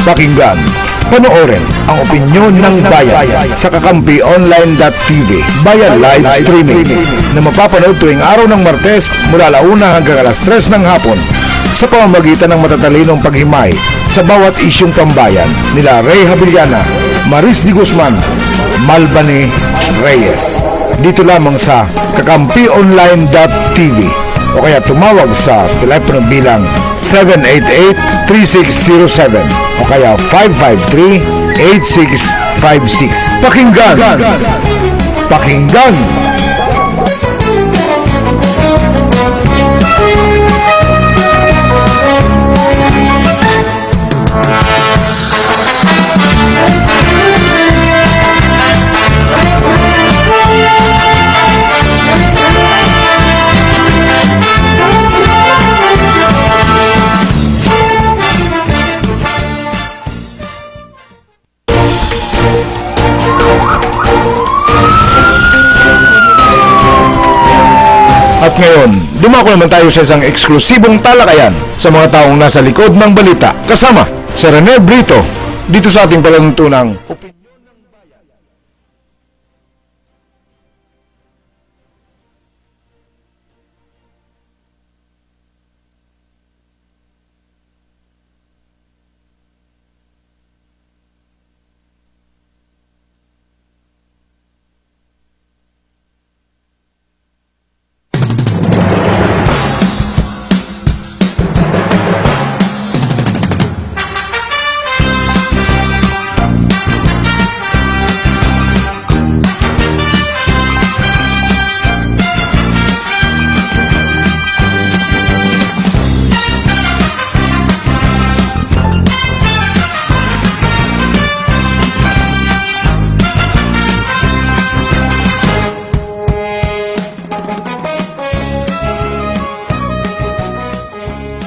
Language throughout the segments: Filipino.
Pakinggan, panoorin ang opinyon ng bayan sa KakampiOnline.tv Bayan Live Streaming na mapapanood tuwing araw ng Martes mula 1 hanggang alas 3 ng hapon sa pamamagitan ng matatalinong paghimay sa bawat isyong pambayan nila Ray Habiliana, Maris D. Guzman, Malbani Reyes. Dito lamang sa KakampiOnline.tv o kaya tumawag sa telepono bilang 788-3607 o kaya 553-8656. Pakinggan! Pakinggan! At ngayon, dumako naman tayo sa isang eksklusibong talakayan sa mga taong nasa likod ng balita. Kasama si Rene Brito dito sa ating palatuntunang opinyon ng bayan.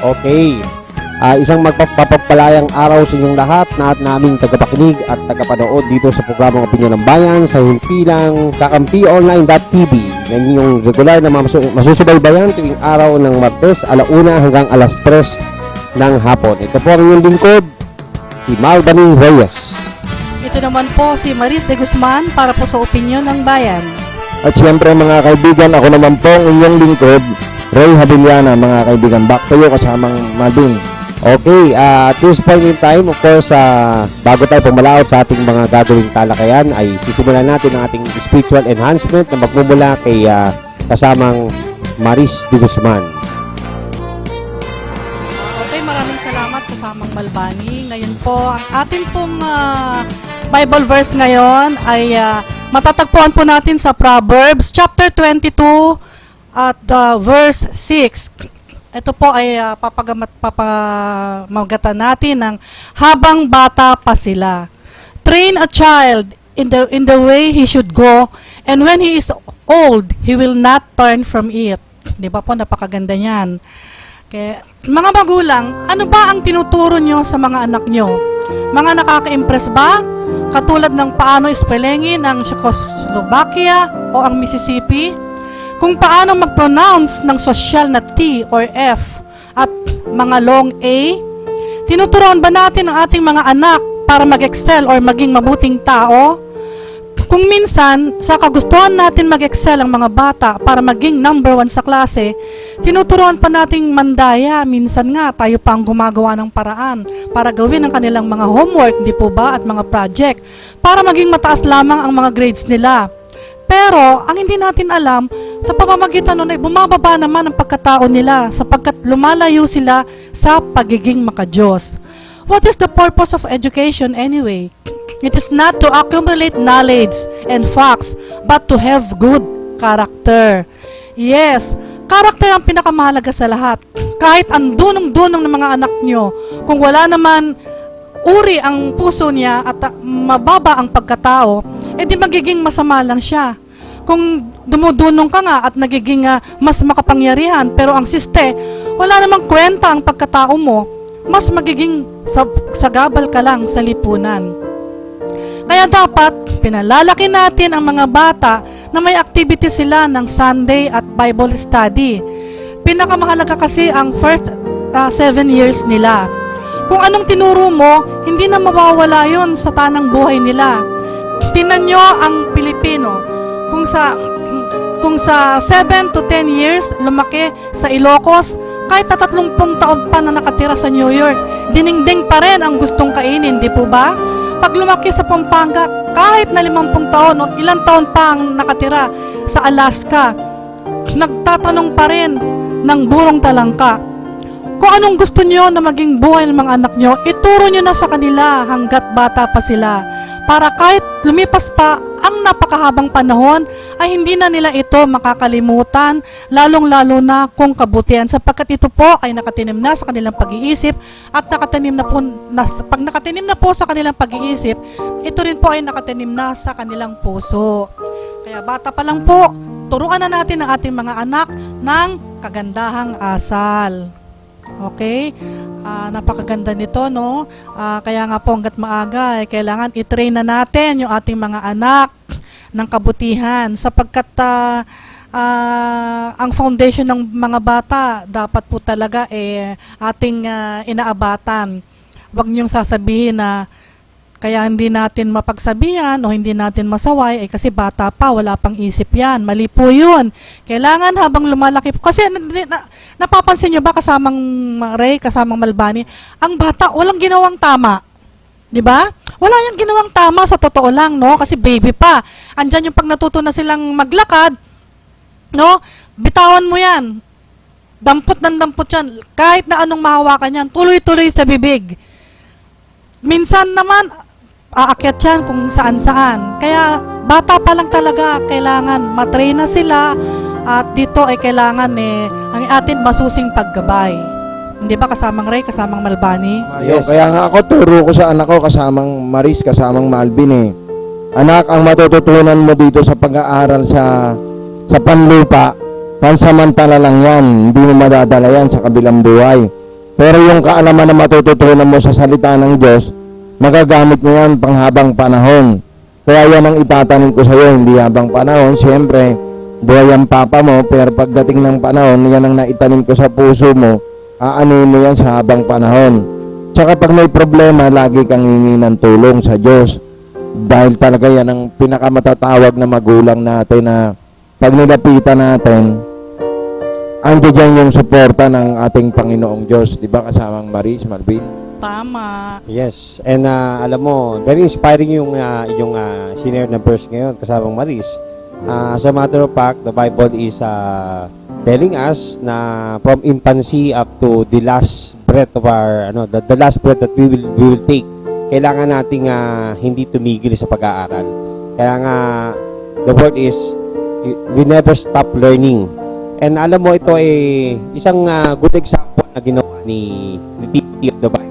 Okay, isang magpapagpalayang araw sa inyong lahat na naming tagapakinig at tagapanood dito sa programang Opinyon ng Bayan sa himpilang KakampiOnline.tv na inyong regular na masusubaybayan tuwing araw ng Martes, 1 hanggang alas 3 ng hapon. Ito po ang inyong lingkod, si Malbani Reyes. Ito naman po si Maris D. Guzman para po sa Opinyon ng Bayan. At siyempre mga kaibigan, ako naman po ang inyong lingkod, Ray Habiliana, mga kaibigan. Back to you kasamang Malbin. Okay, at this point in time, of course, bago tayo pumalaot sa ating mga gagawing talakayan, ay sisimulan natin ang ating spiritual enhancement na magmumula kay kasamang Maris D. Guzman. Okay, maraming salamat kasamang Malbani. Ngayon po, ang atin pong Bible verse ngayon ay matatagpuan po natin sa Proverbs chapter 22 at verse 6. Ito po ay papamagatan natin ng habang bata pa sila. Train a child in the way he should go, and when he is old, he will not turn from it. Di ba po, napakaganda niyan. Kaya, mga magulang, ano ba ang tinuturo nyo sa mga anak nyo? Mga nakaka-impress ba? Katulad ng paano spellingin ang Czechoslovakia o ang Mississippi? Kung paano mag-pronounce ng social na T or F at mga long A? Tinuturuan ba natin ang ating mga anak para mag-excel or maging mabuting tao? Kung minsan, sa kagustuhan natin mag-excel ang mga bata para maging number 1 sa klase, tinuturuan pa nating mandaya. Minsan nga, tayo pa ang gumagawa ng paraan para gawin ang kanilang mga homework, di po ba, at mga project, para maging mataas lamang ang mga grades nila. Pero, ang hindi natin alam, sa pamamagitan nun ay bumababa naman ang pagkatao nila sapagkat lumalayo sila sa pagiging makadiyos. What is the purpose of education anyway? It is not to accumulate knowledge and facts, but to have good character. Yes, character ang pinakamahalaga sa lahat. Kahit ang dunong-dunong ng mga anak nyo, kung wala naman uri ang puso niya at mababa ang pagkatao, edi magiging masama lang siya. Kung dumudunong ka nga at nagiging mas makapangyarihan, pero ang siste, wala namang kwenta ang pagkatao mo, mas magiging sagabal ka lang sa lipunan. Kaya dapat, pinalalaki natin ang mga bata na may activity sila ng Sunday at Bible study. Pinakamahalaga kasi ang first 7 years nila. kung anong tinuro mo, hindi na mawawala yon sa tanang buhay nila. Tingnan nyo ang Pilipino, kung sa 7 to 10 years lumaki sa Ilocos, kahit na 30 taon pa na nakatira sa New York, diningding pa rin ang gustong kainin, di po ba? Pag lumaki sa Pampanga, kahit na 50 taon o ilang taon pa ang nakatira sa Alaska, nagtatanong pa rin ng burong talangka. Kung anong gusto nyo na maging buhay ng mga anak nyo, ituro nyo na sa kanila hanggat bata pa sila. Para kahit lumipas pa ang napakahabang panahon, ay hindi na nila ito makakalimutan, lalong-lalo na kung kabutihan, sapagkat ito po ay nakatinim na sa kanilang pag-iisip at nakatinim na po, pag nakatinim na po sa kanilang pag-iisip, ito rin po ay nakatinim na sa kanilang puso. Kaya bata pa lang po, turuan na natin ang ating mga anak ng kagandahang asal. Okay? Napakaganda nito, no? Kaya nga po hanggat maaga, kailangan i-train na natin yung ating mga anak ng kabutihan sapagkat ang foundation ng mga bata dapat po talaga ating inaabatan. Huwag niyong sasabihin na kaya hindi natin mapagsabihan o hindi natin masaway kasi bata pa, wala pang isip yan. Mali po yun. Kailangan habang lumalaki po. Kasi napapansin nyo ba kasamang Ray, kasamang Malbani, ang bata walang ginawang tama. Di ba? Wala yung ginawang tama sa totoo lang, no? Kasi baby pa. Andyan yung pag natuto na silang maglakad, no? Bitawan mo yan. Dampot ng dampot yan. Kahit na anong mahawakan yan, tuloy-tuloy sa bibig. Minsan naman, aakyat yan kung saan-saan. Kaya bata pa lang talaga, kailangan matrain na sila at dito ay kailangan ang atin masusing paggabay. Hindi ba kasamang Ray, kasamang Malbani? Yes. Kaya nga ako turo ko sa anak ko kasamang Maris, kasamang Malvin Anak, ang matututunan mo dito sa pag-aaral sa panlupa, pansamantala lang yan. Hindi mo madadala yan sa kabilang buhay. Pero yung kaalaman na matututunan mo sa salita ng Diyos, magagamit mo yan panghabang panahon. Kaya yan ang itatanim ko sa iyo, hindi habang panahon. Siyempre, buhay ang papa mo, pero pagdating ng panahon, yan ang naitanim ko sa puso mo, aanuin mo yan sa habang panahon. Tsaka pag may problema, lagi kang hingi ng tulong sa Diyos. Dahil talaga yan ang pinakamatatawag na magulang natin na pag nilapitan natin, andiyan dyan yung suporta ng ating Panginoong Diyos. Diba kasamang Maris, Malvin? Tama. Yes, and alam mo, very inspiring yung senior na verse ngayon, kasamang Maris. As a matter of fact, the Bible is telling us na from infancy up to the last breath of our, the last breath that we will take, kailangan nating hindi tumigil sa pag-aaral. Kaya nga, the word is, we never stop learning. And alam mo, ito ay isang good example na ginawa ni Timothy of the Bible.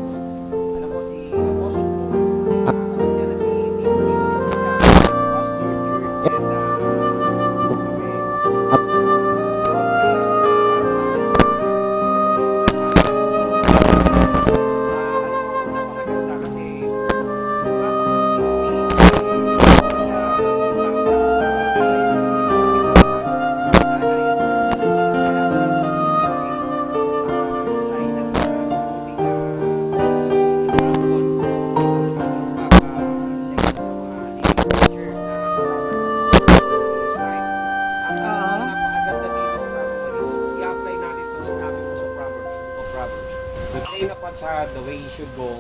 Sa the way he should go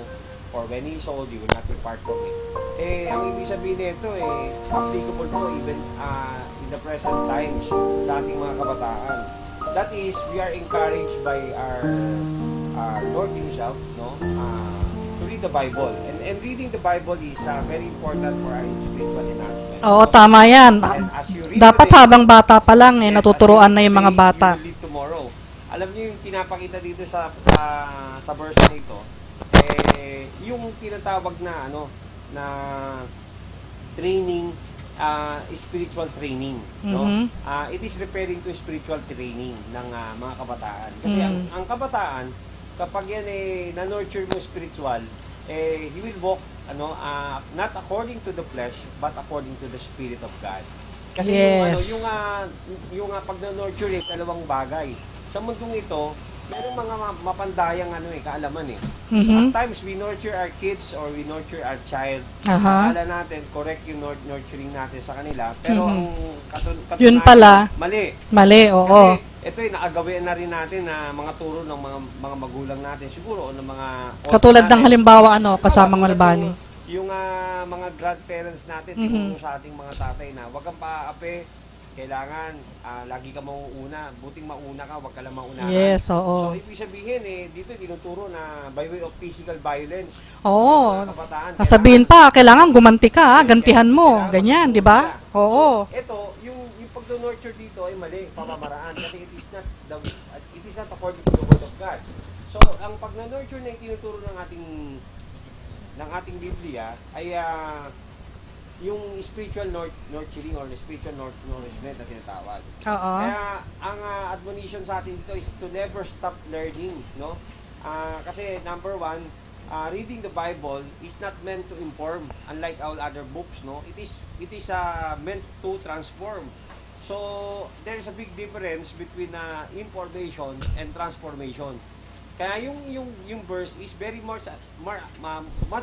or when he is old, you will not depart from it. Ang ibig sabihin nito applicable to even in the present times sa ating mga kabataan. That is, we are encouraged by our Lord himself, to read the Bible. And reading the Bible is very important for our spiritual enhancement. Oo, tama yan. And as you read Dapat today, habang bata pa lang, yes, natuturuan as na you yung mga read bata. today, you will lead tomorrow. Alam niyo yung pinapakita dito sa verse na ito, yung tinatawag na na training, spiritual training, no? It is referring to spiritual training ng mga kabataan. Kasi ang kabataan, kapag yan na-nurture mo spiritual, he will walk not according to the flesh but according to the Spirit of God. Kasi Yes. yung pag na-nurture dalawang bagay. Sa mundong ito, meron yung mga mapandayang kaalaman eh. Mhm. At times, we nurture our kids or we nurture our child. Aha. Akala natin, correct yung nurturing natin sa kanila. Pero Mhm. ang katunayan, Yun pala. mali. Mali, oo. Kasi ito yung naagawian na rin natin na mga turo ng mga magulang natin siguro o ng mga Katulad ng natin. halimbawa, kasamang Katulad Malbani. Yung mga grandparents natin, Mhm. tinuro sa ating mga tatay na huwag kang paape, kailangan lagi ka mauuna, buting mauna ka, huwag ka lang maunahan. Yes, So, oo. ibig sabihin dito tinuturo na by way of physical violence. Oo. Mga kabataan, Sasabihin pa, kailangan gumanti ka, gantihan mo. Ganyan, di ba? Oo. Ito, yung pag-nurture dito ay mali, pamamaraan kasi it is not according to the word of God. So, ang pag-nurture na itinuturo ng ating Biblia ay yung spiritual nurturing or spiritual nourishment na tinatawag. Oo. Kaya ang admonition sa atin dito is to never stop learning, no? Kasi number one, reading the Bible is not meant to inform, unlike all other books, no? It is meant to transform. So there is a big difference between information and transformation. Kaya yung verse is very much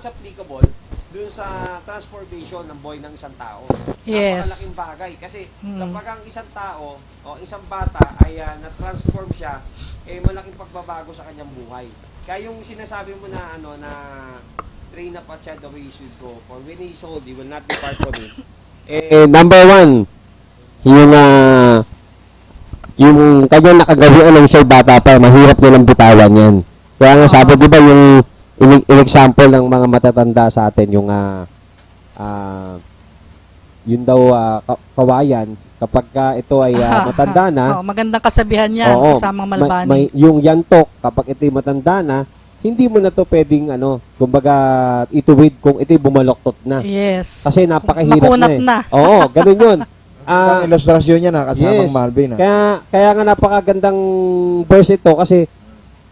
applicable dun sa transformation ng buhay ng isang tao. Yes. Napakalaking bagay kasi Mm. kapag ang isang tao o isang bata ay na-transform siya, malaking pagbabago sa kanyang buhay. Kaya yung sinasabi mo na na train up a child the way he should go, for when he is old, he will not depart from it. Number one, yung kanyang nakagawian ng siya'y bata pa, mahirap nilang bitawan yan. Kaya nga sabi, di ba, yung in-example ng mga matatanda sa atin, yung yun daw kawayan, kapag ito ay matanda na, Oo, magandang kasabihan yan, oo, kasamang Malbani. may yung yantok, kapag ito'y matanda na, hindi mo na to pwedeng, kumbaga, ituwid kung ito'y bumaloktot na. Yes. Kasi napakahirap Makunat na eh. na. Oo, ganun yun. Ang ilustrasyon niya na kasamang yes. Malvin. Kaya nga napakagandang verse ito kasi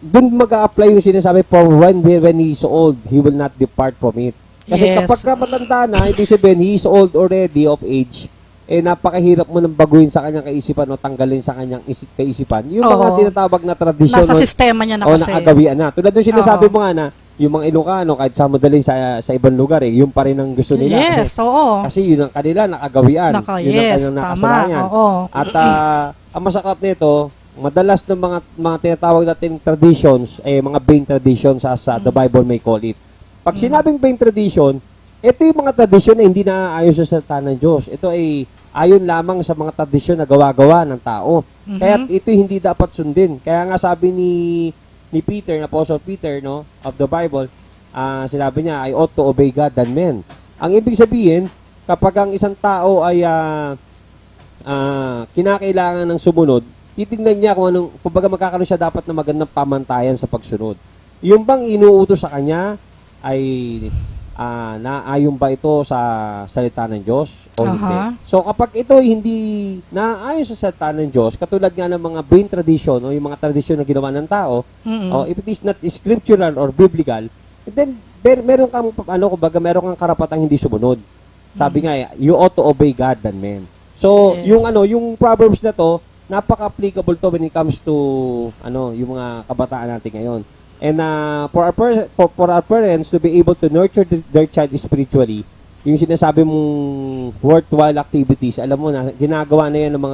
dun mag-a-apply yung sinasabi for when he is old, he will not depart from it. Kasi Yes. kapag ka matanda na, ibig sabihin, he is old already of age, napakahirap mo nang baguhin sa kanyang kaisipan o tanggalin sa kanyang kaisipan. Yung mga Oo. tinatawag na tradisyon Nasa sistema niya na o kasi. nakagawian na. Tulad yung sinasabi Oo. mo nga na, yung mga Ilocano, kahit sa madali sa ibang lugar, yung pa rin ang gusto nila. Yes, oo. Kasi yun ang kanila, nakagawian. Yun ang Yes, kanilang tama. nakasanayan. Oo. At ang masakit nito, madalas ng mga tinatawag natin traditions, mga vain traditions as the Bible may call it. Pag sinabing vain tradition, ito yung mga tradisyon na hindi naaayon sa salita ng Diyos. Ito ay ayon lamang sa mga tradisyon na gawa-gawa ng tao. Kaya ito hindi dapat sundin. Kaya nga sabi ni Peter, Apostle Peter, no, of the Bible, sinabi niya, I ought to obey God than men. Ang ibig sabihin, kapag ang isang tao ay kinakailangan ng sumunod, titignan niya kung anong, kumbaga magkakaroon siya dapat na magandang pamantayan sa pagsunod. Yung bang inuutos sa kanya ay naayon ba ito sa salita ng Diyos o hindi? So kapag ito ay hindi naayon sa salita ng Diyos, katulad nga ng mga vain tradition o yung mga tradisyon na ginawa ng tao, o if it is not scriptural or biblical, then meron kang kumbaga meron kang karapatang hindi sumunod. Sabi nga, you ought to obey God than men. So, Yes. yung Proverbs na to, napaka-applicable to when it comes to yung mga kabataan natin ngayon. And for our parents to be able to nurture their child spiritually, yung sinasabi mong worthwhile activities, alam mo na ginagawa na yan ng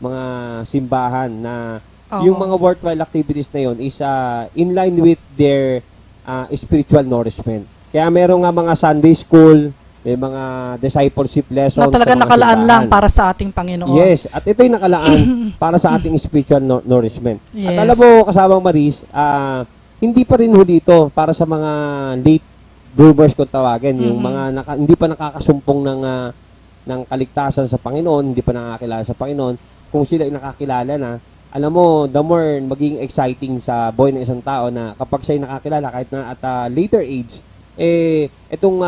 mga simbahan na yung mga worthwhile activities na yon is in line with their spiritual nourishment. Kaya meron nga mga Sunday school, may mga discipleship lessons. Na talaga sa mga nakalaan simbahan. lang para sa ating Panginoon. Yes, at ito'y nakalaan para sa ating spiritual nourishment. Yes. At alam mo, kasamang Maris, hindi pa rin huli ito para sa mga late bloomers kung tawagin, yung mga hindi pa nakakasumpong ng kaligtasan sa Panginoon, hindi pa nakakilala sa Panginoon. Kung sila ay nakakilala na, alam mo, the more maging exciting sa buhay ng isang tao na kapag siya'y nakakilala kahit na at a later age, itong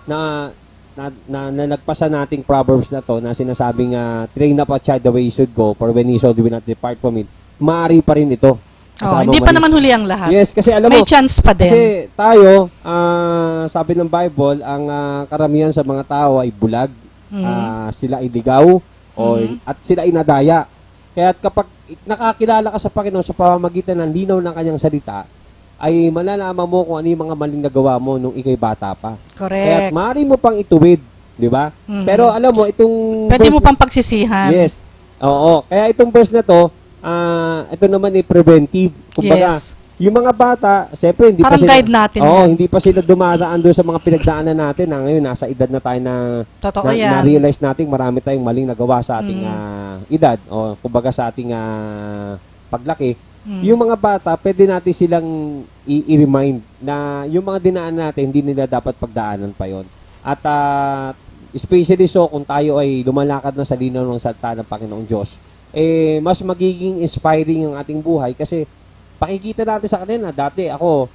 na nagpasa nating Proverbs na to na sinasabing train up a child the way he should go, for when he is old, he will not depart from it. Maaari pa rin ito. Hindi pa naman huli ang lahat. Yes, kasi alam May mo, chance pa din. kasi tayo, sabi ng Bible, ang karamihan sa mga tao ay bulag, sila ay ligaw, at sila ay nadaya. Kaya kapag nakakilala ka sa Panginoon sa pamamagitan ng linaw ng kanyang salita, ay malalaman mo kung ano yung mga maling nagawa mo nung ikay bata pa. Kaya Correct. maaari mo pang ituwid, di ba? Mhm. Pero alam mo, itong Pwede verse mo pang pagsisihan. Yes. Oo. Kaya itong verse na to, ito naman ay preventive. Kumbaga, Yes. yung mga bata, siyempre, hindi Parang pa sila, guide natin Oo, yan. hindi pa sila dumadaan doon sa mga pinagdaanan natin. Ngayon, nasa edad na tayo na Totoo yan. na-realize natin marami tayong maling nagawa sa ating edad o kumbaga sa ating paglaki. Yung mga bata, pwede natin silang i-remind na yung mga dinaan natin, hindi nila dapat pagdaanan pa yon. At especially so kung tayo ay lumalakad na sa linaw ng salita ng Panginoong Diyos, mas magiging inspiring yung ating buhay kasi pakikita natin sa kanila. Dati ako,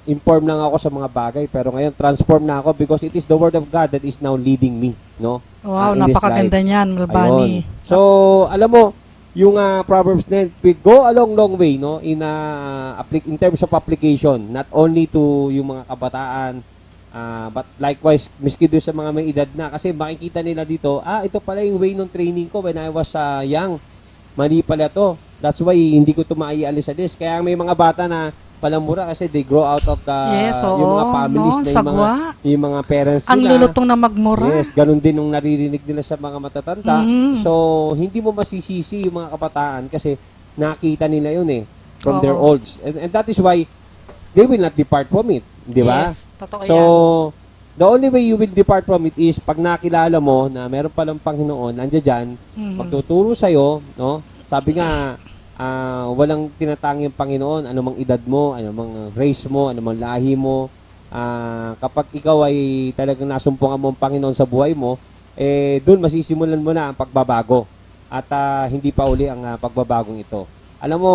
inform lang ako sa mga bagay, pero ngayon transform na ako because it is the Word of God that is now leading me, no? Wow, In this napakaganda life. niyan, Melbani. Ayun. So, alam mo, yung Proverbs 9, we go a long way, no? In terms of application, not only to yung mga kabataan, but likewise, miski doon sa mga may edad na, kasi makikita nila dito, ito pala yung way ng training ko when I was young. Mali pala to. That's why hindi ko ito maialis-alis. Kaya may mga bata na palamura kasi they grow out of the Yes, oo, yung mga families no, na sagwa. yung mga parents Ang nila. lulutong na magmura. Yes, ganun din nung naririnig nila sa mga matatanda. Mhm. So, hindi mo masisisi yung mga kabataan kasi nakita nila yun from Oo. their olds. And that is why they will not depart from it. Di ba? Yes, totoo So, yan. the only way you will depart from it is pag nakilala mo na meron palang Panginoon, nandiyan dyan, Mhm. magtuturo sa'yo, no? Sabi nga, walang tinatanging Panginoon, anumang edad mo, anumang race mo, anumang lahi mo. Kapag ikaw ay talagang nasumpungan mo ang Panginoon sa buhay mo, doon masisimulan mo na ang pagbabago. At hindi pa uli ang pagbabagong ito. Alam mo,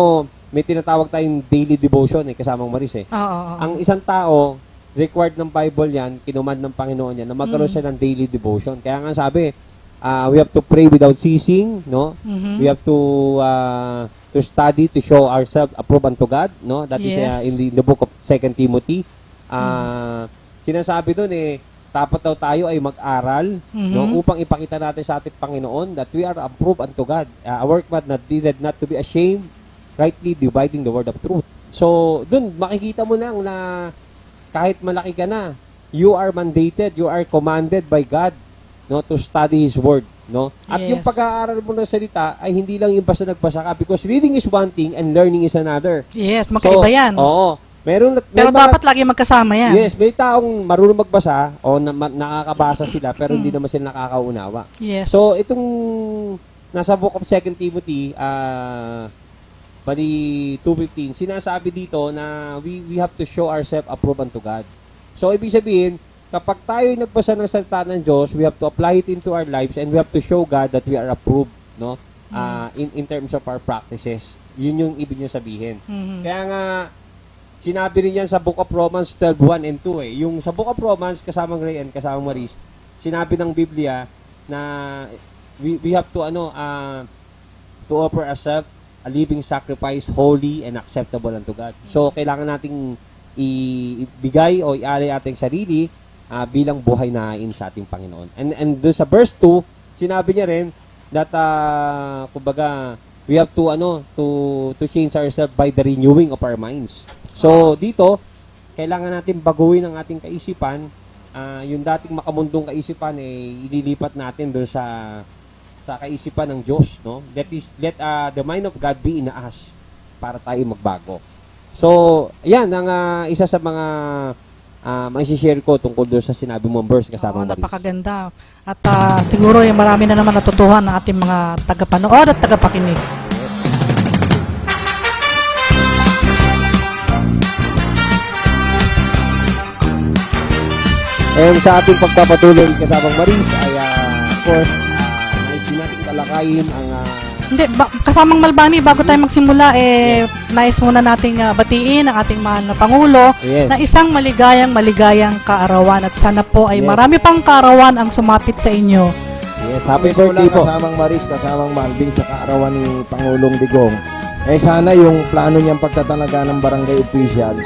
may tinatawag tayong daily devotion kasamang Maris Oo, oo. Ang isang tao, required ng Bible yan, kinumand ng Panginoon yan, na magkaroon siya ng daily devotion. Kaya nga sabi, we have to pray without ceasing, no? Mhm. We have to study to show ourselves approved unto God, no? That is Yes. in the book of 2 Timothy. Sinasabi doon dapat daw tayo ay mag-aral, no? Upang ipakita natin sa ating Panginoon that we are approved unto God. A workman that needed not to be ashamed, rightly dividing the word of truth. So, doon makikita mo lang na kahit malaki ka na, you are mandated, you are commanded by God, no, to study His Word, no? At yung Yes. pag-aaral mo ng salita ay hindi lang yung basta nagbasa ka because reading is one thing and learning is another. Yes, magkaiba yan. Oo. May Pero mga- dapat lagi magkasama yan. Yes, may taong marunong magbasa o nakakabasa sila pero hindi naman sila nakakaunawa. Yes. So, itong nasa book of 2 Timothy, bali 2:15, sinasabi dito na we have to show ourselves approved unto God. So, ibig sabihin, kapag tayo nagbasa ng salita ng Diyos, we have to apply it into our lives and we have to show God that we are approved, no? In terms of our practices. Yun yung ibig niya sabihin. Mhm. Kaya nga, sinabi rin yan sa Book of Romans 12:1 and 2 Yung sa Book of Romans, kasamang Ray and kasamang Maris, sinabi ng Biblia na we have to to offer ourselves a living sacrifice, holy and acceptable unto God. So, kailangan nating ibigay o ialay ating sarili bilang buhay na hain sa ating Panginoon. And doon sa verse 2, sinabi niya rin that kumbaga we have to change ourselves by the renewing of our minds. So, dito, kailangan natin baguhin ang ating kaisipan. Yung dating makamundong kaisipan ililipat natin doon sa kaisipan ng Diyos, no? Let the mind of God be in us para tayo magbago. So, ayan ang isa sa mga maisi-share ko tungkol doon sa sinabi mong verse kasama Oo, Maris. napakaganda. At siguro yung marami na naman natutuhan ng ating mga tagapanood at tagapakinig. And sa ating pagpapatuloy kasamang Maris ay of course, nais din natin talakayin ang Hindi, kasamang Malbani, bago tayo magsimula, nais muna nating batiin ang ating mahal na Pangulo Yes. na isang maligayang kaarawan at sana po ay Yes. marami pang kaarawan ang sumapit sa inyo. yes, happy Gusto ko birthday lang po. kasamang Maris, kasamang Malvin sa kaarawan ni Pangulong Digong. Sana yung plano niyang pagtatalaga ng barangay official,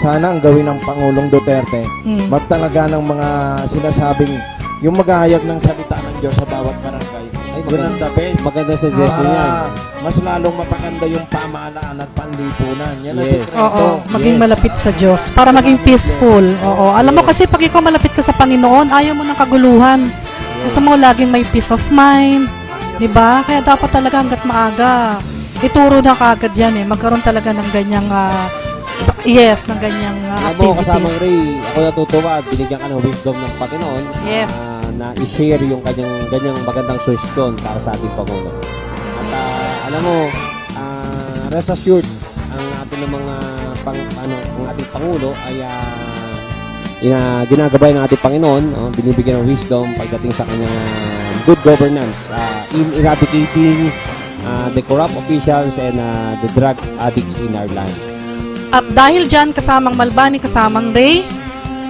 sana ang gawin ng Pangulong Duterte, magtalaga ng mga sinasabing yung maghahayag ng salita ng Diyos sa bawat barangay. Ay, Yun ang the best. maganda suggestion yan. Para mas lalong mapaganda yung pamahalaan at panlipunan. Yan ang Yes. sikreto. Oo, maging Yes. malapit sa Diyos para maging peaceful. Oo, alam mo kasi pag ikaw malapit ka sa Panginoon, ayaw mo ng kaguluhan. Gusto mo laging may peace of mind, 'di ba? Kaya dapat talaga hangga't maaga ituro na kaagad yan magkaroon talaga ng ganyang ng ganyang Alam mo, kasamang activities. Ray, ako natutuwa at binigyan ka ng wisdom ng Panginoon Yes. na i-share yung ganyang magandang suggestion para sa ating Pangulo. At alam mo, rest assured, ang ating mga ang ating Pangulo ay ginagabay ng ating Panginoon, binibigyan ng wisdom pagdating sa kanyang good governance in eradicating the corrupt officials and the drug addicts in our land. At dahil dyan, kasamang Malbani, kasamang Ray,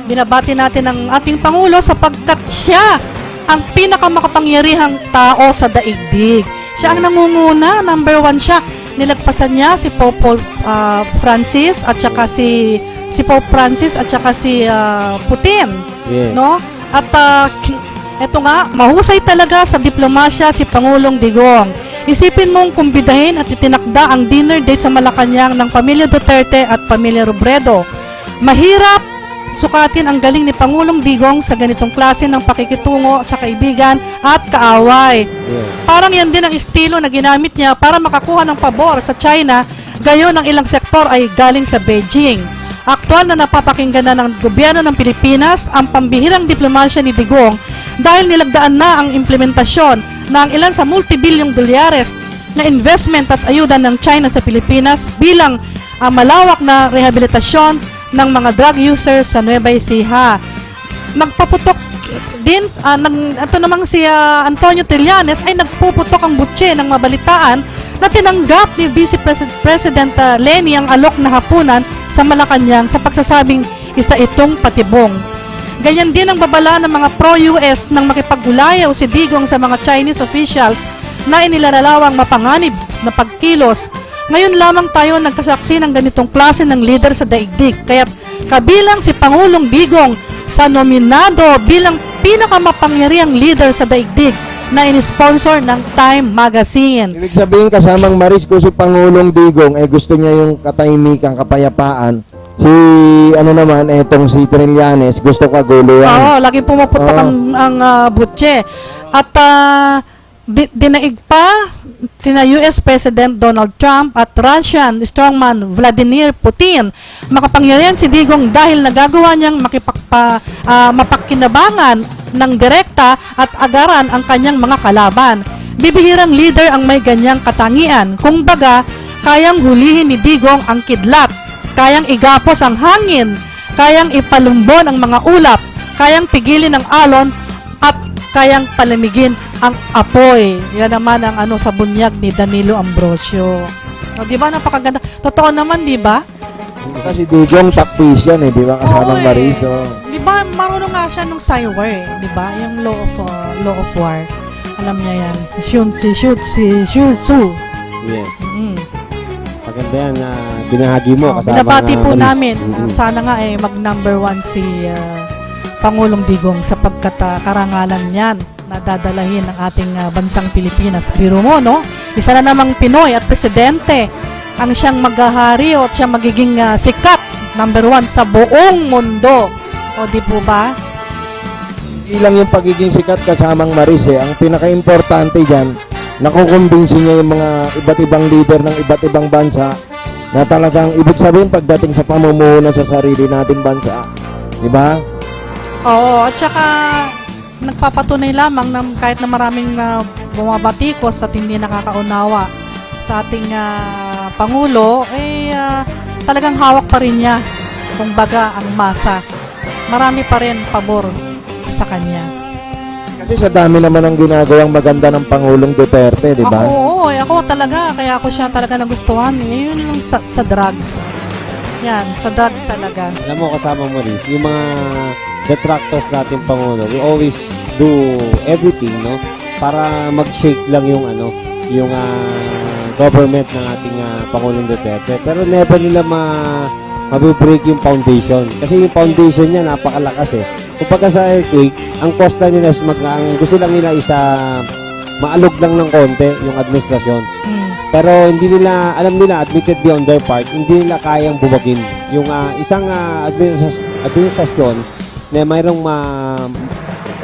binabati natin ang ating Pangulo sapagkat siya ang pinakamakapangyarihang tao sa daigdig. Siya ang namumuna, number 1 siya. Nilagpasan niya si Pope Francis at saka si Pope Francis at saka si Putin, Yeah. no? At eto nga, mahusay talaga sa diplomasya si Pangulong Digong. Isipin mong kumbidahin at itinakda ang dinner date sa Malacanang ng pamilya Duterte at pamilya Robredo. Mahirap sukatin ang galing ni Pangulong Digong sa ganitong klase ng pakikitungo sa kaibigan at kaaway. Yeah. Parang yan din ang estilo na ginamit niya para makakuha ng pabor sa China, gayon ang ilang sektor ay galing sa Beijing. Aktual na napapakinggan na ng gobyerno ng Pilipinas ang pambihirang diplomasya ni Digong dahil nilagdaan na ang implementasyon ng ilan sa multibilyong dolyares na investment at ayuda ng China sa Pilipinas bilang malawak na rehabilitasyon ng mga drug users sa Nueva Ecija. Nagpaputok din, ito namang si Antonio Trillanes ay nagpuputok ang butse ng mabalitaan na tinanggap ni Vice President Leni ang alok na hapunan sa Malacanang sa pagsasabing isa itong patibong. Ganyan din ang babala ng mga pro-US nang makipag-ulayaw si Digong sa mga Chinese officials na inilalawang mapanganib na pagkilos. Ngayon lamang tayo nagkasaksi ng ganitong klase ng leader sa daigdig. Kaya kabilang si Pangulong Digong sa nominado bilang pinakamakapangyarihang leader sa daigdig na in-sponsor ng Time Magazine. Ibig sabihin kasamang Maris ko si Pangulong Digong gusto niya yung katahimikan, kapayapaan. Si naman etong si Trillanes gusto kaguluhan. Oo, lagi pumuputok ang butche. At dinaig pa sina US President Donald Trump at Russian strongman Vladimir Putin. Makapangyarihan si Digong dahil nagagawa niyang mapakinabangan ng direkta at agaran ang kanyang mga kalaban. Bibihirang leader ang may ganyang katangian. Kumbaga, kayang hulihin ni Digong ang kidlat, kayang igapos ang hangin, kayang ipalumbon ang mga ulap, kayang pigilin ang alon, at kayang palamigin ang apoy. Yan naman ang sa bunyag ni Danilo Ambrosio. O, di ba? Napakaganda. Totoo naman, di ba? Kasi Digong tactician di ba kasamang Oo, Maris? Di ba? Marunong nga siya nung cyber, di ba? Yung law of war. Alam niya yan. Si Shu Tzu. Yes. Mm. Maganda yan na binahagi mo kasama Binabati po Maris. namin. Sana nga mag number 1 si Pangulong Digong sapagkat karangalan yan na dadalahin ng ating bansang Pilipinas. Biro mo, no? Isa na namang Pinoy at presidente ang siyang maghahari o siyang magiging sikat, number 1 sa buong mundo. O di po ba? Ilang yung pagiging sikat kasamang Maris Ang pinaka-importante dyan, nakukumbinsi niya yung mga iba't ibang leader ng iba't ibang bansa na talagang ibig sabihin pagdating sa pamumuhunan sa sarili nating bansa. Di ba? Oo, at saka nagpapatunay lamang na kahit na maraming bumabatikos at hindi nakakaunawa sa ating Pangulo, talagang hawak pa rin niya, kumbaga, ang masa. Marami pa rin pabor sa kanya. Kasi sa dami naman ang ginagawang maganda ng Pangulong Duterte, di ba? Ako talaga, kaya ako siya talaga nagustuhan. Yun lang sa drugs. Yan, sa drugs talaga. Alam mo kasama mo rin, yung mga detractors natin Pangulo, we always do everything, no? Para mag-shake lang yung yung government ng ating Pangulong Duterte. Pero never nila mabibreak yung foundation. Kasi yung foundation niya napakalakas Kapag sa earthquake, ang costa nila is ang gusto lang nila is maalog lang ng konti yung administrasyon. Pero hindi nila, alam nila, admittedly on their part, hindi nila kayang bubagin yung isang administrasyon na mayroong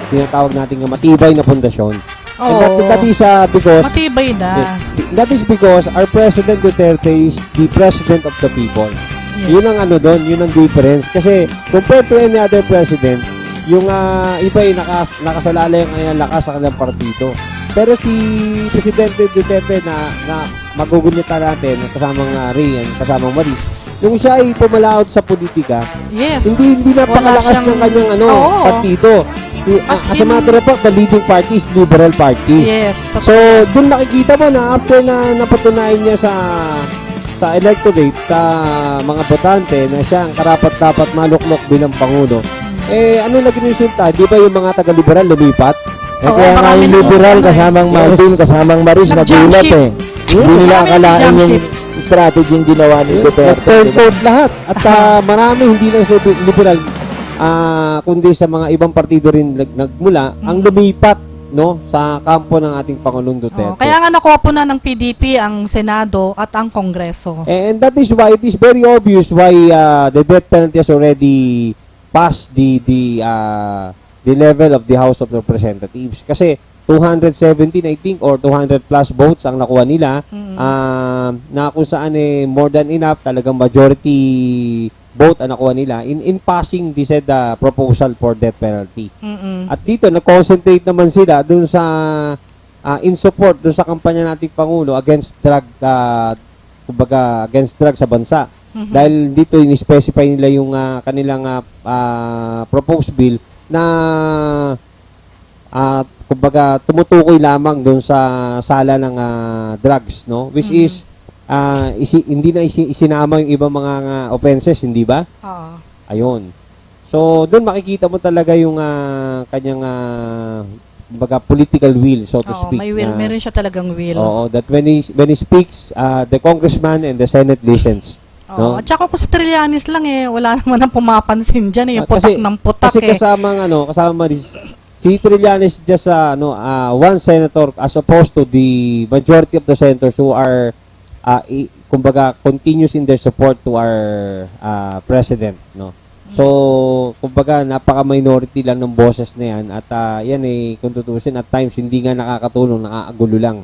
tinatawag natin nga matibay na pundasyon. And that is because Matibay na. that is because our President Duterte is the President of the people. Yes. Yun ang ano doon, yun ang difference. Kasi compared to any other president, yung iba ay nakasalalay ang lakas sa kanilang partido. Pero si Presidente Duterte na magugulitan natin, kasamang Rian, kasamang Maris, yung siya ay pumalaot sa politika, Yes. hindi napakalakas ng kanyang Oo. partido. As a matter of fact, the leading party is Liberal Party. Yes. So, doon nakikita mo na after na napatunayan niya sa electorate, sa mga botante na siya ang karapat-dapat maluklok bilang Pangulo, ano naging resulta? Di ba yung mga taga-liberal lumipat? Kaya nga yung liberal kasamang Martin, kasamang Maris, Nag-jump nagulat ship. Hindi nila Marami akalain nag-jump yung strategy yung ginawa ni Duterte. Nag-turn lahat. At marami hindi lang sa liberal, kundi sa mga ibang partido rin nagmula, ang lumipat no sa kampo ng ating Pangulong Duterte. Kaya nga nakopo na ng PDP ang Senado at ang Kongreso. And that is why it is very obvious why the death penalty has already passed the level of the House of Representatives. Kasi 217 I think or 200 plus votes ang nakuha nila na kung saan more than enough, talagang majority vote ang nakuha nila in passing the said proposal for death penalty. At dito nag-concentrate naman sila dun sa in support dun sa kampanya nating Pangulo against drug against drug sa bansa. Dahil dito in-specify nila yung kanilang proposed bill na kumbaga tumutukoy lamang doon sa sala ng drugs, no, which is hindi na isinama yung ibang mga offenses, hindi ba? Oo. Ayun. So doon makikita mo talaga yung kanyang kumbaga political will, so to Oo, speak. may will, meron siya talagang will. Oo, that when he speaks, the congressman and the Senate listens. Oo. No? At saka kung si Trillanes lang wala naman ang pumapansin dyan yung Kasi- putak ng putak Kasi kasama si Trillanes just one senator as opposed to the majority of the senators who are kumbaga continuous in their support to our president, no. So kumbaga napaka-minority lang ng boses na yan at yan kung tutusin at times hindi nga nakakatulong, nakakagulo lang.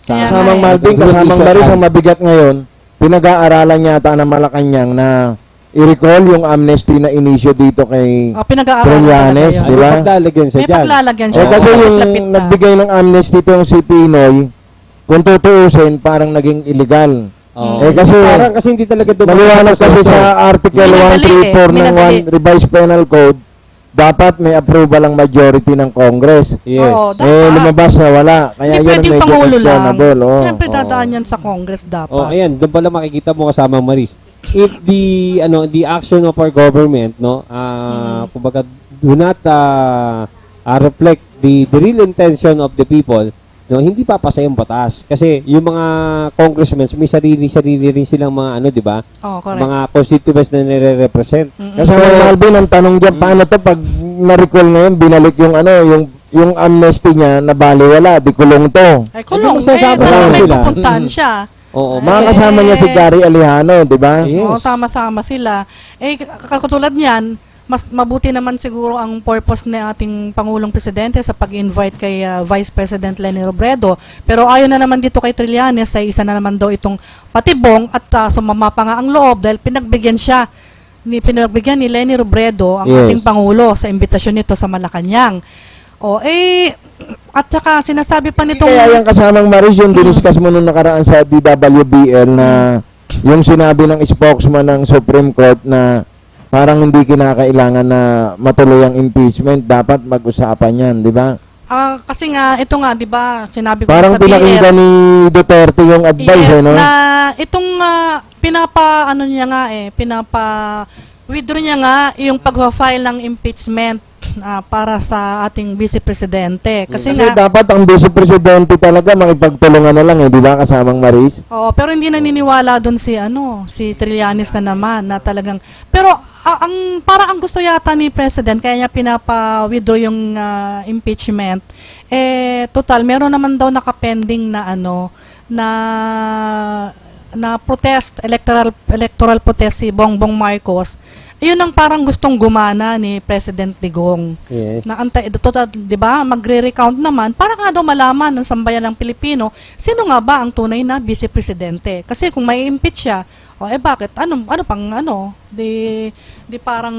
Kaya Kasamang Martin, kasamang Maris, ang mabigat ngayon, pinag-aaralan yata ng Malacanang na i-recall yung amnesty na inisyo dito kay Pinag-aaralan Trillanes, talaga di yun. ba? Paglalagyan siya May dyan. paglalagyan siya. kasi yung Lapit na. nagbigay ng amnesty itong si Pinoy, kung tutuusin, parang naging illegal. Oo. Kasi Parang kasi hindi talaga maliwanag kasi sa Article Minadali 134 ng minadali. Revised Penal Code, dapat may approval ang majority ng Congress. Yes. Oo, dapat. Lumabas na wala. Kaya Hindi yun ang pwedeng medyo Pangulo lang. questionable. Siyempre dadaan yan sa Congress dapat. Oh, ayan, doon pala makikita mo kasama Maris. If the action of our government, no, kumbaga do not reflect the real intention of the people, no, hindi papasa yung batas. Kasi yung mga congressmen, may sarili rin silang mga di ba? Oh, correct. Mga constituents na nire-represent. Kasama Malvin, ang tanong dyan, paano to pag na-recall ngayon, binalik yung yung amnesty niya na baliwala, di kulong to. Ay, kulong. magsasama Baka lang may sila. pupuntahan siya. Oo, Makakasama niya si Gary Alejano, di ba? Yes. Oo, sama-sama sila. Katulad niyan, mas mabuti naman siguro ang purpose ni ating Pangulong Presidente sa pag-invite kay Vice President Leni Robredo. Pero ayon na naman dito kay Trillanes ay isa na naman daw itong patibong at sumama pa nga ang loob dahil pinagbigyan ni Leni Robredo ang Yes. ating Pangulo sa imbitasyon nito sa Malacanang. At saka sinasabi pa nitong Kaya yung kasamang Maris, yung diniscuss mo nung nakaraan sa DWBL na yung sinabi ng spokesman ng Supreme Court na parang hindi kinakailangan na matuloy ang impeachment, dapat mag-usapan yan, di ba? kasi nga ito nga 'di ba, sinabi ko Parang sa BL, pinakinggan ni Duterte yung advice, yes, no? na itong withdraw niya nga yung pag-file ng impeachment para sa ating vice presidente. Kasi Kasi nga, dapat ang vice presidente talaga makipagtulungan na lang di ba, kasamang Maris? oo, pero hindi naniniwala doon si Trillanes na naman na talagang, pero ang gusto yata ni President, kaya niya pinapa-withdraw yung impeachment, total, meron naman daw nakapending na na protest, electoral protest si Bongbong Marcos. Yun ang parang gustong gumana ni President Digong. Yes. Na total, 'di ba? Magre-recount naman para nga daw malaman ng sambayan ng Pilipino sino nga ba ang tunay na vice presidente. Kasi kung may impeach siya, bakit ano pang di parang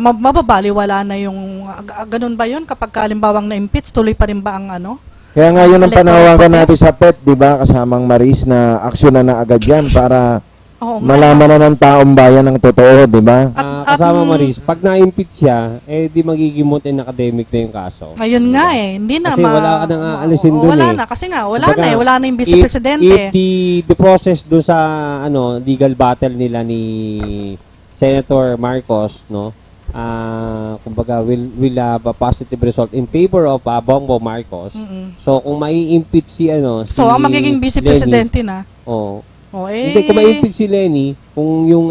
mababaliwala na yung ganun ba yun kapag kalimbawang na impeach, tuloy pa rin ba ang Kaya nga yun ang electoral panawagan protest? natin sa PET, di ba, kasamang Maris, na aksyon na agad yan para Oo, malaman na ng taong bayan ng totoo, di ba? Kasama Maris, pag na-impeach siya, di magigimot and academic na yung kaso. Ngayon nga hindi na Kasi wala ka nang aalisin dun wala eh. na kasi nga wala Kumbaga, na wala na yung vice If presidente. the process do sa legal battle nila ni Senator Marcos, kumbaga will have a positive result in favor of Bongbong Marcos. Mm-mm. So kung mai-impeach si So ang magiging vice Lenny, presidente na. Hindi, kung mai-impeach si Lenny, kung yung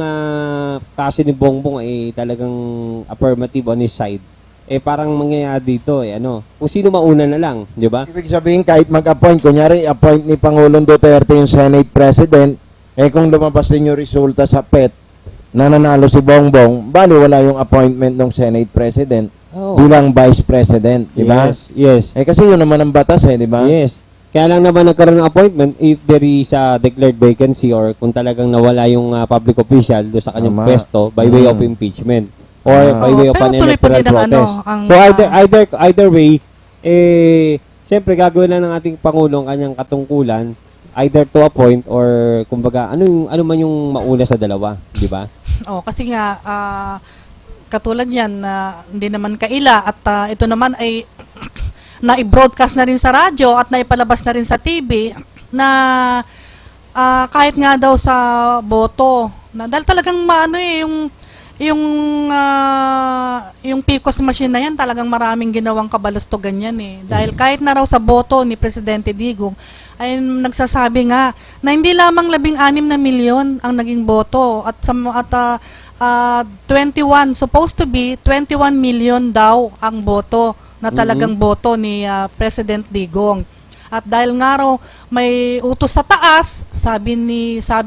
kaso ni Bongbong ay talagang affirmative on his side, parang mangyayari dito, kung sino mauna na lang, di ba? Ibig sabihin, kahit mag-appoint, kunyari, appoint ni Pangulong Duterte yung Senate President, kung lumabas din yung resulta sa PET, na nanalo si Bongbong, bali wala yung appointment ng Senate President bilang Vice President, di ba? Yes. Kasi yun naman ang batas, di ba? Yes. Kaya lang naman nagkaroon ng appointment if there is a declared vacancy or kung talagang nawala yung public official do sa kanyang Tama. pwesto by way of impeachment or by way of Pero an tuloy pa electoral din ang protest. So either way, siyempre gagawin lang ng ating Pangulong kanyang katungkulan either to appoint or kumbaga ano man yung mauna sa dalawa, di ba? kasi nga katulad yan na hindi naman kaila at ito naman ay na-broadcast na rin sa radyo at naipalabas na rin sa TV na kahit nga daw sa boto na dahil talagang yung PCOS machine na yan talagang maraming ginawang kabalastugan yan dahil kahit na raw sa boto ni Presidente Digong ay nagsasabi nga na hindi lamang 16 na milyon ang naging boto at 21 supposed to be 21 million daw ang boto na talagang boto ni President Digong. At dahil nga raw may utos sa taas, sabi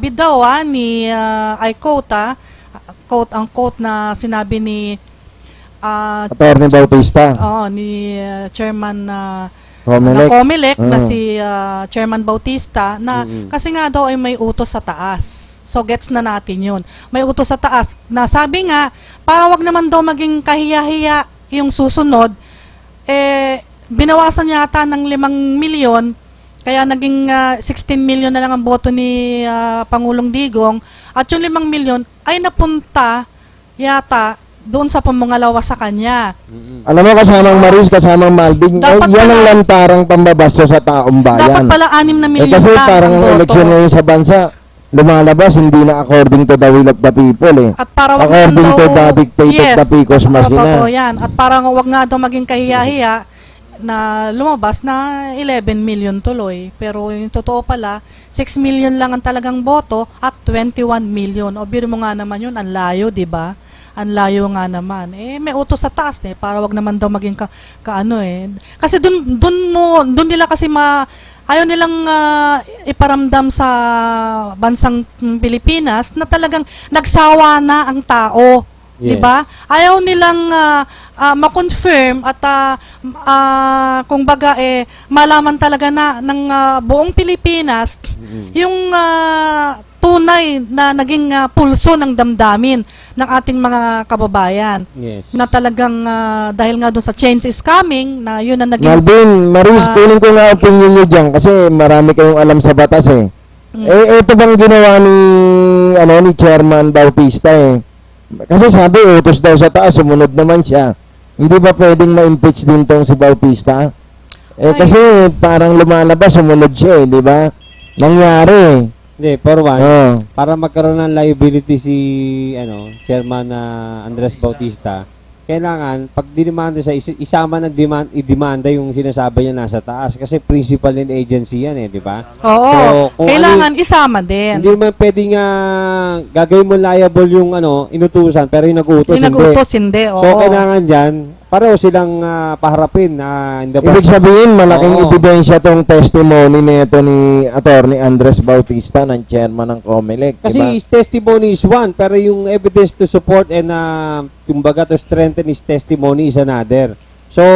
daw ni I quote unquote na sinabi ni Attorney Bautista, ni Chairman Comelec. Comelec na si Chairman Bautista na kasi nga daw ay may utos sa taas. So gets na natin 'yun. May utos sa taas na sabi nga para wag naman daw maging kahiya-hiya yung susunod binawasan yata ng 5 milyon, kaya naging 16 million na lang ang boto ni Pangulong Digong, at yung 5 milyon ay napunta yata doon sa pamungalawa sa kanya. Alam mo, kasamang Maris, kasamang Malvin, Dapat yan ang pala- lantarang pambabasto sa taong bayan. Dapat pala 6 na milyon Kasi lang parang ang ang boto. eleksyon ngayon sa bansa, lumalabas hindi na according to the will of the people At para wag according nga to daw- the dictated the PCOS machine na. Totoo yan. At parang wag nga daw maging kahiya-hiya na lumabas na 11 million tuloy. Pero yung totoo pala, 6 million lang ang talagang boto at 21 million. O biro mo nga naman yun, ang layo, di ba? Ang layo nga naman. May utos sa taas para wag naman daw maging Kasi dun nila kasi ayaw nilang iparamdam sa bansang Pilipinas na talagang nagsawa na ang tao. Yes. 'Di ba? Ayaw nilang ma-confirm at kung baga malaman talaga na ng buong Pilipinas yung tunay na naging pulso ng damdamin ng ating mga kababayan. Yes. Na talagang dahil nga doon sa change is coming, na yun ang naging Malvin, Maris, kunin ko nga opinion nyo dyan kasi marami kayong alam sa batas ito bang ginawa ni Chairman Bautista Kasi sabi, utos daw sa taas, sumunod naman siya. Hindi ba pwedeng ma-impeach din tong si Bautista? Kasi parang lumalabas, sumunod siya di ba? Nangyari. Hindi, for one, para magkaroon ng liability si Chairman Andres Bautista, kailangan pag dinimanda sa isama ng idemanda yung sinasabi niya nasa taas kasi principal and agency yan di ba? Oo. So, kung Kailangan isama din. Hindi man pwedeng gagawin mo liable yung inutusan pero yung nag-utos Yung nag-utos, hindi. Oo. So kailangan diyan pareho silang paharapin in the Ibig sabihin, malaking Oo. ebidensya tong testimony nito ni Attorney Andres Bautista ng chairman ng COMELEC, Kasi diba? his testimony is one, pero yung evidence to support and kumbaga to strengthen his testimony is another. So,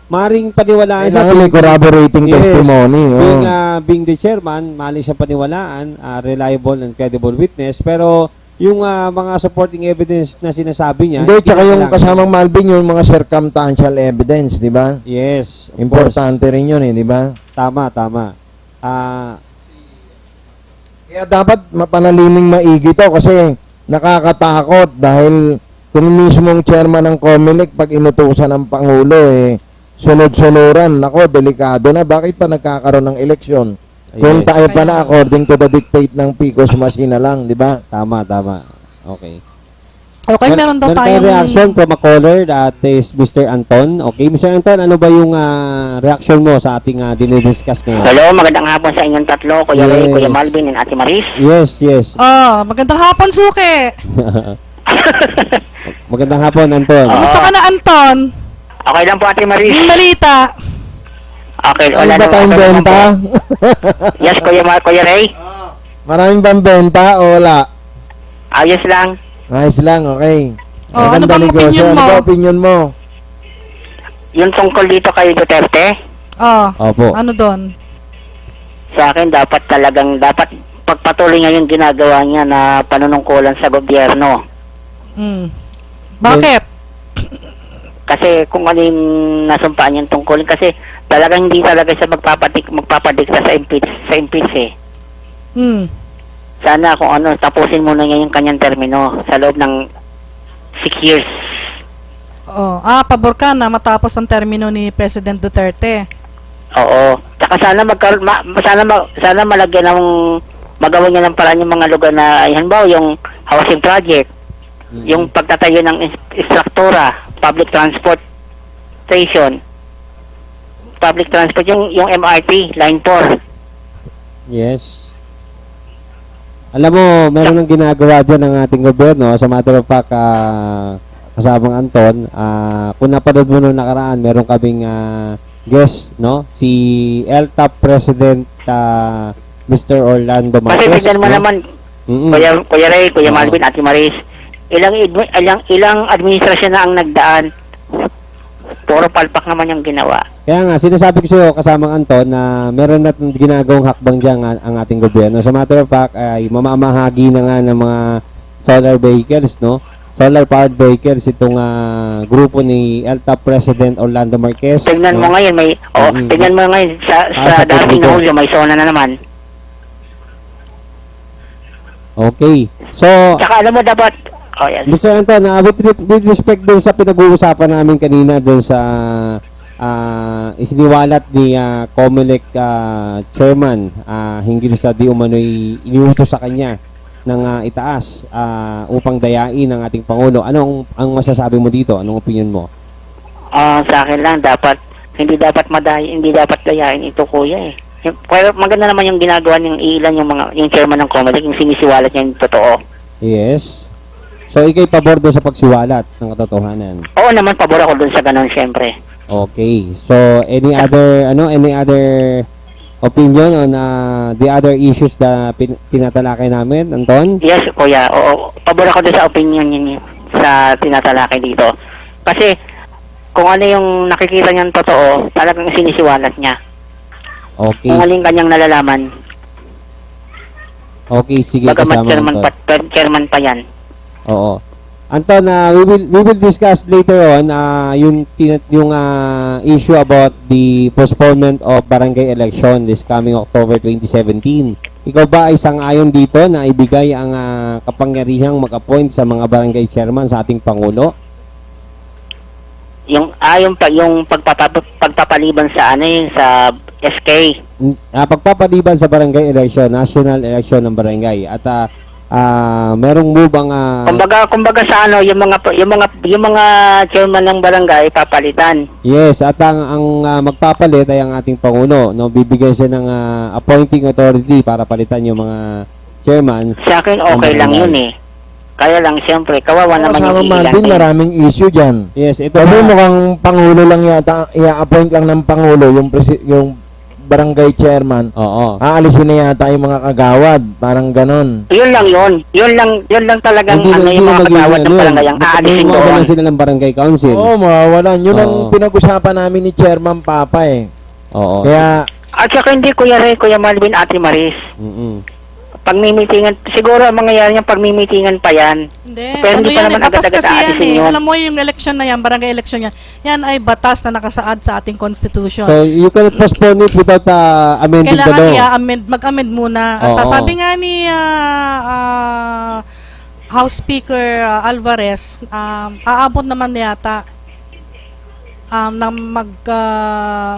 maring paniwalaan Kailangan may corroborating testimony. Being, Oh. being the chairman, mali siya paniwalaan, reliable and credible witness, pero yung mga supporting evidence na sinasabi niya, Hindi, tsaka yung kailangan- kasamang Malvin, yung mga circumstantial evidence, di ba? Yes, of course. Importante rin yun di ba? Tama. Kaya dapat mapanaliming maigi to kasi nakakatakot dahil kung mismong chairman ng COMELEC pag inutusan ng Pangulo sunod-sunuran, nako, delikado na. Bakit pa nagkakaroon ng eleksyon? Kung Yes. tayo pa na according to the dictate ng PICOS machine na lang, di ba? Tama. Okay. Okay, meron daw tayong tayong... reaction from a caller that is Mr. Anton. Okay, Mr. Anton, ano ba yung reaction mo sa ating dinidiscuss ngayon? Hello, magandang hapon sa inyong tatlo, Kuya Ray, Yes. Kuya Malvin, and Ate Maris. Yes. Magandang hapon, Suki. Magandang hapon, Anton. Gusto ka na, Anton? Okay lang po, Ate Maris. Yung balita. Okay, Ano ba tayong okay naman benta? po. Yes, Kuya Ray. Maraming bang benta o wala? Ayos lang. Ayos lang, okay. Oh, ano Maganda bang negosyo. opinion mo? Ano ba opinion mo? Yung tungkol dito kay Duterte, Opo. Ano doon? sa akin dapat pagpatuloy niya yung ginagawa niya na panunungkulan sa gobyerno. Bakit? Kasi kung ano yung nasumpaan niyang tungkulin, kasi talagang hindi talaga siya magpapadikta sa impeach Sana kung ano, tapusin muna niya yung kanyang termino sa loob ng 6 years. Pabor ka na matapos ang termino ni President Duterte. Oo. Tsaka sana malagyan ng magawa niya ng paraan yung mga lugar na halimbawa yung housing project, yung pagtatayo ng istruktura, public transport station, yung MRT line 4. Yes. Alam mo, meron ng ginagawa dyan ng ating gobyerno. Sa matter of fact, kasamang Anton, kung napanood mo nung nakaraan, meron kaming guest, no? Si LTAP President Mr. Orlando Marquez. Kasi tignan mo no? naman, Mm-mm. Kuya Ray, Kuya Oo. Malvin, Ate Maris, ilang administrasyon na ang nagdaan. Puro palpak naman yung ginawa. Kaya nga, sinasabi ko sa'yo, kasamang Anton, na meron natin ginagawang hakbang dyan ang ating gobyerno. Sa matter of fact, ay mamamahagi na nga ng mga solar vehicles, no? Solar-powered vehicles, itong grupo ni LTAP President Orlando Marquez. Tignan no? mo ngayon, tignan mo ngayon sa sa darating na publiko. Hulyo, may zona na naman. Okay. So, Tsaka alam mo dapat, yes. Mr. Anton, with respect din sa pinag-uusapan namin kanina doon sa isiniwalat ni COMELEC chairman hinggil sa di umano'y iniutos sa kanya ng itaas upang dayain ng ating Pangulo. Ano ang masasabi mo dito? Anong opinion mo? Sa akin lang, hindi dapat dayain ito, kuya eh. Pero maganda naman yung ginagawa ng ilan yung chairman ng COMELEC, yung sinisiwalat niya yung totoo. Yes. So, ikay pabor doon sa pagsiwalat ng katotohanan. Oo naman, pabor ako dun sa ganun, syempre. Okay. So, any other opinion on the other issues na tinatalakay namin, Anton? Yes, kuya. Oo, pabor ako dun sa opinion niya sa tinatalakay dito. Kasi, kung ano yung nakikita niyang totoo, talagang sinisiwalat niya. Okay. Kung ano yung kanyang nalalaman, Okay, sige, bagamat kasama Anton. chairman pa yan. Oo. Anton, we will discuss later on yung issue about the postponement of barangay election this coming October 2017. Ikaw ba ay sang-ayon dito na ibigay ang kapangyarihang mag-appoint sa mga barangay chairman sa ating Pangulo? Yung pagpapaliban sa sa SK. Pagpapaliban sa barangay election, national election ng barangay. At merong move ang Kumbaga sa ano, yung mga chairman ng barangay papalitan. yes, at ang magpapalit ay ang ating Pangulo, no? Bibigyan siya ng appointing authority para palitan yung mga chairman. Sa akin okay lang yun eh. Kaya lang siyempre kawawa naman Kasama yung Marvin, ilan. maraming issue dyan. Yes, ito Kasi na. mukhang Pangulo lang yata, i-appoint lang ng Pangulo yung barangay chairman. Oo. Aalisin na yata yung mga kagawad, parang ganon. Yun lang yun. Yun lang talagang yung mga kagawad ng barangay ang aalisin doon. Mawawalan sila ng barangay council. Oo, mawawalan. Yun ang Oo. pinag-usapan namin ni Chairman Papa eh. Oo. Kaya, At saka hindi Kuya Ray, Kuya Malvin, Ate Maris. Mm-mm. Pagmimitingan, siguro ang mangyayari yung pagmimitingan pa yan. Hindi. Pero Ano hindi pa yan, naman batas agad-agad kasi yan aalisin eh. yun. Alam mo yung election na yan, barangay election yan. Yan ay batas na nakasaad sa ating constitution. So, you can postpone it without amending the Kailangan law. i-amend, mag-amend muna. At Oo. sabi nga ni House Speaker Alvarez, aabot naman yata na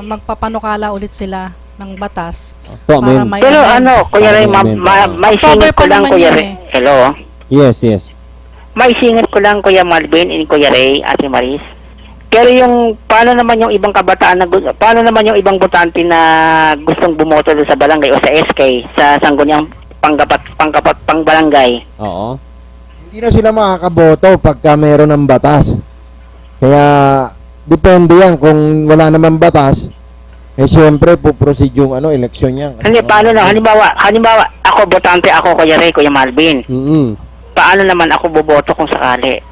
magpapanukala ulit sila ng batas. To Para amend. may Pero amend. ano, Kuya Ray, maisingit ko October pa lang naman Kuya yun Ray. eh. Hello? Yes, yes. Maisingit ko lang Kuya Malvin and Kuya Ray, Ate Maris. Pero yung paano naman yung ibang kabataan paano naman yung ibang botante na gustong bumoto doon sa barangay o sa SK sa sangguniang pangbarangay? Oo. hindi na sila makakaboto pagka meron ng batas. Kaya, depende yan. Kung wala naman batas, eh syempre, puproceed yung eleksyon yan. Paano na? Halimbawa, ako botante ako Kuya Ray, Kuya Malvin. Mm-mm. Paano naman ako boboto kung sakali?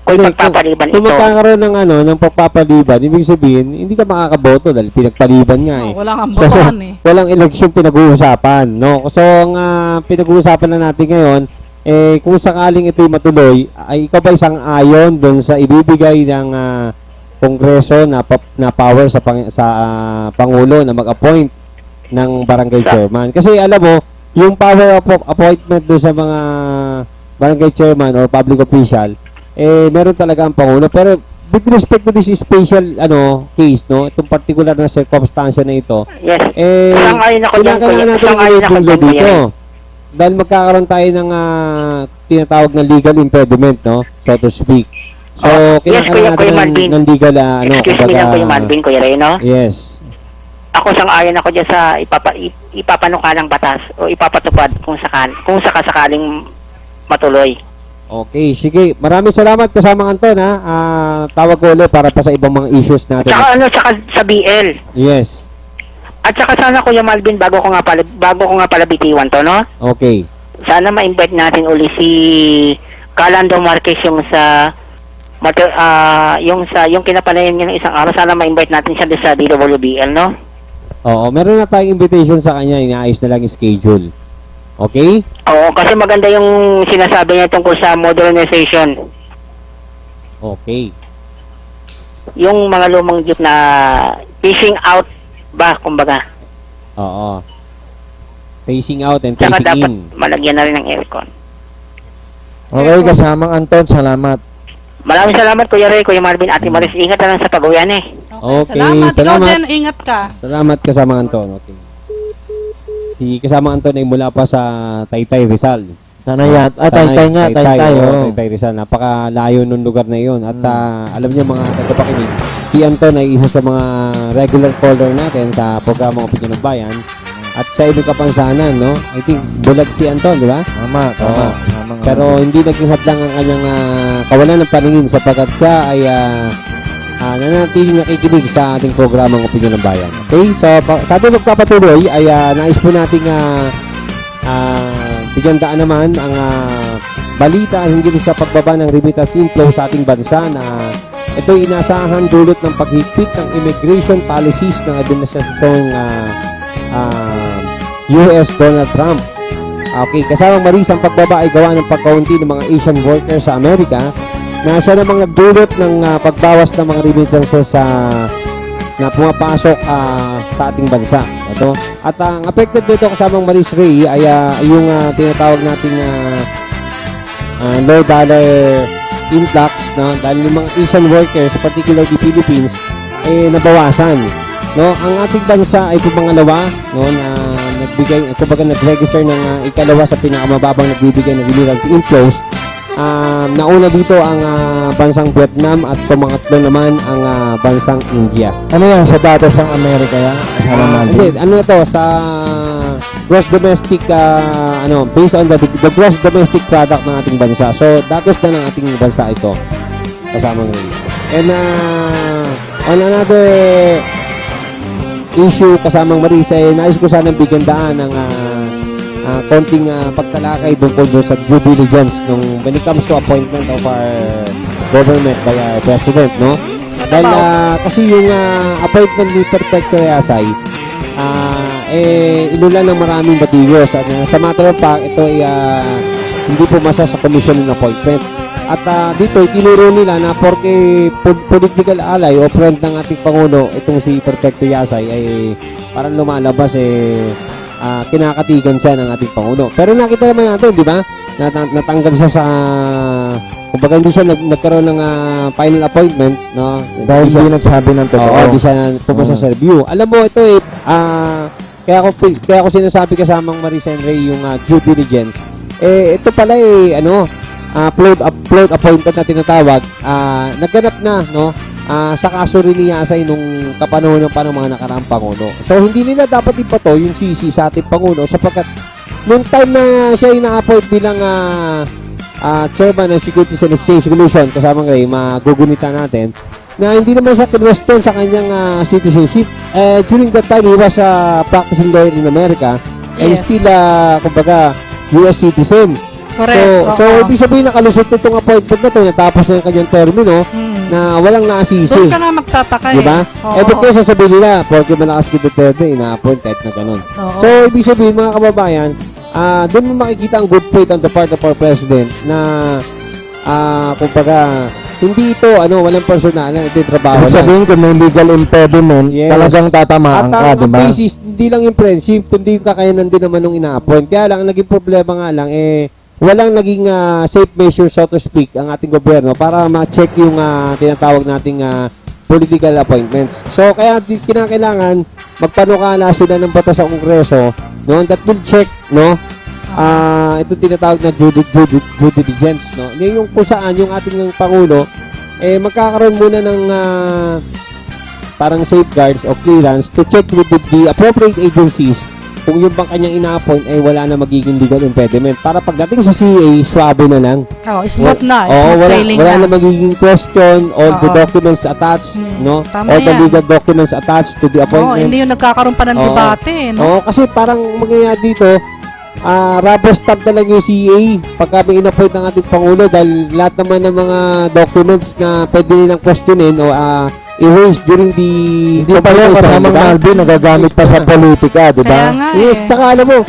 Kung pagpapaliban Kung ito. magkakaroon ng pagpapaliban, ibig sabihin, hindi ka makakaboto dahil pinagpaliban nga eh. Oh, wala kang botohan eh. Walang eleksyon pinag-uusapan, no? So, ang pinag-uusapan na natin ngayon, kung sakaling ito'y matuloy, ay ikaw ba isang ayon doon sa ibibigay ng Kongreso na power sa Pangulo na mag-appoint ng barangay chairman? Kasi alam mo, yung power of appointment doon sa mga barangay chairman or public official, meron talaga ang Pangulo. Pero with respect to this special case, no, itong particular na circumstance na ito, Yes. Sang-ayon ako dyan, kailangan Kuya. natin Sang-ayon ako i-regulate dyan, Kuya. dito. Dahil magkakaroon tayo ng tinatawag na legal impediment, no, so to speak. So, Yes, kailangan Kuya natin Marvin. ng legal, Excuse me lang Kuya Malvin, Kuya Ray, no? Yes. Ako sang-ayon ako dyan sa ipapanukalang batas o ipapatupad kung sakasakaling matuloy. Okay, sige. Maraming salamat kasama Anton, ha. Tawag ko ulit para pa sa ibang mga issues natin. Tsaka sa BL. Yes. At saka sana Kuya Malvin, bago ko nga pala bitiwan to, no? Okay. Sana ma-invite natin uli si Calando Marquez yung yung kinapanayan niya ng isang araw. Sana ma-invite natin siya doon sa DWBL, no? Oo, meron na tayong invitation sa kanya. Inaayos na lang yung schedule. Okay? Oo, kasi maganda yung sinasabi niya tungkol sa modernization. Okay. Yung mga lumang jeep na phasing out ba, kumbaga. Oo. Facing out and Saka facing dapat in. malagyan na rin ng aircon. Okay, kasamang Anton, salamat. Maraming salamat Kuya Ray, Kuya Marvin, Ate Maris. Ingat na lang sa pag-uwian eh. Okay, Salamat. Ikaw salamat. din, ingat ka. Salamat kasama Anton. Okay. Si kasama Anton ay mula pa sa Taytay Rizal. Tanay, Taytay nga, Taytay. oh, Taytay Rizal. Napakalayo ng lugar na iyon. At alam niyo mga tagapakinig, si Anton ay isa sa mga regular caller natin sa programang Opinyon ng Bayan. At sa ibang kapansanan, no? I think bulag si Anton, di ba? Tama. Pero hindi naging hadlang ang kanyang kawalan ng paningin sapagkat siya ay nanatiling nakikinig sa ating programang Opinyon ng Bayan. Okay? So, sa ating magpapatuloy ay nais po nating bigyan daan naman ang balita hinggil sa pagbaba ng remittance inflow sa ating bansa na ito'y inaasahan dulot ng paghigpit ng immigration policies ng administrasyong US Donald Trump. Okay, kasamang Maris, ang pagbaba ay gawa ng pagkaunti ng mga Asian workers sa Amerika na siya namang nagdulot ng pagbawas ng mga remittances na pumapasok sa ating bansa. Ito. At ang affected dito kasamang Maris Ray ay yung tinatawag nating low dollar influx, no? Dahil yung mga Asian workers, particularly Philippines, ay nabawasan. No, ang ating bansa ay pumangalawa, no, na nagbigay, kumbaga nag-register ng ikalawa sa pinakamababang nagbibigay ng remittance inflows. Nauna dito ang bansang Vietnam at pumangatlo naman ang bansang India. Ano yan, sa datos ng Amerika yan? Kasama Malvin? Hindi, ano ito, sa gross domestic, based on the gross domestic product ng ating bansa. So, datos na ng ating bansa ito. Kasama ngayon. And on another issue kasamang Marisa, nais ko sanang bigyan daan ng konting pagtalakay tungkol doon sa due diligence when it comes to appointment of our government by our president, no? Dahil kasi yung appointment ni Perfecto Yasay inulan ng maraming batigos at sa matter of fact ito ay hindi pumasa sa commission ng appointment. At dito itinuro nila na porque political ally o friend ng ating Pangulo itong si Perfecto Yasay ay parang lumalabas kinakatigan siya ng ating Pangulo. Pero nakita naman natin, di ba? Natanggal siya sa kumbaga hindi siya nagkaroon ng final appointment, no? Dahil hindi nagsabi ng totoo. Oo, hindi siya pumasa sa review. Alam mo, ito kaya ako sinasabi kasamang Marisa and Ray yung due diligence. Ito pala float appointment na tinatawag, nagganap na, no? Sa kaso rin ni Yasay nung kapanahon ng mga nakaraang Pangulo. So, hindi nila dapat ipato yung sisi sa ating Pangulo sapagkat nung time na siya ina-appoint bilang chairman ng Securities and Exchange Commission, kasamang Ray, magugunita natin, na hindi naman siya kinwestiyon sa kanyang citizenship. During that time, he was a practicing lawyer in America and Yes. still, kumbaga, US citizen. Correct. So ibig sabihin nakalusot itong appointment na ito, natapos na yung kanyang termino na walang naasisi. Doon ka nga magtataka Diba? Oo. But kung sasabihin nila, porque malakas kita Duterte, ina-appoint kahit na ganun. Oo. So, ibig sabihin mga kababayan, doon mo makikita ang good faith on the part of our president na kumbaga, hindi ito, walang personalan, ito yung trabaho Ibig sabihin kung may legal impediment, Yes. talagang tatamaan ka, ang di ba? basis, hindi lang yung friendship, kundi yung kakayanan din naman nung ina-appoint. Kaya lang, ang naging problema nga lang, walang naging safe measure, so to speak, ang ating gobyerno para ma-check yung tinatawag nating political appointments. So, kaya kinakailangan magpanukala sila ng batas sa Kongreso, no, that will check, no, ito tinatawag na due diligence, no. Yung kung saan yung ating Pangulo, magkakaroon muna ng parang safeguards o clearance to check with the appropriate agencies kung yung bang kanyang ina-appoint ay wala na magiging legal impediment. Para pagdating sa CA, swabe na lang. Smooth na. Smooth sailing wala na. na magiging question, all the Oo. documents attached, no? Tama All the yan. legal documents attached to the appointment. Hindi yung nagkakaroon pa ng Oo. debate, no? Oo, kasi parang mangyayari dito, rubber stamp na lang yung CA pagka may in-appoint ng ating Pangulo dahil lahat naman ng mga documents na pwede nilang questionin o erase during the Hindi pa yan kasamang diba? Malvin, nagagamit pa sa politika, di Kaya ba? nga Yes, eh. tsaka alam mo,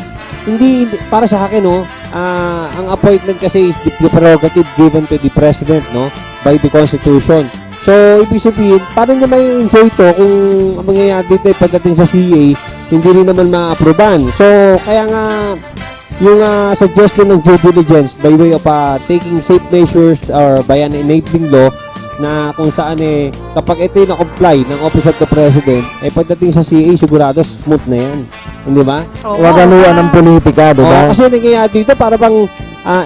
hindi para sa akin, no, ang appointment kasi is the prerogative given to the president, no, by the Constitution. So, ibig sabihin, paano niya may enjoy to kung ang mangyayari dito ay pagdating sa CA, hindi rin naman ma-aproban. So, kaya nga, yung suggestion ng due diligence by way of taking safe measures or by an enabling law na kung saan kapag ito yung na-comply ng Office of the President, pagdating sa CA, sigurado smooth na yan. Hindi ba? Oo. Huwag haluan ng politika, di ba? Kasi nangyayari dito, para bang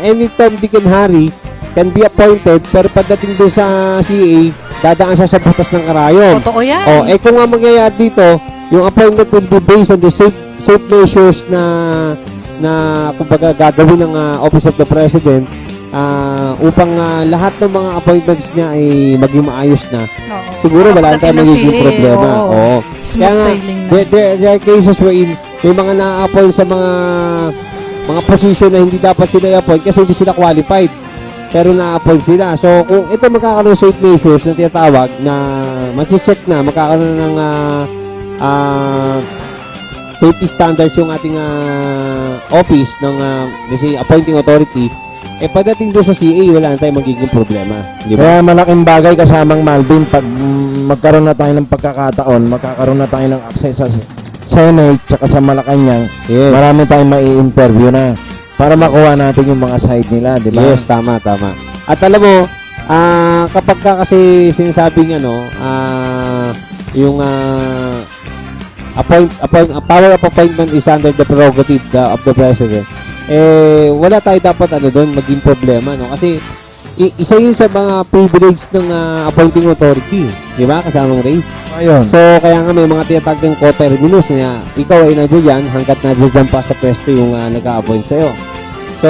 any Tom, Dick, and Harry can be appointed, pero pagdating doon sa CA, dadaan siya sa butas ng karayon. Totoo yan. Kung nga mangyayari dito, yung appointment will be based on the safe measures na kumbaga gagawin ng Office of the President upang lahat ng mga appointments niya ay maging maayos na. Oo. Siguro wala Pagdating tayong ng magiging CA, problema. oo. Oo. Smooth Kaya nga, sailing na. there are cases wherein may mga na-appoint sa mga position na hindi dapat sila i-appoint kasi hindi sila qualified. Pero na-appoint sila. So, kung ito magkakaroon safe measures na tinatawag na mag-check na, magkakaroon ng safety standards yung ating office ng appointing authority, pagdating doon sa CA, wala na tayong magiging problema. Di ba? Kaya malaking bagay kasamang Malvin pag magkaroon na tayo ng pagkakataon, magkakaroon na tayo ng access sa Senate tsaka sa Malacanang, Yes. marami tayong mai-interview na para makuha natin yung mga side nila, di ba? Yes, tama. At alam mo, kapag ka kasi sinasabing yung power of appointment is under the prerogative of the president. Wala tayo dapat doon maging problema, no? Kasi isa yun sa mga privilege ng appointing authority, di ba? Kasamang Ray. Ayun. So, kaya nga may mga tinatag ng co-terminus na ikaw ay nandiyan dyan hanggat nandiyan pa sa pwesto yung nag-a-appoint sa'yo. So,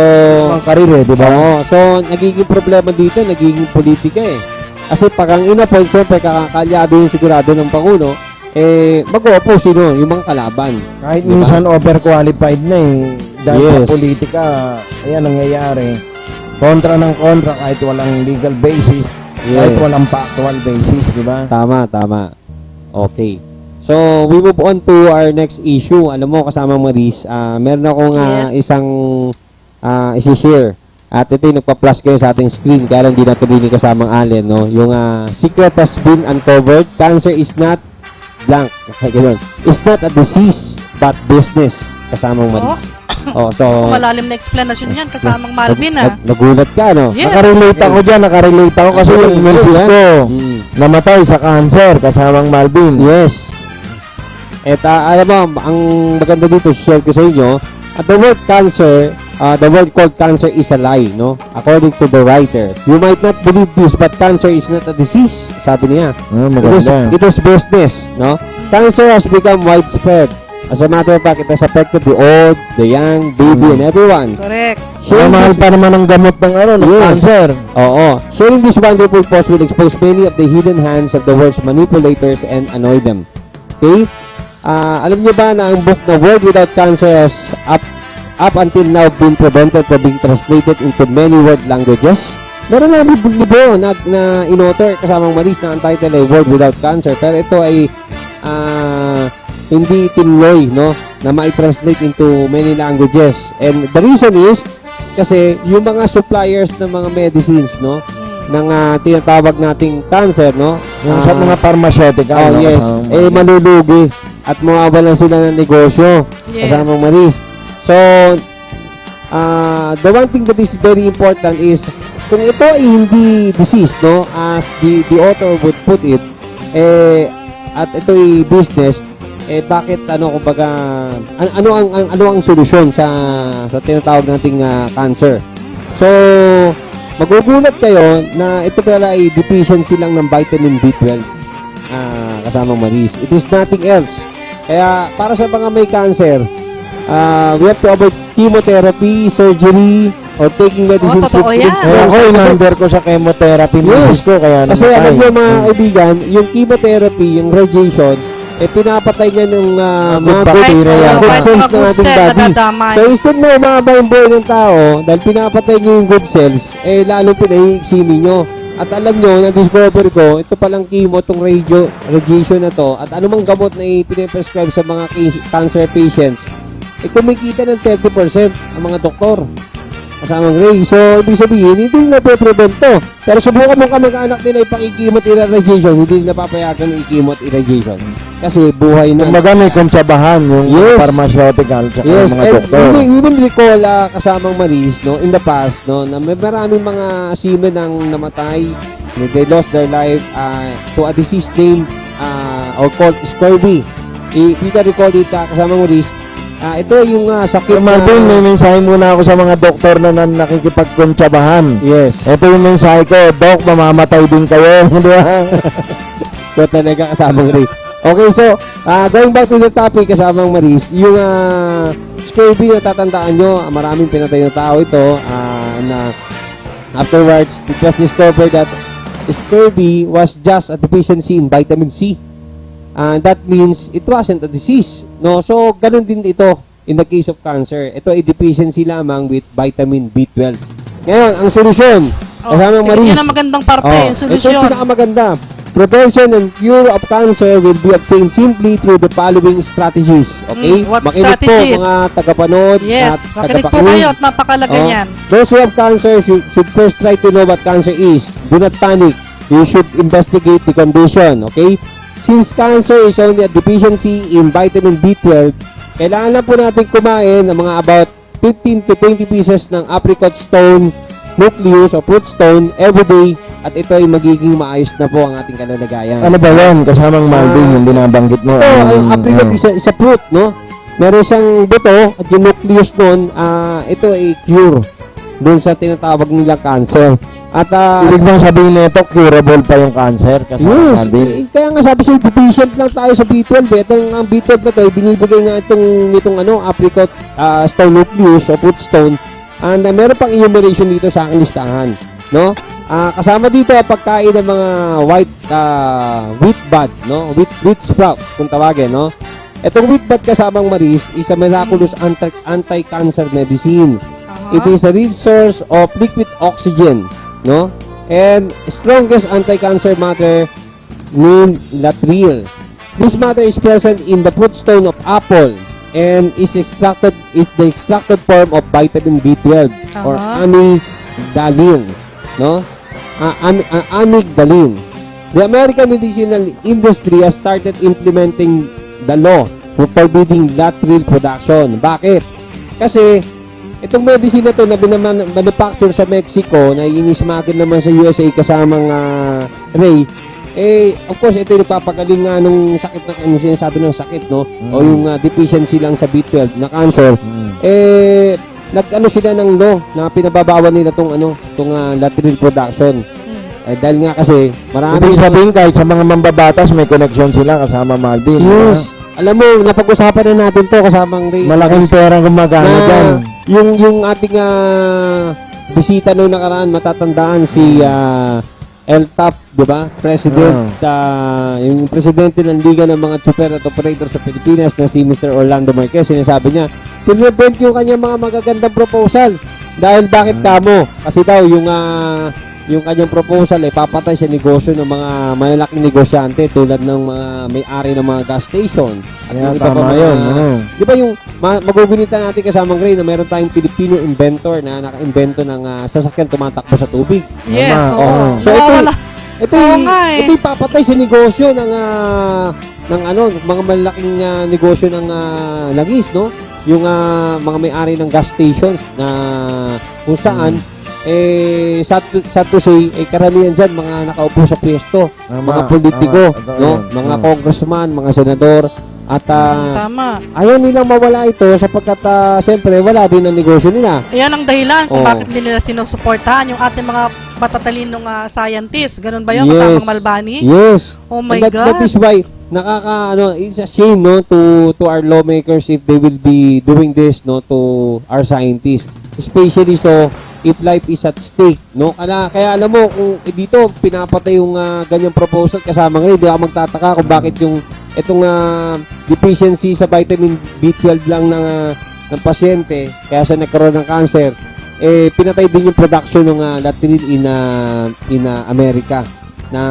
Ang karir di ba? oo. So, nagiging problema dito, nagiging politika eh. Kasi pag ang in-appoint, siyempre, kakakalyado yung sigurado ng Pangulo, mag-o-oppose yun, yung mga kalaban. Kahit Diba? minsan overqualified na dahil sa Yes. politika, ayan nangyayari. Kontra ng kontra kahit walang legal basis, kahit Yes. walang factual basis, di ba? Tama. Okay. So, we move on to our next issue. Alam mo, kasama Maris, meron akong Yes. isang isi-share. At ito yung nagpa-plus kayo sa ating screen, kaya lang di natuloy ni kasamang Allen, no? Yung secret has been uncovered. Cancer is not blank. Ganun. It's not a disease, but business. Kasamang Maris. So, Malalim na explanation yan, kasamang Malvin, nagulat ka, no? Yes. Nakarelate ako dyan, nakarelate ako kasi yung misis ko namatay sa cancer kasamang Malvin. Yes. At alam mo, ang maganda dito, share ko sa inyo, the word cancer, the word called cancer is a lie, no? According to the writer. You might not believe this, but cancer is not a disease, sabi niya. Maganda. It is business, no? Cancer has become widespread. As a matter of fact, it has affected the old, the young, baby, and everyone. Correct. Kaya mahal pa naman ang gamot ng ng Yes. cancer. Oo. Sharing this wonderful post will expose many of the hidden hands of the world's manipulators and annoy them. Okay? Alam niyo ba na ang book na World Without Cancer has up until now been prevented from being translated into many world languages? Meron na libro na in-author kasamang Maris na ang title ay World Without Cancer. Pero ito ay hindi tinuloy, no, na ma-translate into many languages. And the reason is kasi yung mga suppliers ng mga medicines, no, ng tinatawag nating cancer, no, Yung sa mga pharmaceutical. yes, malulugi at mawawalan sila ng negosyo. Yes. Kasamang Maris. So, the one thing that is very important is kung ito ay hindi disease, no, as the author would put it, at ito ay business, bakit kumbaga ano ang solusyon sa tinatawag nating cancer. So, magugulat kayo na ito pala ay deficiency lang ng vitamin B12, kasamang Maris. It is nothing else. Kaya para sa mga may cancer, we have to avoid chemotherapy, surgery, or taking medicines. totoo yan. Ako, in-under ko sa chemotherapy misis ko, kaya Kasi alam namatay. niyo mga kaibigan, yung chemotherapy, yung radiation, pinapatay niya ng mga bacteria. good cells ng ating body. nadadamay. So instead na umaba yung buhay ng tao, dahil pinapatay niyo yung good cells, lalong pinaiiksinin niyo. At alam niyo, na-discover ko, ito palang chemo, itong radiation na to, at anumang gamot na ipine-prescribe sa mga cancer patients, kumikita ng 30% ang mga doktor. Kasamang Ray. So, ibig sabihin, hindi na prevent to. Pero subukan mo kamag-anak nila ipakikimot irradiation, hindi nila papayagan ng ikimot irradiation. Kasi buhay na. Kumbaga may konsabahan yung Yes. pharmaceutical sa Yes, mga and doktor. we will recall kasamang Maris, no, in the past, no, na may maraming mga seamen ang namatay, they lost their life to a disease named or called scurvy. If you can recall it, kasamang Maris, ito yung sakit Sir Marvin, may mensahe muna ako sa mga doktor na nakikipagkontsabahan. Yes. Ito yung mensahe ko, Dok, mamamatay din kayo. Di ba? So talaga kasamang Ray. Okay, so going back to the topic kasamang Maris, yung scurvy na tatandaan nyo, maraming pinatay na tao ito na afterwards it was discovered that scurvy was just a deficiency in vitamin C. That means it wasn't a disease. No, so ganun din ito in the case of cancer. Ito ay deficiency lamang with vitamin B12. Ngayon, ang solusyon kasamang Maris. Yun ang magandang parte, yung Ito solusyon. yung pinakamaganda. Prevention and cure of cancer will be obtained simply through the following strategies. Okay? What Makinig strategies? po mga tagapanood Yes, at makinig po tagapakinig. kayo at napakalaga niyan. Those who have cancer should first try to know what cancer is. Do not panic. You should investigate the condition. Okay? Since cancer is only a deficiency in vitamin B12, kailangan na po natin kumain ng mga about 15 to 20 pieces ng apricot stone nucleus o fruit stone every day at ito ay magiging maayos na po ang ating kalalagayan. Ano ba yan? Kasamang Malvin, yung binabanggit mo. Ito, ang apricot isa fruit, no? Meron siyang buto at yung nucleus nun, ito ay cure doon sa tinatawag nilang cancer. At Ibig bang sabihin nito, curable pa yung cancer? Kasamang yes, Malvin. kaya nga sabi sa'yo, deficient lang tayo sa B12. Ang B12 na to, binibigay nga itong apricot stone nucleus o fruit stone. And meron pang enumeration dito sa aking listahan, no? Kasama dito ang pagkain ng mga wheat bud, no? Wheat sprouts kung tawagin, no? Itong wheat bud kasamang Maris is a miraculous anti-cancer medicine. It is a rich source of liquid oxygen, no? And strongest anti-cancer matter named latril. This matter is present in the fruit stone of apple and is the extracted form of vitamin B12 or amygdalin, no? Amygdalin. The American medicinal industry has started implementing the law for forbidding latril production. Bakit? Kasi itong medicine na to na manufacture sa Mexico na inismagin naman sa USA kasamang Ray, of course ito yung nagpapagaling nga nung sakit na ano sinasabi ng sakit, no? O yung deficiency lang sa B12 na cancer. Nag-ano sila ng law na pinababawal nila tong latril production. Dahil nga kasi marami Ibig sabihin kahit sa mga mambabatas may connection sila kasama Malvin. yes. Alam mo, napag-usapan na natin to kasamang Ray. Malaking pera gumagana dyan. Yung ating bisita noong nakaraan, matatandaan si LTAP, di ba? President, yung presidente ng Liga ng mga Super at Operator sa Pilipinas na si Mr. Orlando Marquez, sinasabi niya, pinrevent yung kanyang mga magagandang proposal. Dahil bakit kamo? Kasi daw yung kanyang proposal ay papatay sa negosyo ng mga malalaking negosyante tulad ng mga may-ari ng mga gas station. At Kaya yung iba pa tama mga- yun. Di ba yung magugunita natin kasamang Gray na meron tayong Filipino inventor na naka-invento ng sasakyan tumatakbo sa tubig. Yes, Tama, oo. oo. So Nawawala. ito Oo nga eh. ito papatay sa negosyo ng mga malalaking negosyo ng langis, no? Yung mga may-ari ng gas stations na kung saan sad to say, karamihan dyan mga nakaupo sa pwesto, Tama, mga politiko, tama, totoo no? yan. Mga congressman, mga senador, at Tama. ayaw nilang mawala ito sapagkat siyempre wala din ang negosyo nila. Yan ang dahilan kung Oo. bakit hindi nila sinusuportahan yung ating mga matatalinong scientists. Ganun ba yun? Yes. Kasamang Malbani? Yes. Oh my And God. that is why it's a shame, no, to our lawmakers if they will be doing this, no, to our scientists, especially so if life is at stake, no. Kaya alam mo kung dito pinapatay yung ganyang proposal kasama ngayon, hindi ako magtataka kung bakit yung itong deficiency sa vitamin B12 lang ng pasyente kaya siya nagkaroon ng cancer, pinatay din yung production ng latril in America na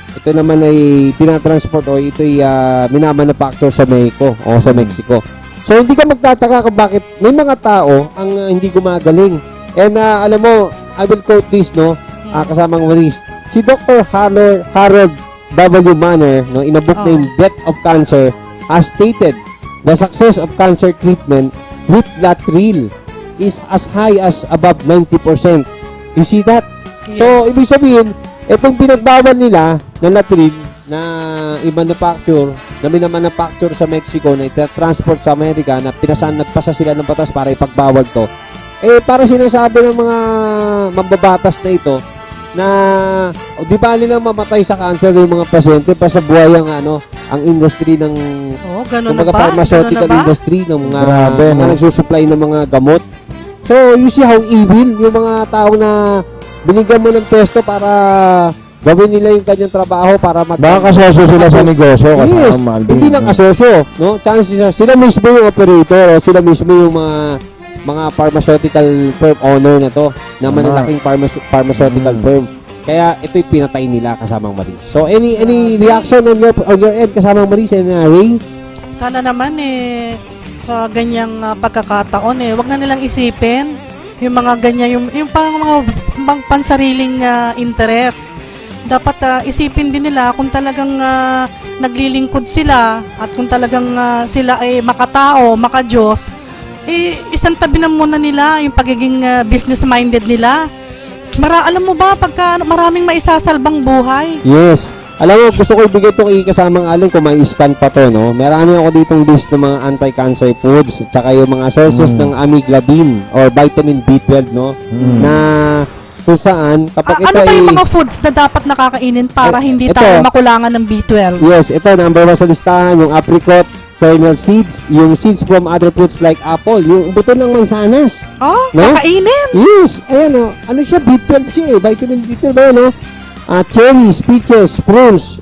ito naman ay tinatransport o ito ay minamanufacture sa Mexico o sa Mexico. So hindi ka magtataka kung bakit may mga tao ang hindi gumagaling. And alam mo, I will quote this, no, kasamang Maris. Si Dr. Harold W. Manner, no, in a book named Death of Cancer, has stated the success of cancer treatment with latril is as high as above 90%. You see that? So, ibig sabihin, itong pinagbawal nila na latril na i-manufacture, na minamanufacture sa Mexico, na ita-transport sa Amerika, na nagpasa sila ng batas para ipagbawal to, para sinasabi ng mga mambabatas na ito, na di ba nilang mamatay sa cancer yung mga pasyente pa sa buhay ang industry ng Ganun na kumbaga ba? pharmaceutical Ganun na ba? industry ng mga, Grabe, mga no? nagsusupply ng mga gamot. So, you see how evil yung mga tao na binigyan mo ng pesto para gawin nila yung kanyang trabaho para Baka kasosyo sila sa negosyo kasama Yes, Malvin. hindi lang kasosyo, no? Chances sila mismo yung operator, o sila mismo yung mga pharmaceutical firm owner na to, na malalaking pharmaceutical firm. Kaya ito'y pinatay nila kasamang Maris. So any reaction on your end kasamang Maris and Ray? Sana naman sa ganyang pagkakataon wag na nilang isipin yung mga ganyan, yung mga pansariling interes. Dapat isipin din nila kung talagang naglilingkod sila at kung talagang sila ay makatao, makadiyos, isang tabi na muna nila yung pagiging business-minded nila. Alam mo ba, pagka maraming maisasalbang buhay, Yes. Alam mo, gusto ko ibigay ito kay kasamang Allen kung may scan pa to, no? Meron ako ditong list ng mga anti-cancer foods, tsaka yung mga sources ng amiglabin or vitamin B12, no? Na kung saan, kapag ito ano ba ay... yung mga foods na dapat nakakainin para hindi ito. tayo makulangan ng B12? Yes, ito, number 1 sa listahan, yung apricot, kernel seeds, yung seeds from other fruits like apple, yung buto ng mansanas. Oh, No? kakainin. Yes, ayan o. Ano siya? B12 siya eh. Vitamin B12 ba no? Cherries, peaches, prunes,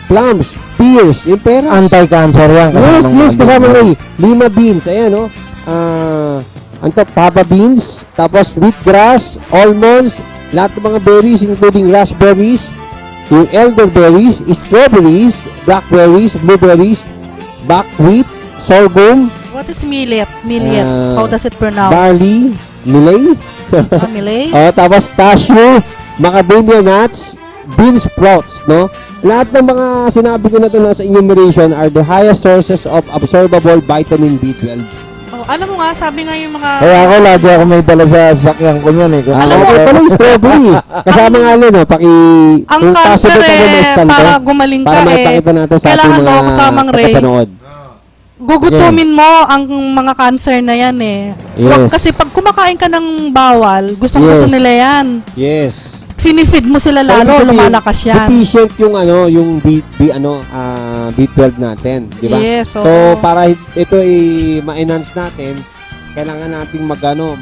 plums, pears, yung peras. Anti-cancer yan. Yes, kasama rin. Lima beans, ayan o. Papa beans, tapos wheatgrass, almonds, lahat ng mga berries including raspberries, yung elderberries, strawberries, blackberries, blueberries, buckwheat, sorghum, What is millet? Millet. Ah, How does it pronounce? barley, millet, Millet? tapos cashew, macadamia nuts, bean sprouts, no? Lahat ng mga sinabi ko na ito nasa enumeration are the highest sources of absorbable vitamin B12. Oh, alam mo nga, sabi nga yung mga... Kaya ako, lagi ako may dala sa sasakyan ko niyan eh. Kung Alam mo, ito pala yung strawberry. Kasama nga Allen, no? Ang kung cancer possible ka mo eh, ma-scan to, para gumaling ka para eh, maipakita natin sa ating kailangan daw mga kasamang Ray. kapanood. Gugutumin mo ang mga cancer na yan eh. Yes. Kasi pag kumakain ka ng bawal, gusto nila yan. Yes. Finifeed mo sila lalo, So, ibig sabihin, lumalakas yan. Deficient yung B12 natin, di ba? Yes, So, oo. para ito ay ma-enhance natin, kailangan nating mag-load,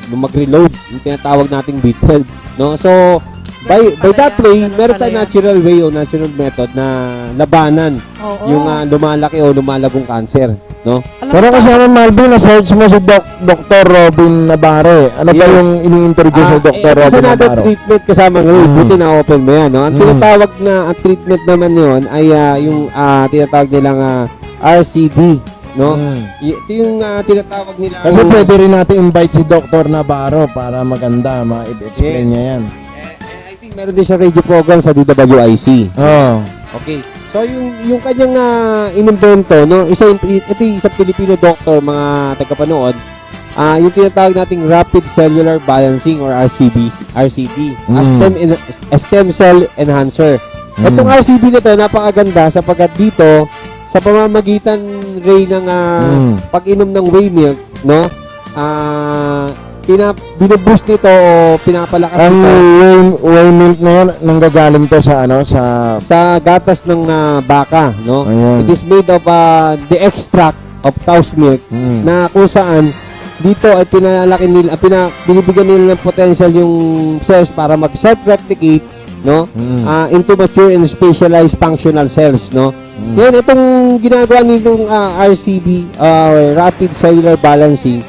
mag-reload yung tinatawag nating B12, no? So, by that way, Ganun meron pala tayong yan. natural way o natural method na labanan Oo. yung lumalaki o lumalagong cancer, no? Alam Pero mo ba, kasama Malvin, na-search mo si Dr. Robin Navarre. Ano ba Yes. yung ini-introduce ni Dr. Kasi Robin another Navarre? treatment kasama ngayon, buti na-open mo yan, no? Ang tinatawag na ang treatment naman yun ay yung tinatawag nilang RCD, no? Ito yung tinatawag nila. Kasi pwede rin natin invite si Dr. Navarro para maganda, ma-explain niya yan. I think meron din siya radio program sa DWIC. Oh. Okay. So yung kanyang inimbento, no, ito yung isang Filipino doctor, mga tagapanood, yung tinatawag nating rapid cellular balancing or RCD, stem cell enhancer. Itong RCD nito napakaganda sapagkat dito sa pamamagitan Ray ng pag-inom ng whey milk, no, binuboost nito o pinapalakas Ang nito whey milk na yan, nanggagaling to sa sa gatas ng baka, no? Ayan. It is made of the extract of cow's milk na kung saan dito ay pinalaki nila, binibigyan nila ng potential yung cells para mag self-replicate, no? Into mature and specialized functional cells, no? Ngayon, itong ginagawa nitong RCB, Rapid Cellular Balancing,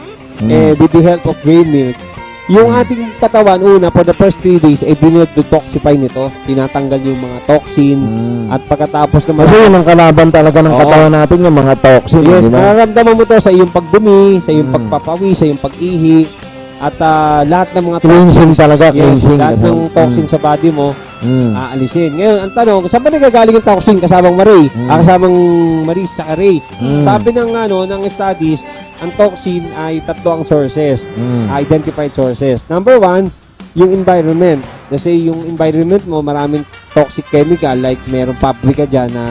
with the help of whey milk, yung ating katawan, for the first 3 days, ay dinetoxify nito. Tinatanggal yung mga toxin, at pagkatapos naman, Kasi yun ang kalaban talaga ng Oo. katawan natin, yung mga toxin, yes, di ba? mararamdaman mo to sa iyong pagdumi, sa iyong pagpapawi, sa iyong pag-ihi, at lahat ng mga Cleansing talaga, yes, cleansing. lahat ng toxin sa body mo, aalisin. Ngayon, ang tanong, saan ba nagagaling yung toxin kasamang Marie? Kasamang Maris sa Ray. Sabi ng ng studies, ang toxin ay 3 ang sources, identified sources. Number 1, yung environment. Kasi yung environment mo, maraming toxic chemical, like merong paprika dyan na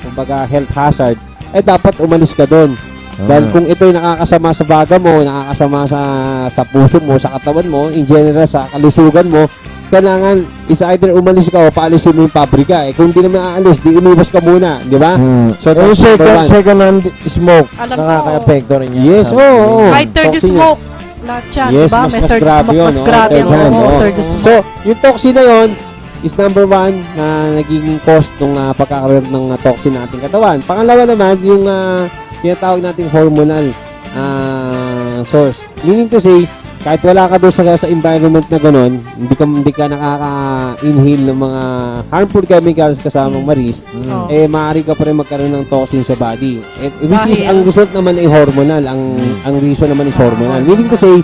kumbaga health hazard, dapat umalis ka doon. Dahil kung ito'y nakakasama sa baga mo, nakakasama sa puso mo, sa katawan mo, in general sa kalusugan mo, kailangan is either umalis ka o paalisin mo yung pabrika. Kung hindi naman aalis, di umiwas ka muna, di ba? So, Yung that's number 1. second hand smoke, Alam ko. nakaka-epekto rin yan. Yes, oo. Kahit third Toxin yan. smoke, lahat yan, Yes, diba? mas May third grabe smoke, yun, mas no? grabe Third ang hand, oo. third smoke. So, yung toxin na yon is number 1 na nagiging cause ng pagkakaroon ng toxin na ating katawan. Pangalawa naman, yung tinatawag nating hormonal source. Meaning to say, kahit wala ka doon sa environment na gano'n, hindi ka nakaka-inhale ng mga harmful chemicals kasamang Maris, Oo. maaari ka pa rin magkaroon ng toxin sa body. Which is, Dahil- ang result naman ay hormonal. Ang reason naman is hormonal. Meaning to say,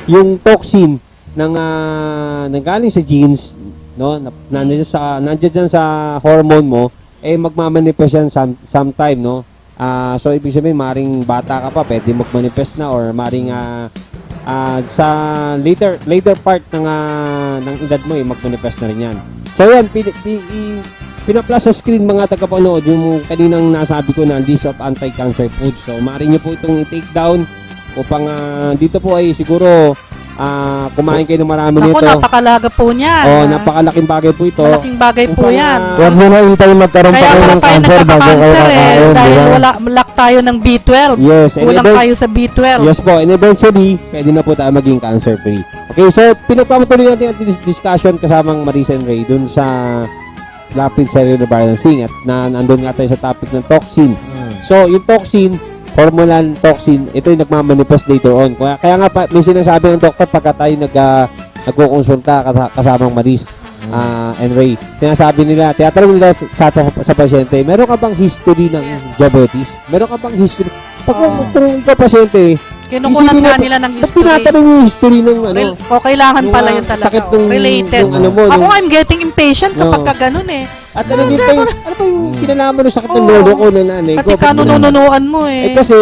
yung toxin nanggaling sa genes, no, nandiyan dyan sa hormone mo, magmamanifest yan sometime, no. So, ibig sabihin, maring bata ka pa, pwede magmanifest na, or maring sa later part ng edad mo magmanifest na rin yan. So yan, pinaplas sa screen mga tagapanood yung kaninang nasabi ko na list of anti-cancer foods. So maaari nyo po itong i-take down upang dito po ay siguro kumain kayo ng marami Naku, nito. napakalaga po niyan. Oh, napakalaking bagay po ito. Malaking bagay po Upang, yan. Huwag mo na hintay magkaroon pa Kaya kayo wala ng tayo cancer bago kayo nagkaka-cancer kakain. dahil di ba? lack tayo ng B12. Yes, and Kulang even- tayo sa B12. Yes po, and eventually, pwede na po tayo maging cancer-free. Okay, so pinagpapatuloy natin ang discussion kasamang Marisa and Ray dun sa rapid cellular balancing at nandun nga tayo sa topic ng toxin. So, yung toxin, hormonal toxin, ito yung nagmamanifest later on. Kaya nga pa, may sinasabi ng doktor pagka tayo nagkukonsulta kasamang Maris and Ray. Sinasabi nila, tiyatanong nila sa pasyente, meron ka bang history ng diabetes? Meron ka bang history? Pag kung ikaw pasyente, Kinukunan isipin nga mo, nila ng ba't history. tinatanong yung history ng ano? Kailangan Yung, pala yun talaga. sakit nung- Related. nung ano mo, Ako nung- nga, I'm getting impatient kapag No. ka ganun eh. At ano din pa yung, ano pa yung kinalaman ng sakit ng Oo. lolo ko na nanay ko? Pati ka nununuan mo Eh eh. kasi,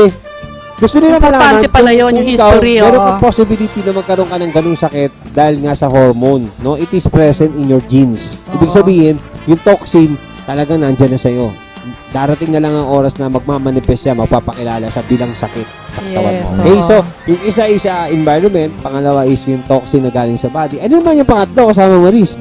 gusto nila Importante malaman pala yun, yung history, meron oo. kang possibility na magkaroon ka ng ganung sakit dahil nga sa hormone, no? It is present in your genes. Ibig Oo. sabihin, yung toxin talagang nandyan na sa'yo. Darating na lang ang oras na magmamanifest siya, magpapakilala sa bilang sakit sa katawan mo. Yes, Okay, oo. so, yung isa environment, pangalawa is yung toxin na galing sa body. Ano naman yung pangatlo kasama Maris?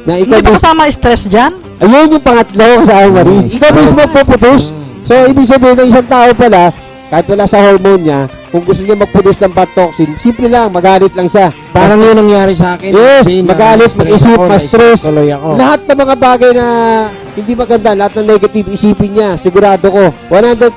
Na ikaw Hindi ba mis- kasama stress dyan? Ayun yung pangatlo kasama Maris. Ikaw mismo magpuputus. So, ibig sabihin ng isang tao pala, kahit wala sa hormone niya, kung gusto niya magproduce ng bad toxin, simple lang, magalit lang siya. Parang yun nangyari sa akin. Yes, Kasi magalit, na-stress mag-isip, ako, ma-stress. tuloy ako. Lahat ng mga bagay na hindi maganda, lahat ng negative, isipin niya. Sigurado ko, 100%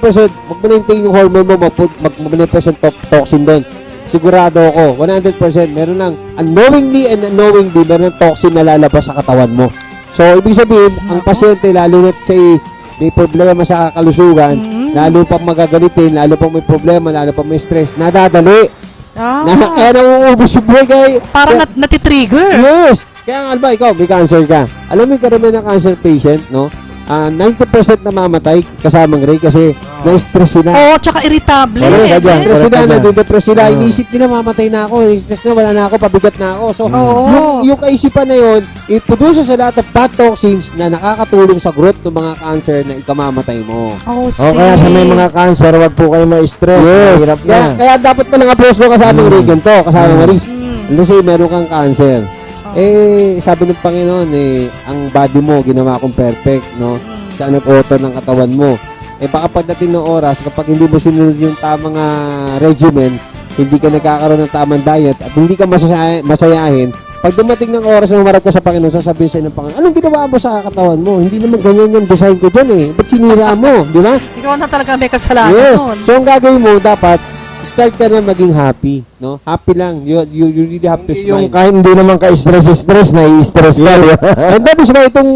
mag-maintain yung hormone mo, mag-manifest yung toxin doon. Sigurado ako, 100% meron ng unknowingly and unknowingly, meron ng toxin na lalabas sa katawan mo. So, ibig sabihin, ang pasyente, lalo na siya may problema sa kalusugan, lalo pang magagalitin, lalo pang may problema, lalo pang may stress, nadadali. Kaya nauubos yung buhay kaya. Parang natitrigger. Yes! Kaya nga, alba, ikaw, may cancer ka. Alam mo yung karamihan ng cancer patient, no? 90% namamatay kasamang Ray kasi na-stress sila. Oo, tsaka irritable. Correct, eh. ganyan. Stress sila, Correct, nadidepress sila. Inisip nila, mamatay na ako. Stress na, wala na ako, pabigat na ako. So, Oo. yung kaisipan na yun, it produces a lot of bad toxins na nakakatulong sa growth ng mga cancer na ikamamatay mo. Oh, O kaya sa may mga cancer, wag po kayo ma-stress. Mahirap na. Kaya dapat palang approach mo kasamang region to, kasamang Maris. Kasi meron kang cancer. Sabi ng Panginoon, ang body mo, ginawa kong perfect, no? Siya nag-author ng katawan mo. Baka pagdating ng oras, kapag hindi mo sinunod yung tamang regimen, hindi ka nagkakaroon ng tamang diet, at hindi ka masayahin, pag dumating ng oras na umarap ka sa Panginoon, sasabihin sa'yo ng Panginoon, anong ginawa mo sa katawan mo? Hindi naman ganyan yung design ko dyan eh. Ba't sinira mo? Di ba? Ikaw na talaga may kasalanan Yes. nun. So, ang gagawin mo, dapat, start ka na maging happy, no? Happy lang. You really have to Yung smile. kahit hindi naman ka-stress, nai-stress ka. di ba? And that is why itong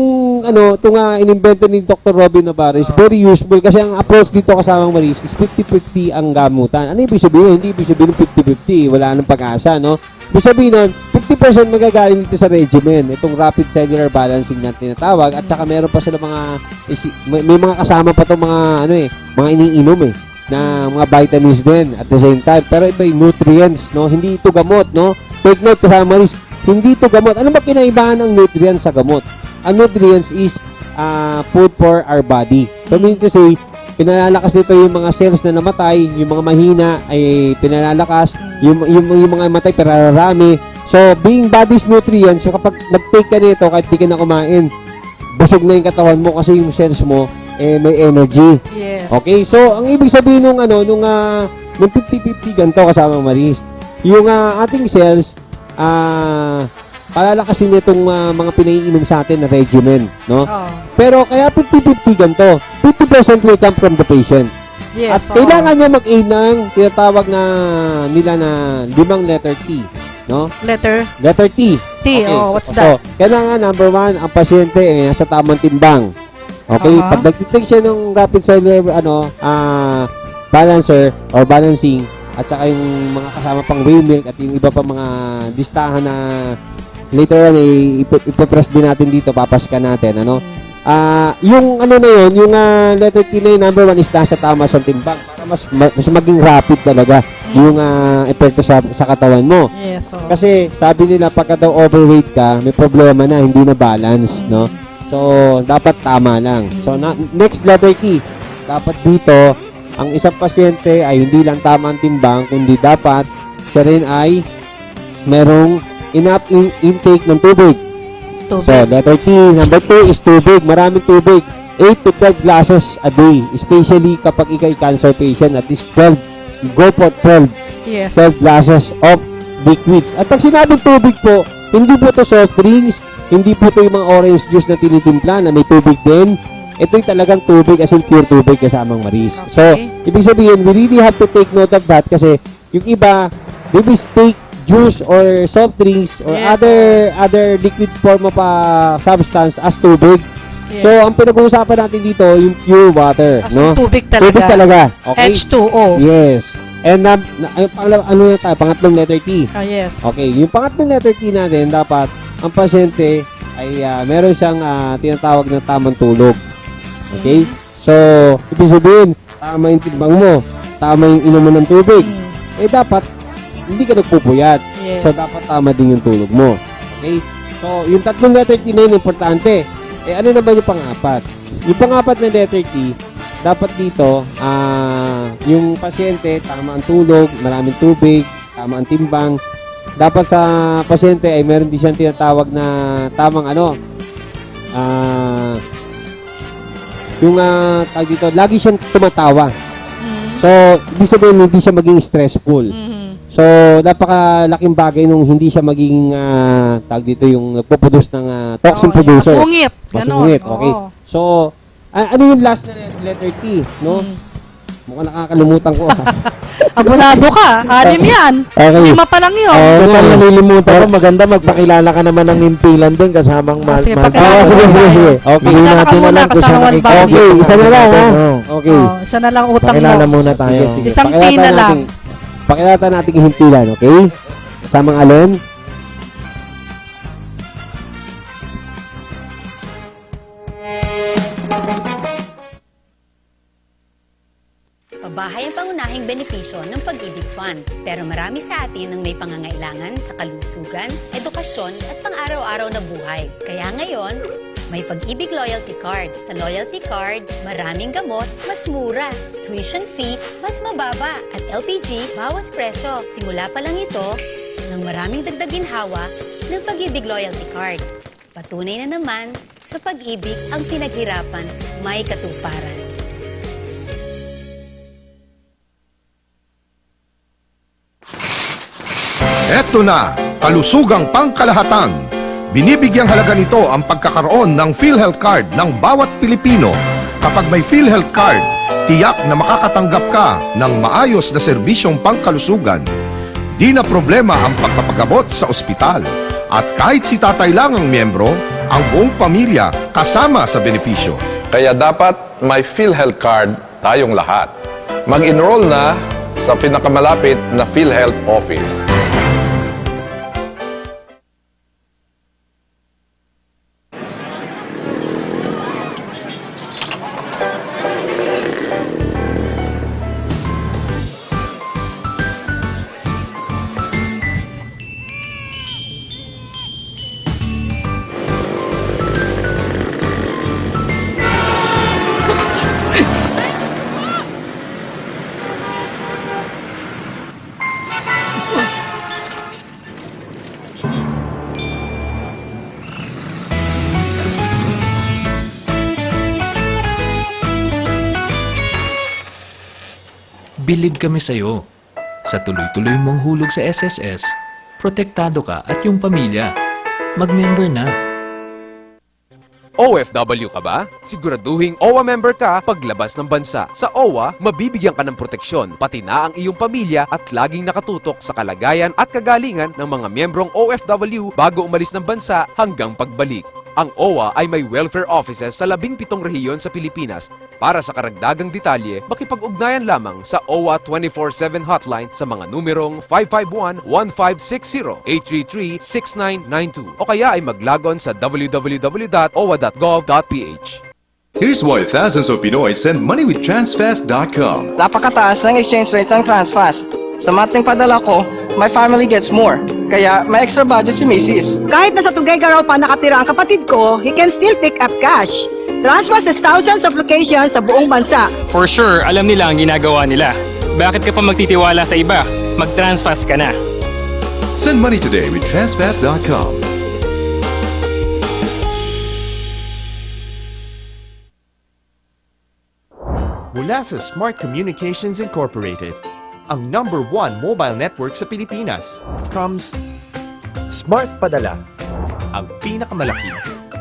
inimbento ni Dr. Robin Navarro is very useful kasi ang approach dito kasamang Maris is 50-50 ang gamutan. Ano ibig sabihin? Hindi ibig sabihin 50-50. Wala nang pag-asa, no? Ibig sabihin nun, 50% magagaling dito sa regimen. Itong rapid cellular balancing na tinatawag at saka meron pa sila may mga kasama pa itong mga iniinom na mga vitamins din at the same time. Pero iba yung nutrients, no? Hindi ito gamot, no? Take note kasama Maris, hindi ito gamot. Ano ba kinaibahan ng nutrients sa gamot? Ang nutrients is food for our body. So, meaning to say, pinalalakas nito yung mga cells na namatay, yung mga mahina ay pinalalakas, yung mga matay pinararami. So, being body's nutrients, so kapag nag-take ka nito, kahit di ka na kumain, busog na yung katawan mo kasi yung cells mo, may energy. Yes. Okay, so ang ibig sabihin nung 50-50 ganito kasama Maris. Yung ating cells palalakasin nitong mga pinaiinom sa atin na regimen, no? Oo. Pero kaya 50-50 ganito. 50% will come from the patient. At Yes. oo. kailangan niya mag-aid ng tinatawag na nila na 5 letter T, no? Letter Letter T. T. Oh, what's So, that? kailangan number 1, ang pasyente ay nasa tamang timbang. Okay, Aha. pag nag-take siya ng rapid cellular balancer or balancing at saka yung mga kasama pang whey milk at yung iba pa mga listahan na later on ipopress din natin dito, papaskan natin, ano? yung ano na yun, yung letter T na yun, number 1 is nasa tama sa timbang para mas maging rapid talaga yung epekto sa katawan mo. Yes, so. Kasi sabi nila pagka daw overweight ka, may problema na, hindi na balance, no? So, dapat tama lang. So, next letter T, dapat dito, ang isang pasyente ay hindi lang tama ang timbang, kundi dapat siya rin ay merong enough intake ng tubig. So, letter T, number 2 is tubig. Maraming tubig. 8 to 12 glasses a day. Especially kapag ikay cancer patient, at least 12. Go for 12. Yes. 12 glasses of liquids. At pag sinabing tubig po, hindi po to soft drinks, hindi po to yung mga orange juice na tinitimpla na may tubig din. Ito'y talagang tubig, as in pure tubig kasamang maris. So, ibig sabihin, we really have to take note of that kasi yung iba, they mistake juice or soft drinks or Yes. other liquid form of substance as tubig. Yes. So, ang pinag-uusapan natin dito, yung pure water, As no? in tubig talaga. Tubig talaga. Okay? H2O. Yes. And ano na tayo? Pangatlong letter T. Yes. Okay, yung pangatlong letter T natin, dapat ang pasyente ay meron siyang tinatawag na tamang tulog. Okay? So, ibig sabihin, tama yung timbang mo, tama yung inom mo ng tubig. Eh, dapat, hindi ka nagpupuyat. Yes. So, dapat tama din yung tulog mo. Okay? So, yung tatlong letter T na yun, importante. Eh, ano naman yung pang-apat? Yung pang-apat na letter T, dapat dito, yung pasyente, tama ang tulog, maraming tubig, tama ang timbang. Dapat sa pasyente ay meron din siyang tinatawag na tamang yung tawag dito, lagi siyang tumatawa. So, ibig sabihin, hindi siya maging stressful. So, napakalaking bagay nung hindi siya maging tawag dito yung nagpo-produce ng toxin producer. Masungit. Masungit, okay. Oo. So, ano yung last na letter T, no? Mukhang nakakalimutan ko. Abulado ka. Anim yan. Okay. 5 pa lang yun. Total nalilimutan ko, maganda magpakilala ka naman ng impilan din kasamang Sige, mal- pakilala sige, mo sige, tayo. sige. Okay. Hindi Pakilala ka natin muna alam kung kasama saan Walbang. nakikita. Okay, isa na lang, ha? Okay. Oh, isa na lang utang Pakilala mo. muna tayo. Sige, sige. Isang Pakilata tina lang. Pakilata natin yung himpilan, okay? Kasamang alin? Pabahay ang pangunahing benepisyo ng Pag-ibig Fund. Pero marami sa atin ang may pangangailangan sa kalusugan, edukasyon at pang-araw-araw na buhay. Kaya ngayon, may Pag-ibig Loyalty Card. Sa Loyalty Card, maraming gamot, mas mura. Tuition fee, mas mababa. At LPG, bawas presyo. Simula pa lang ito, ng maraming dagdag ginhawa ng Pag-ibig Loyalty Card. Patunay na naman, sa pag-ibig ang pinaghirapan may katuparan. Eto na, kalusugang pangkalahatan. Binibigyang halaga nito ang pagkakaroon ng PhilHealth Card ng bawat Pilipino. Kapag may PhilHealth Card, tiyak na makakatanggap ka ng maayos na serbisyong pangkalusugan. Di na problema ang pagpapagabot sa ospital. At kahit si tatay lang ang miyembro, ang buong pamilya kasama sa benepisyo. Kaya dapat may PhilHealth Card tayong lahat. Mag-enroll na sa pinakamalapit na PhilHealth office. Bilib kami sa'yo. Sa tuloy-tuloy mong hulog sa SSS, protektado ka at yung pamilya. Mag-member na. OFW ka ba? Siguraduhing OWA member ka paglabas ng bansa. Sa OWA, mabibigyan ka ng proteksyon, pati na ang iyong pamilya at laging nakatutok sa kalagayan at kagalingan ng mga miyembrong OFW bago umalis ng bansa hanggang pagbalik. Ang OWA ay may welfare offices sa 17 rehiyon sa Pilipinas. Para sa karagdagang detalye, makipag-ugnayan lamang sa OWA 24/7 hotline sa mga numerong 551-1560, 833-6992 o kaya ay maglagon sa www.owa.gov.ph. Here's why thousands of Pinoy send money with Transfast.com. Napakataas ng exchange rate ng Transfast. Sa mating padala ko, my family gets more. Kaya may extra budget si Mrs. Kahit nasa Tuguegarao pa nakatira ang kapatid ko, he can still pick up cash. Transfast has thousands of locations sa buong bansa. For sure, alam nila ang ginagawa nila. Bakit ka pa magtitiwala sa iba? Mag-Transfast ka na. Send money today with Transfast.com. Mula sa Smart Communications Incorporated, ang #1 mobile network sa Pilipinas, comes Smart Padala. Ang pinakamalaki,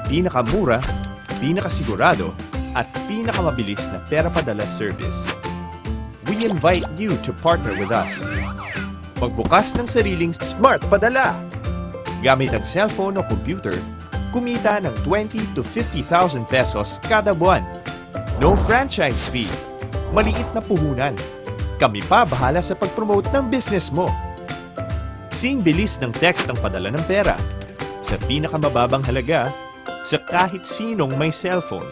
pinakamura, pinakasigurado, at pinakamabilis na pera padala service. We invite you to partner with us. Magbukas ng sariling Smart Padala. Gamit ang cellphone o computer, kumita ng 20 to 50,000 pesos kada buwan. No franchise fee. Maliit na puhunan. Kami pa bahala sa pag-promote ng business mo. Sing bilis ng text ang padala ng pera. Sa pinakamababang halaga, sa kahit sinong may cellphone.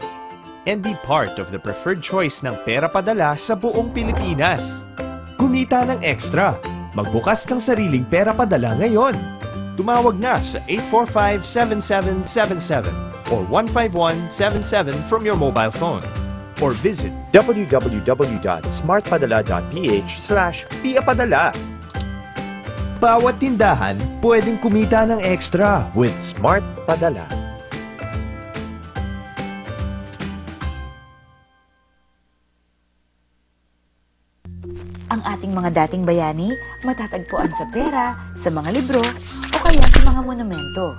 And be part of the preferred choice ng pera padala sa buong Pilipinas. Kumita ng extra. Magbukas ng sariling pera padala ngayon. Tumawag na sa 845-7777 or 15177 from your mobile phone. Or visit www.smartpadala.ph/piapadala. Bawat tindahan pwedeng kumita ng extra with Smart Padala. Ang ating mga dating bayani matatagpuan sa pera, sa mga libro, o kaya sa mga monumento.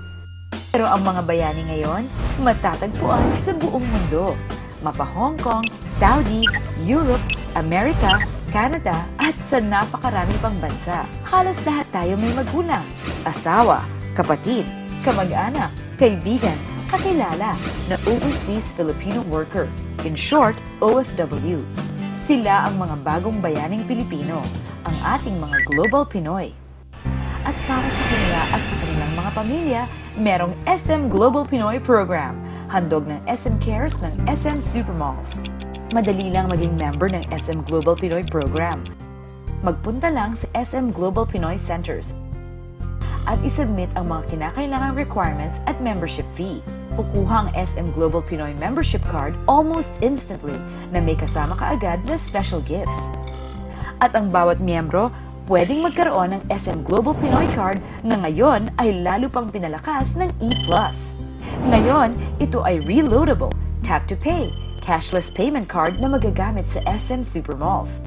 Pero ang mga bayani ngayon matatagpuan sa buong mundo. Mapa Hong Kong, Saudi, Europe, Amerika, Canada, at sa napakarami pang bansa. Halos lahat tayo may magulang, asawa, kapatid, kamag-anak, kaibigan, kakilala na Overseas Filipino Worker, in short, OFW. Sila ang mga bagong bayaning Pilipino, ang ating mga Global Pinoy. At para sa kanila at sa kanilang mga pamilya, merong SM Global Pinoy Program, handog ng SM Cares ng SM Supermalls. Madali lang maging member ng SM Global Pinoy Program. Magpunta lang sa SM Global Pinoy Centers at isubmit ang mga kinakailangang requirements at membership fee. Kukuha ang SM Global Pinoy membership card almost instantly na may kasama kaagad na special gifts. At ang bawat miyembro pwedeng magkaroon ng SM Global Pinoy card na ngayon ay lalo pang pinalakas ng E+. Ngayon, ito ay reloadable, tap-to-pay, cashless payment card na magagamit sa SM Supermalls.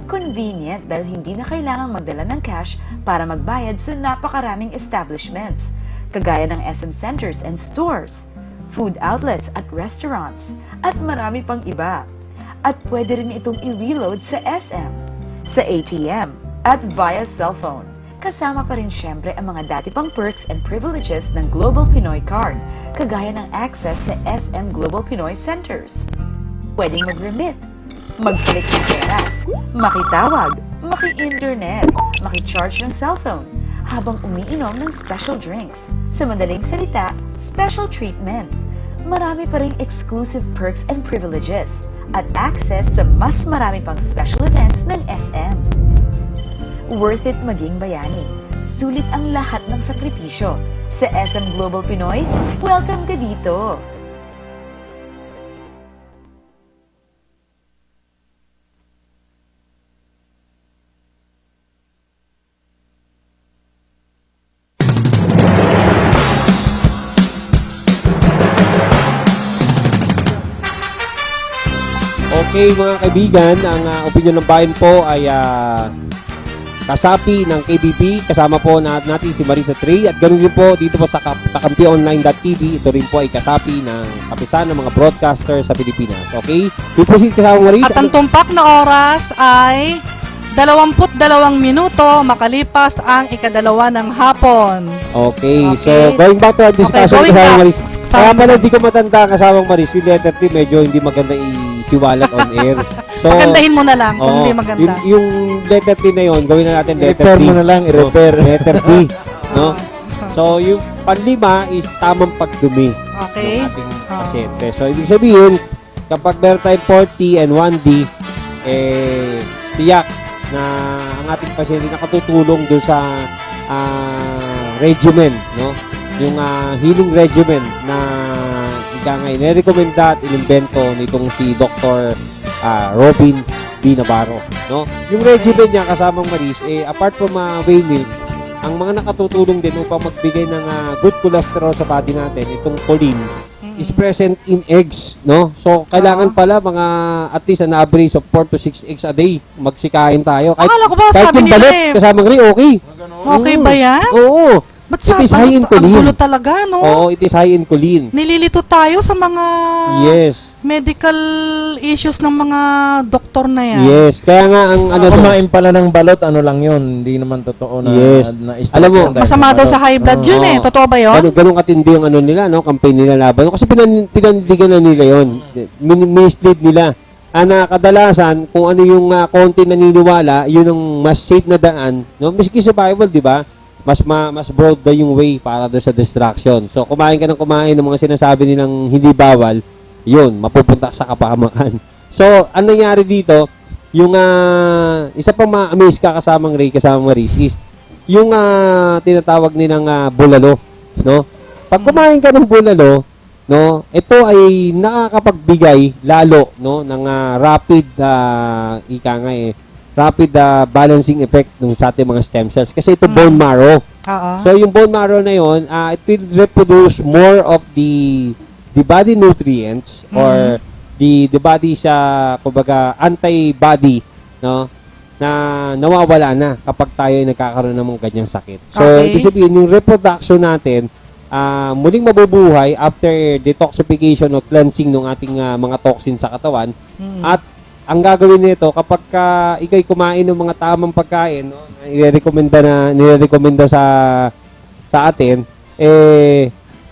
Convenient dahil hindi na kailangang magdala ng cash para magbayad sa napakaraming establishments, kagaya ng SM Centers and Stores, food outlets at restaurants, at marami pang iba. At pwede rin itong i-reload sa SM, sa ATM, at via cellphone. Kasama pa rin syempre ang mga dati pang perks and privileges ng Global Pinoy Card, kagaya ng access sa SM Global Pinoy Centers. Pwedeng mag-remit, mag-click ng pera, makitawag, maki-internet, maki-charge ng cellphone, habang umiinom ng special drinks. Sa madaling salita, special treatment. Marami pa ring exclusive perks and privileges, at access sa mas marami pang special events ng SM. Worth it maging bayani. Sulit ang lahat ng sakripisyo. Sa SM Global Pinoy, welcome ka dito! Okay mga kaibigan, ang opinion ng bayan po ay kasapi ng KBP. Kasama po natin si Marisa Trey at ganoon din po dito po sa kakampiOnline.tv. Ito rin po ay kasapi ng kapisan ng mga broadcaster sa Pilipinas. Okay? We proceed kasama Marisa. At ang tumpak na oras ay 22 minuto makalipas ang ikadalawa ng hapon. Okay, so Okay. going back to our discussion going kasama back. Maris. Kaya pala hindi ko matanda kasamang Maris. Yung letter T medyo hindi maganda isiwalat on air. So, Pagandahin mo na lang kung oo, hindi maganda. Yung letter T na yun, gawin na natin letter I-repair T. mo na lang, i-repair. So, letter T. No? So, yung panlima is tamang pagdumi Okay. ng ating pasyente. So, ibig sabihin, kapag meron tayong 4T and 1D, tiyak na ang ating pasyente nakatutulong doon sa regimen, no? Yung healing regimen na inirekomenda at inimbento nitong si Dr. Robin D. Navarro, no? Yung regimen niya kasamang Maris, apart from whey milk, ang mga nakatutulong din upang magbigay ng good cholesterol sa body natin, itong choline, is present in eggs, no? So, kailangan pala mga at least an average of 4 to 6 eggs a day magsikain tayo. Akala ko ba kahit sabi yung nila balut, kasamang rin, okay. Okay ba yan? Oo. Ba't It is high in ang choline. gulo talaga, no? Oo, it is high in choline. Nililito tayo sa mga Yes. medical issues ng mga doktor na yan. Yes. Kaya nga ang Kumain pala ng balot, ano lang yun. Hindi naman totoo na... Yes. Alam mo, Masama daw sa high blood yun eh. Totoo ba yun? Ganun katindi yung nila, no? Campaign nila laban. Kasi pinandigan na nila yun. Mislead nila. Kadalasan, kung ano yung konti naniniwala, yun ang mas safe na daan. No? Miski sa Bible, di ba? Mas broad daw yung way para doon sa distraction. So, kumain ka ng kumain ng mga sinasabi nilang hindi bawal, yun, mapupunta sa kapahamakan. So, ang nangyari dito, yung isa pang ma-amaze ka kasamang Maris is yung tinatawag nilang bulalo, no? Pag kumain ka ng bulalo, no, ito ay nakakapagbigay lalo, no, ng rapid rapid balancing effect ng sa ating mga stem cells kasi ito bone marrow. Oo. So yung bone marrow na yon, it will reproduce more of the body nutrients or the body sa kumbaga antibody, no, na nawawala na kapag tayo ay nagkakaroon ng mga ganyang sakit. So ibig sabihin yung reproduction natin muling mabubuhay after detoxification o cleansing ng ating mga toxin sa katawan. At ang gagawin nito kapag ikay kumain ng mga tamang pagkain, no, nirerekomenda sa atin,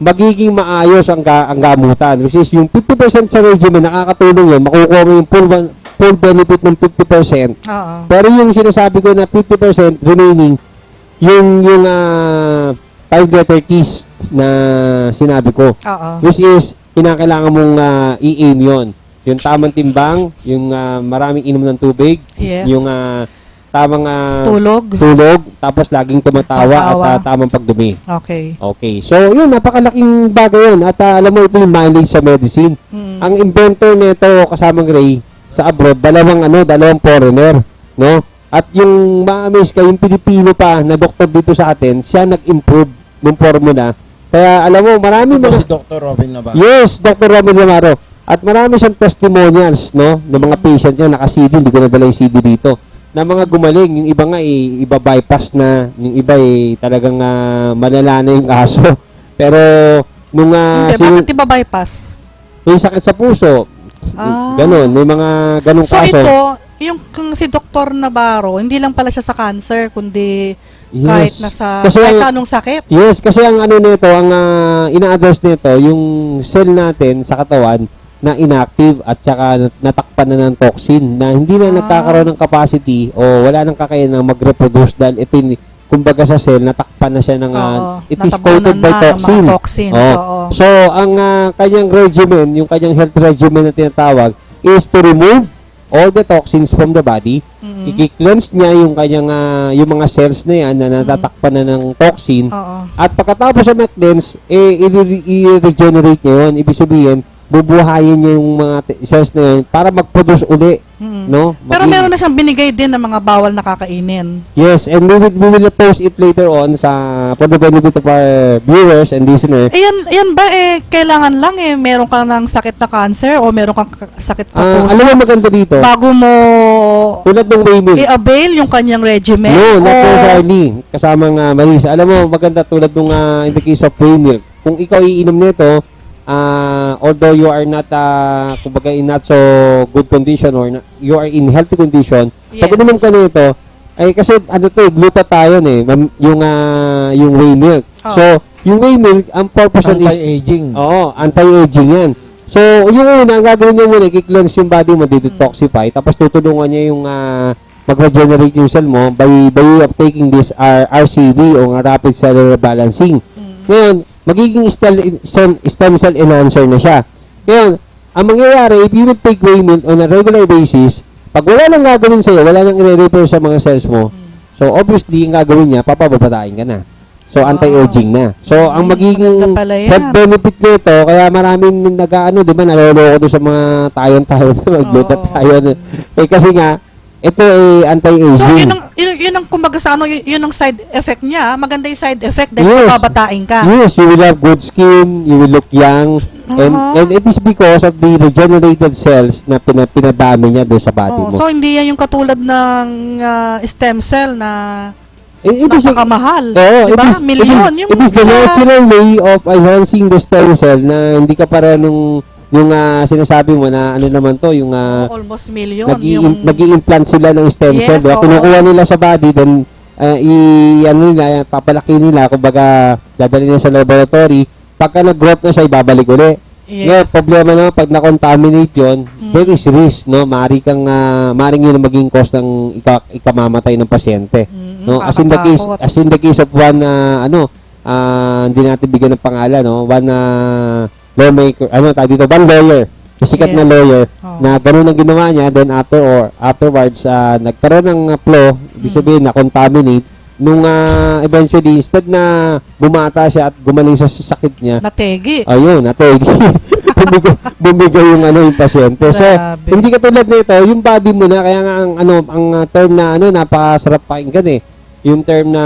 magiging maayos ang gamutan. Which is yung 50% sa regimen, nakakatulong yun, makukuha mo yung full benefit ng 50%. Pero yung sinasabi ko na 50% remaining, yung 5 letter keys na sinabi ko. Which is, kinakailangan mong i-aim yun. Yung tamang timbang, yung maraming inom ng tubig, Yes. yung tamang Tulog. tapos laging tumatawa at tamang pagdumi. Okay. Okay. So, yun, napakalaking bagay yun. At alam mo, ito yung mileage sa medicine. Ang inventor nito, kasamang Ray, sa abroad, dalawang foreigner, no? At yung ma-amaze ka, yung Pilipino pa na doktor dito sa atin, siya nag-improve ng formula. Kaya, alam mo, marami Si Dr. Robin Navarro. Yes, Dr. Robin Navarro. At marami siyang testimonials, no, ng mga patient niya, naka-CD, hindi ko nadala yung CD dito, na mga gumaling. Yung iba nga, iba bypass na, yung iba talagang malala na yung aso. Pero, nung... bakit iba bypass? May sakit sa puso. Ganon, may mga ganong So kaso. ito, yung si Dr. Navarro, hindi lang pala siya sa cancer, kundi kahit kahit na anong sakit. Yes, kasi ang nito, ang ina-address nito, yung cell natin sa katawan, na inactive at saka natakpan na ng toxin na hindi na nagkakaroon ng capacity o wala nang kakayanan mag-reproduce dahil ito kumbaga sa cell natakpan na siya ng it is coated by toxin. So ang kanyang regimen, yung kanyang health regimen na tinatawag is to remove all the toxins from the body. I-cleanse niya yung kanyang yung mga cells na yan na natatakpan na ng toxin. At pagkatapos sa cleanse, i-regenerate niya yun. Ibig sabihin, bubuhayin niya yung mga cells na yun para mag-produce uli. No? Pero meron na siyang binigay din ng mga bawal na kakainin. Yes, and we will post it later on for the benefit of our viewers and listeners. Yan ba kailangan lang meron ka ng sakit na cancer o meron kang sakit sa puso? Alam mo maganda dito? Bago mo tulad ng whey milk, i-avail yung kanyang regimen? No, not necessarily. Kasamang Marisa. Alam mo maganda tulad ng in the case of whey milk. Kung ikaw iinom nito, although you are not, kumbaga in not so good condition or you are in healthy condition, pag Yes. inumin ka nito, ay kasi ano to, glutathione yung whey milk. Oh. So, yung whey milk, ang purpose is Anti-aging. Oo, anti-aging yan. So, yung una, ang gagawin niya muna, i-cleanse yung body mo, detoxify, tapos tutulungan niya yung mag-regenerate yung cell mo by way of taking this RCB o rapid cellular balancing. Ngayon, magiging stem cell enhancer na siya. Ngayon, ang mangyayari, if you would take whey milk on a regular basis, pag wala nang gagawin sa'yo, wala nang i-repair sa mga cells mo, so obviously, yung gagawin niya, papababatain ka na. So, anti-aging na. So, ang magiging maganda pala yan. health benefit nito, kaya maraming nag-ano, di ba, naloloko doon sa mga tayo, mag-glutat tayo. Eh, kasi nga, ito ay anti-aging. So, yun ang kumbaga sa ano, yun ang side effect niya. Maganda yung side effect dahil Yes. pababatain ka. Yes, you will have good skin, you will look young, and it is because of the regenerated cells na pinadami niya doon sa body Oh, mo. so, hindi yan yung katulad ng stem cell na It is napakamahal. Oo, Diba? Milyon. It is the natural way of enhancing the stem cell na hindi ka para nung yung sinasabi mo na ano naman to, yung almost million. nag-i-implant sila ng stem cell. Yes, Diba? oo. Kinukuha nila sa body, then papalaki nila, kumbaga dadali nila sa laboratory. Pagka nag-growth na siya, ibabalik uli. Yes. Ngayon, problema naman, pag na-contaminate yun, there is risk, no? Maring yun ang maging cause ng ikamamatay ng pasyente. No? As in the case of one, hindi natin bigyan ng pangalan, no? One lawmaker, one lawyer, sikat na lawyer, na gano'n ang ginawa niya, then afterwards, nagkaroon ng flow, ibig sabihin na contaminate, nung eventually, instead na bumata siya at gumaling sa sakit niya, nategi. Ayun, nategi. bumigay yung yung pasyente. So, Grabe. hindi katulad nito, yung body mo na, kaya nga ang term na napakasarap pakinggan yung term na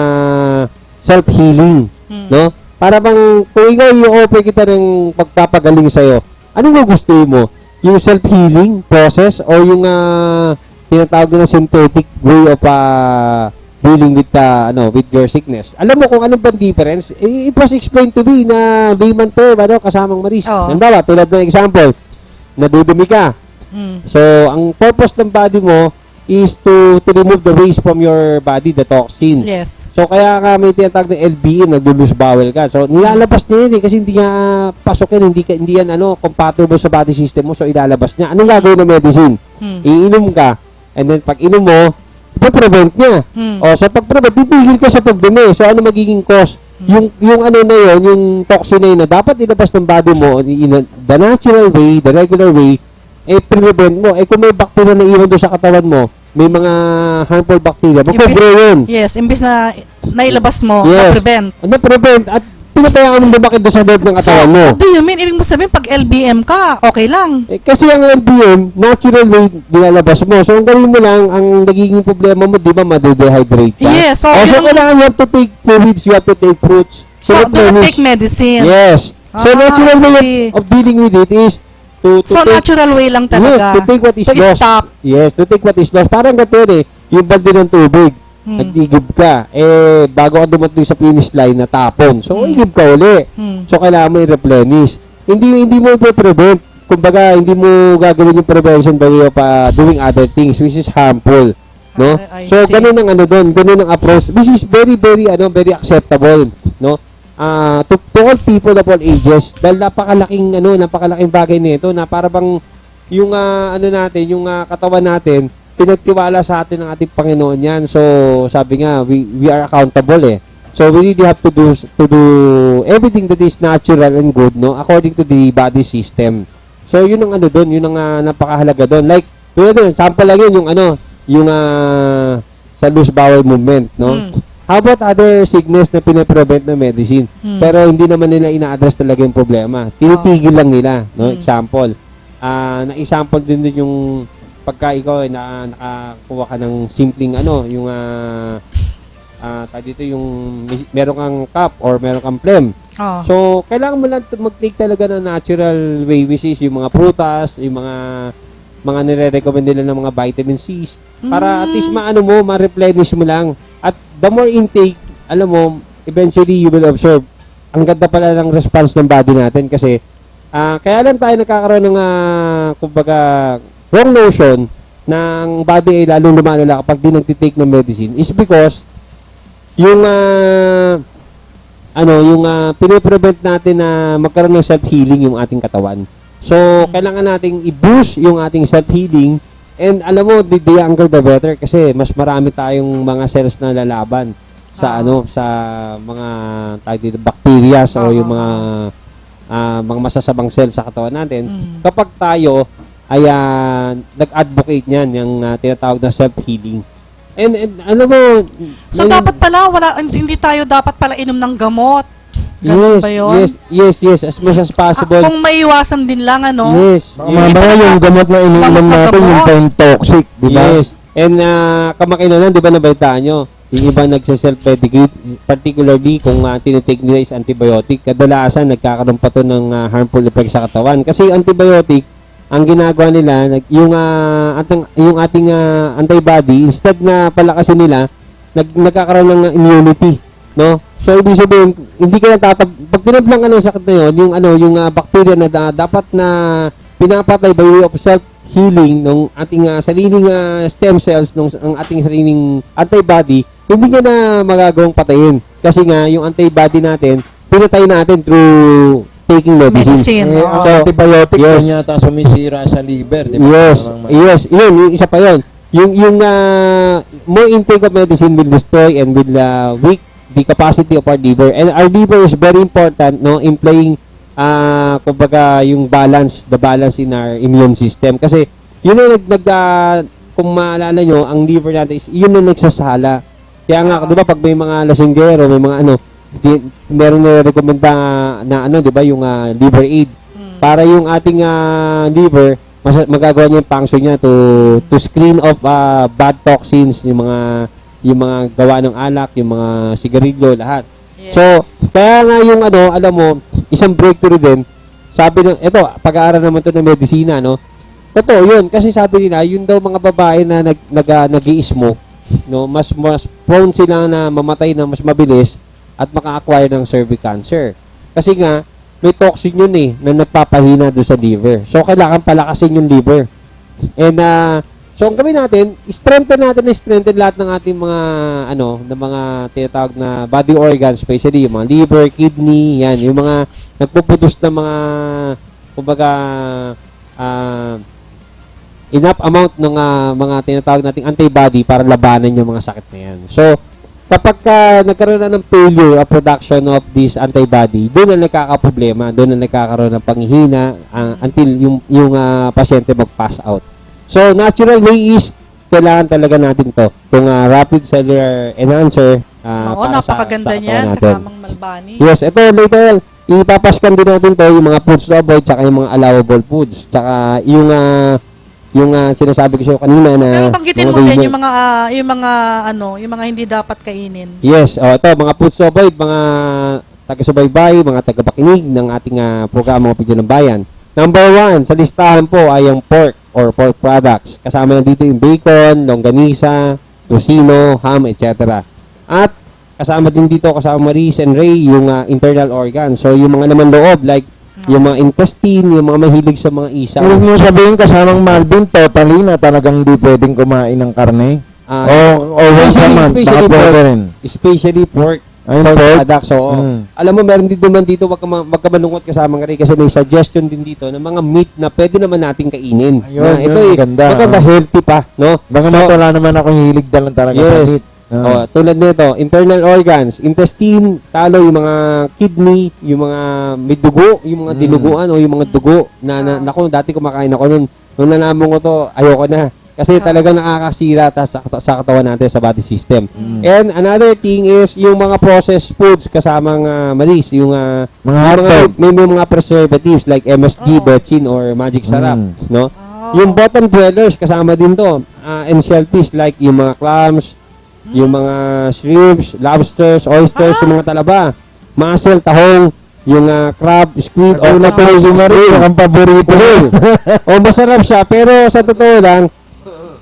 self-healing, no? Para bang kung ikaw i-offer kita ng pagpapagaling sa'yo, anong gugustuhin mo? Yung self-healing process o yung tinatawag na synthetic way of dealing with with your sickness? Alam mo kung anong bang difference? It was explained to me na layman term, kasamang Maris. Halimbawa, tulad ng example, nadudumi ka. So, ang purpose ng body mo is to remove the waste from your body, the toxin. Yes. So, kaya ka may tinatawag na LBM, nagdulus bowel ka. So, nilalabas niya yun kasi hindi niya pasok yan, hindi yan compatible sa body system mo. So, ilalabas niya. Anong gagawin ng medicine? Iinom ka. And then, pag inom mo, ipa-prevent niya. So, pag-prevent, titigil ka sa pagdumi. So, ano magiging cause? Yung yung toxin na yun na dapat ilabas ng body mo in the natural way, the regular way, prevent mo. Kung may bacteria na iwan doon sa katawan mo, may mga harmful bacteria, magpo-grow yun. Yes, imbis na nailabas mo, Yes. na-prevent. At pinapayaan mo lumaki doon sa loob ng katawan mo. What do you mean? Ibig mo sabihin, pag LBM ka, okay lang. Kasi ang LBM, natural way nilalabas mo. So, ang gawin mo lang, ang nagiging problema mo, di ba, made-dehydrate ka? Yes. So, So, kailangan you have to take fluids, you have to take fruits. So, do not replenish. take medicine. Yes. So, natural way of dealing with it is to So, take, natural way lang talaga. Yes, to take what is To lost. stop. Yes, to take what is lost. Parang ganito yung balde ng tubig. Nag-igib ka. Bago ka dumating sa finish line, natapon. So, igib ka uli. So, kailangan mo i-replenish. Hindi mo i-prevent. Kumbaga, hindi mo gagawin yung prevention by way of doing other things which is harmful. No? I So, see. ganun ang ganun ang approach. This is very, very, very acceptable. No? To all people of all ages. Dahil napakalaking bagay nito na para bang yung natin, yung katawan natin, pinagtiwala sa atin ng ating Panginoon yan. So, sabi nga, we are accountable So, we really have to do everything that is natural and good, no? According to the body system. So, yun ang yun ang napakahalaga doon. Like, sample lang yun, yung sa loose bowel movement, no? How about other sickness na pinaprevent ng medicine? Pero hindi naman nila ina-address talaga yung problema. Tinitigil lang nila, no? Example. Na-example din yung pagka ikaw nakakuha ka ng simpleng yung dito yung meron kang cup or meron kang phlegm. So, kailangan mo lang mag-take talaga ng natural way, which is yung mga prutas, yung mga nire-recommend nila ng mga vitamin C's para at least ma-replenish mo lang. At the more intake, alam mo, eventually you will observe ang ganda pala ng response ng body natin kasi Kaya lang tayo nagkakaroon ng kumbaga wrong notion ng body ay lalong lumalala kapag di nagtitake ng medicine is because yung piniprevent natin na magkaroon ng self-healing yung ating katawan. So, kailangan nating i-boost yung ating self-healing. And alam mo, the younger the better kasi mas marami tayong mga cells na lalaban sa sa mga bacteria o yung mga masasabang cells sa katawan natin. Kapag tayo ay nag-advocate niyan yung tinatawag na self-healing. And alam mo, So dapat pala hindi tayo dapat pala inom ng gamot. Ganun ba yun? Yes, as much as possible. Kung maiwasan din lang, Yes. Mamaya yung gamot na iniinom natin, yung pain toxic, di ba? Yes. And kamakailan, di ba nabalitaan nyo? Yung iba nagsa-self-medicate, particularly kung tinitake nila is antibiotic, kadalasan nagkakaroon pa to ng harmful effects sa katawan. Kasi antibiotic, ang ginagawa nila, yung ating antibody, instead na palakasin nila, nagkakaroon ng immunity, no? So, ibig sabihin, hindi ka pag tinablang ka ng sakit na yun, yung bacteria na dapat na pinapatay by way of self-healing ng ating sariling stem cells, ng ating sariling antibody, hindi ka na magagawang patayin. Kasi nga, yung antibody natin, pinatay natin through taking medicine. So, antibiotic yes. Yata sumisira sa liver, di ba? Yes, yun, isa pa yun. Yung more intake of medicine will destroy and will weak the capacity of our liver. And our liver is very important, no, in playing kumbaga yung the balance in our immune system. Kasi yun ang kung maalala nyo, ang liver natin is yun ang nagsasala. Kaya nga, di ba, pag may mga lasinggero, may mga meron na rekomenda na di ba, yung liver aid. Para yung ating liver, magagawa niya yung function niya to screen off bad toxins, yung mga gawa ng alak, yung mga sigarilyo, lahat. Yes. So, kaya nga yung alam mo, isang breakthrough din, sabi ng, ito, pag-aaral naman to ng medisina, no? Totoo yun, kasi sabi nila, yun daw mga babae na nag-i-smoke, no? Mas prone sila na mamatay na mas mabilis at maka-acquire ng cervical cancer. Kasi nga, may toxin yun na nagpapahina doon sa liver. So, kailangan palakasin yung liver. And, so, ang gawin natin, strengthen lahat ng ating mga, ng mga tinatawag na body organs, especially yung mga liver, kidney, yan, yung mga nagpupudos ng mga, kumbaga, enough amount ng mga tinatawag nating antibody para labanan yung mga sakit na yan. So, kapag nagkaroon na ng failure of production of this antibody, doon na nagkakaproblema, doon na nagkakaroon ng panghihina until yung pasyente mag-pass out. So, natural way is, kailangan talaga natin to. Itong rapid cellular enhancer. Oo, napakaganda niyan, kasamang Malbani. Yes, ito later, ipapaskan din natin to, yung mga foods to avoid, tsaka yung mga allowable foods. Tsaka yung sinasabi ko siya kanina na... Pero banggitin mo din yung mga hindi dapat kainin. Yes, ito, mga foods to avoid, mga taga-subaybay, mga taga-pakinig ng ating programa Opinyon ng Bayan. Number 1, sa listahan po ay yung pork or pork products. Kasama na dito yung bacon, longganisa, tocino, ham, etc. At kasama din dito, kasama Maris and Ray, yung internal organs. So, yung mga laman loob, like yung mga intestine, yung mga mahilig sa mga isaw. Huwag mo sabihin kasamang Malvin, totally na talagang di pwedeng kumain ng karne? O once a month, nakapwede rin? Especially pork. Ayun, products. So, alam mo, meron din naman dito, wag ka malungkot kasama nga rin kasi may suggestion din dito ng mga meat na pwede naman nating kainin. Ayun, ito ganda. Maganda, healthy pa, no? Baka wala naman ako hilig dalang talaga sa meat. Tulad nito, internal organs, intestine, talo, yung mga kidney, yung mga may dugo, yung mga dinuguan o yung mga dugo na naku, dati kumakain ako nung nalaman ko to, ayoko na. Kasi talagang nakakasira sa katawan natin, sa body system. And another thing is yung mga processed foods kasamang Maris, yung may mga preservatives like MSG, Betsin or Magic Sarap, no? Yung bottom dwellers kasama din to, and shellfish like yung mga clams, yung mga shrimps, lobsters, oysters, yung mga talaba, mussel, tahong, yung crab, squid, o ang paborito. Masarap siya, pero sa totoo lang,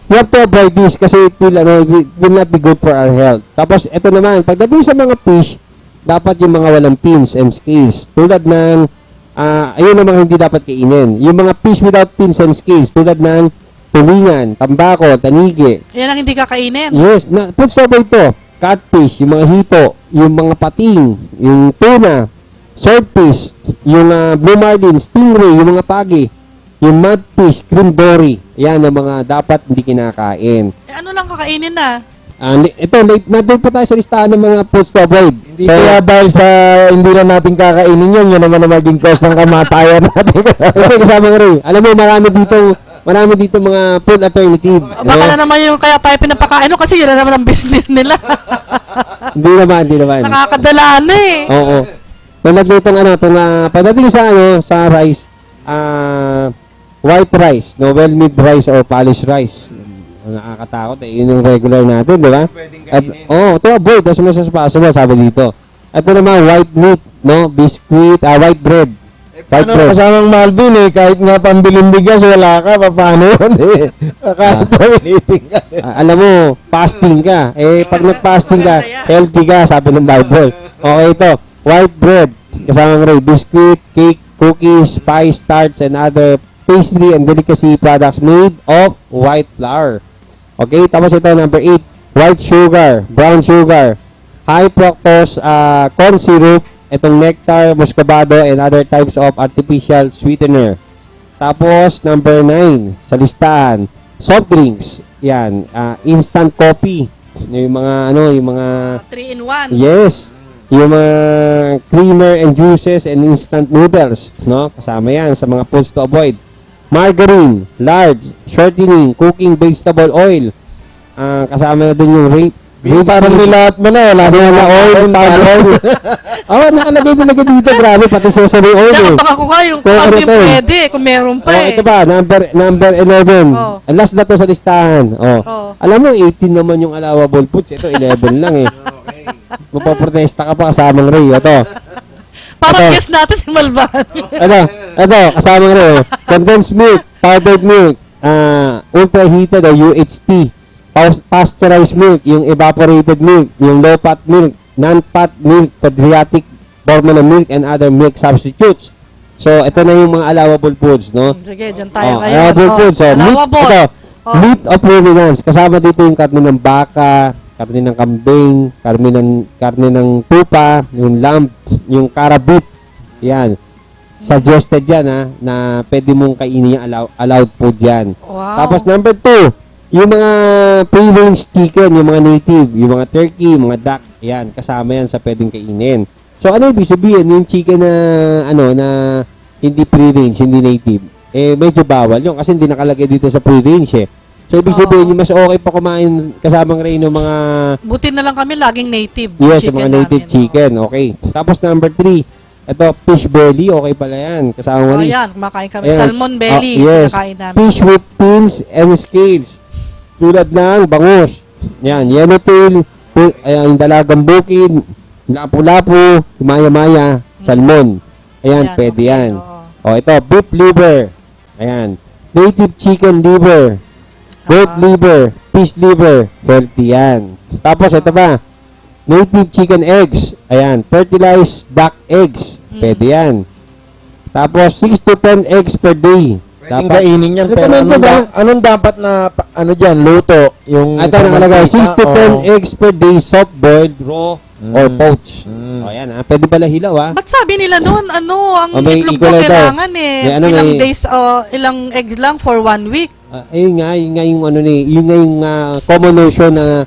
we have to avoid this kasi it will not be good for our health. Tapos, ito naman, pagdating sa mga fish, dapat yung mga walang fins and scales. Tulad ng ayun ang mga hindi dapat kainin. Yung mga fish without fins and scales tulad ng tulingan, tambako, tanigi. Yan ang hindi kakainin. Yes, food sorbet ito. Catfish, yung mga hito, yung mga pating, yung tuna, swordfish, yung blue marlin, stingray, yung mga pagi, yung mudfish, cream dory. Yan ang mga dapat hindi kinakain. Ano lang kakainin na? Ito, nandun pa tayo sa listahan ng mga foods to avoid. Hindi kaya dahil sa hindi na natin kakainin yun naman ang maging cause ng kamatayan natin. Okay, kasama nga rin. Alam mo, marami dito mga food alternative. Baka na naman yung kaya tayo pinapakain kasi yun na naman ang business nila. Hindi naman. Nakakadala na eh. Oo. Tulad nitong pagdating sa rice, white rice, no, well-made rice or polished rice. Nakakatakot eh. Yun yung regular natin, di ba? To avoid. As much as possible, sabi dito. Ito naman, white meat, no? Biscuit, white bread. Paano kasamang Malvin kahit nga pambiling bigas, wala ka, paano yun kahit pamiliting ka. Alam mo, fasting ka. Pag nag-fasting ka, healthy ka, sabi ng Bible. Okay, ito. White bread, kasamang rin, biscuit, cake, cookies, spice, tarts, and other pastry and delicacy products made of white flour. Okay, tapos ito, number 8, white sugar, brown sugar, high fructose corn syrup, itong nectar, muscovado, and other types of artificial sweetener. Tapos, number 9, sa listahan, soft drinks, yan, instant coffee, yung mga 3-in-1. Yes, yung mga creamer and juices and instant noodles, no? Kasama yan sa mga foods to avoid. Margarine, large, shortening, cooking vegetable oil. Kasama na din yung parang nilahat mo na, wala na oil, palm oil. Nakalagay talaga dito, grabe, pati sesame oil. Nakapaka ko nga yung kung yung pwede, kung meron pa eh. Ito ba, number 11. And last na to sa listahan. Alam mo, 18 naman yung allowable foods. Ito, 11 lang eh. Mapaprotesta ka pa kasamang Ray. Ito. Parang guess natin si Malvan. Ito, kasamang Ray. Condensed milk, powdered milk, ultra heated o UHT, pasteurized milk, yung evaporated milk, yung low-fat milk, non-fat milk, patriotic formula milk, and other milk substitutes. So, ito na yung mga allowable foods, no? Sige, dyan tayo ngayon. Allowable foods. Meat of ruminants. Kasama dito yung karne ng baka, karne ng kambing, karne ng tupa, yung lamb, yung carabit. Yan. Suggested yan, na pwede mong kainin yung allowed food yan. Wow. Tapos number 2, yung mga free-range chicken, yung mga native, yung mga turkey, mga duck, yan, kasama yan sa pwedeng kainin. So, ano ibig sabihin? Yung chicken na hindi free-range, hindi native, medyo bawal yun kasi hindi nakalagay dito sa free-range eh. So, ibig sabihin, yung mas okay pa kumain kasamang rin ng mga... Buti na lang kami laging native. Yes, mga native chicken, okay. Tapos number 3, ito, fish belly, okay pala yan. Kasama rin. Yan, kumakain kami. Salmon belly, yes. kumakain namin. Fish with fins and scales. Tulad ng bangus. Yan, yellowtail, yung dalagang bukid, lapu-lapu, maya-maya, salmon. Ayan, pwede yan. Ito, beef liver. Ayan. Native chicken liver. Goat liver, fish liver, healthy yan. Tapos, ito pa, native chicken eggs. Ayan, fertilized duck eggs. Pwede yan. Tapos, 6 to 10 eggs per day. Pwedeng kainin yan, pero anong dapat na, luto? Yung ito nakalagay, 6 to 10 eggs per day, soft-boiled, raw, or poached. Ayan, pwede pala hilaw, Ba't sabi nila noon, ang itlog ko kailangan eh. Ilang days, ilang egg lang for 1 week. Yun nga yung common notion na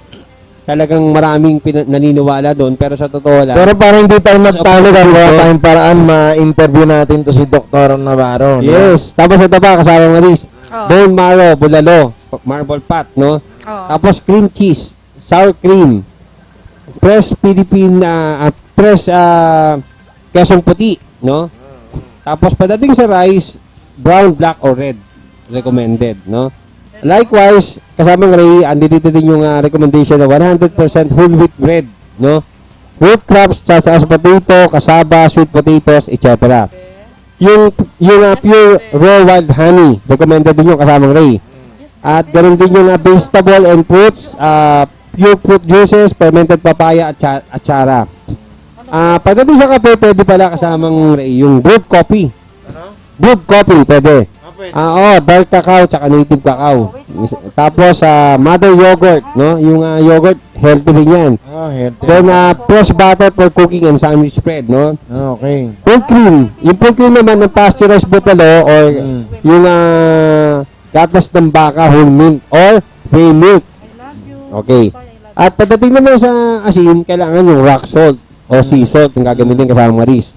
talagang maraming naniniwala doon, pero sa totoo lang. Pero parang hindi tayo magtalo dahil wala tayong paraan ma-interview natin to si Dr. Navarro. Yes. No? Tapos ito pa, kasama nga rin. Bone marrow, bulalo, marble pot, no? Tapos cream cheese, sour cream, fresh Philippine, fresh kesong puti, no? Tapos pagdating sa rice, brown, black, or red, recommended, no? Likewise, kasama ng Ray, andito din yung recommendation na 100% whole wheat bread, no? Root crops such as potato, cassava, sweet potatoes, etc. Yung pure raw wild honey, recommended din yung kasama ng Ray. At ganoon din yung vegetable and fruits, pure fruit juices, fermented papaya at achara. Pagdating sa kape, pwede pala kasamang Ray, yung brewed coffee. Brewed coffee, pwede. Dark cacao tsaka native cacao. Tapos mother yogurt, no? Yung yogurt, healthy rin yan. Healthy. Then fresh butter for cooking and sandwich spread, no? Okay. Full cream. Yung full cream naman ng pasteurized buffalo or yung gatas ng baka, whole milk or whey milk. Okay. At pagdating naman sa asin, kailangan yung rock salt o sea salt yung gagamitin kasama Maris.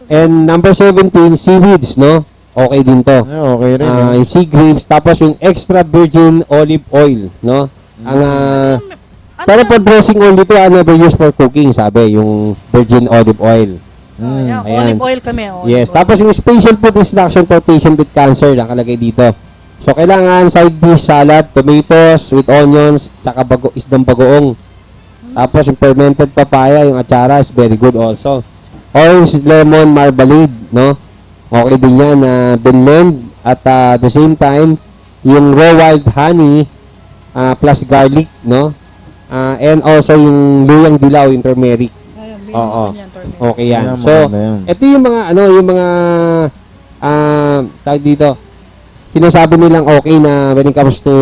And number 17, seaweeds, no? Okay din to. Okay rin. Yung sea grapes, tapos yung extra virgin olive oil, no? Pero for dressing only to, never used for cooking, sabi, yung virgin olive oil. Yeah, Ayan. olive oil kami. Yes, tapos yung special food instruction for patient with cancer, nakalagay dito. So, kailangan side dish salad, tomatoes with onions, tsaka isdang bagoong. Tapos yung fermented papaya, yung atsara is very good also. Orange lemon marmalade, no? Okay din yan, blend at the same time, yung raw wild honey plus garlic, no? And also yung luyang dilaw, yung turmeric. Oo. Okay yan. So, ito yung mga, yung mga, tawag dito, sinasabi nilang okay na when it comes to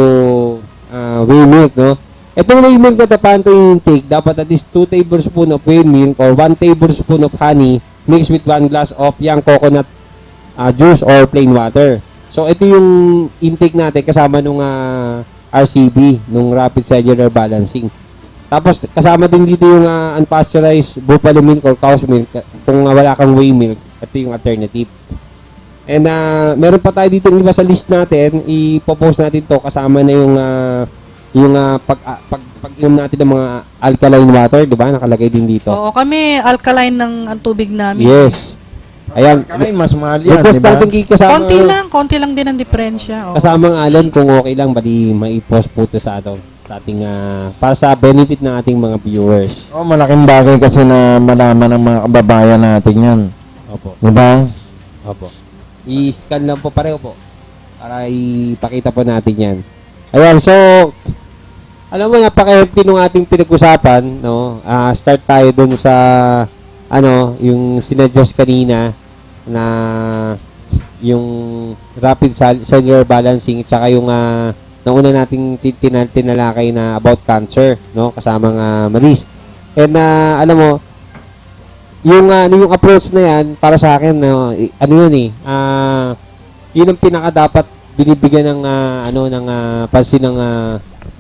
whey milk, no? Itong whey milk na tapan yung intake, dapat at least 2 tablespoon of whey milk or 1 tablespoon of honey mixed with 1 glass of young coconut juice or plain water. So, ito yung intake natin kasama nung RCB, nung rapid cellular balancing. Tapos, kasama din dito yung unpasteurized buffalo milk or cow's milk. Kung wala kang whey milk, ito yung alternative. And meron pa tayo dito iba sa list natin, ipopost natin to kasama na yung pag-inom natin ng mga alkaline water, di ba? Nakalagay din dito. Oo, kami alkaline ang tubig namin. Yes. Ayan. Alkaline, mas mahal yan, Request di ba? natin kasama, Konti lang din ang diferensya. Oo. Kasamang alon, kung okay lang, bali mai-post po ito sa ating, para sa benefit ng ating mga viewers. Malaking bagay kasi na malaman ng mga kababayan natin yan. Opo. Di ba? Opo. I-scan lang po pareho po para ipakita po natin yan. Ayan, so alam mo, napaka-healthy nung ating pinag-usapan, no? Start tayo dun sa yung sinuggest kanina na yung rapid cellular balancing tsaka yung nauna nating tinalakay na about cancer, no? Kasamang Maris. And alam mo, yung approach na yan para sa akin, yun ang pinaka dapat binibigyan ng pansin ng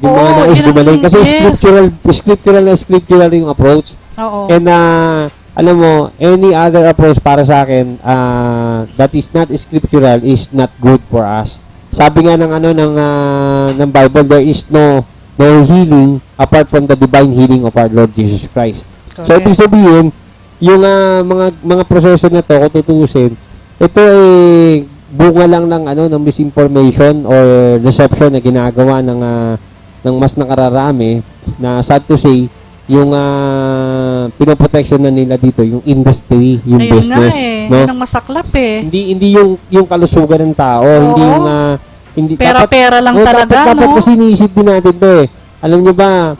yung mga nais gumaling kasi scriptural yung approach. Oo. And alam mo, any other approach para sa akin that is not scriptural is not good for us. Sabi nga ng Bible, there is no healing apart from the divine healing of our Lord Jesus Christ. Correct. So ibig sabihin, yung mga proseso na to, kung tutusin, ito ay bunga lang ng misinformation or deception na ginagawa ng mas nakararami na sad to say, yung pinoprotection na nila dito, yung industry, yung Ayun business. nga No? Yun ang masaklap eh. Hindi yung kalusugan ng tao, hindi yung hindi Pera-pera lang talaga, dapat no? kasi iniisip din natin to eh. Alam niyo ba,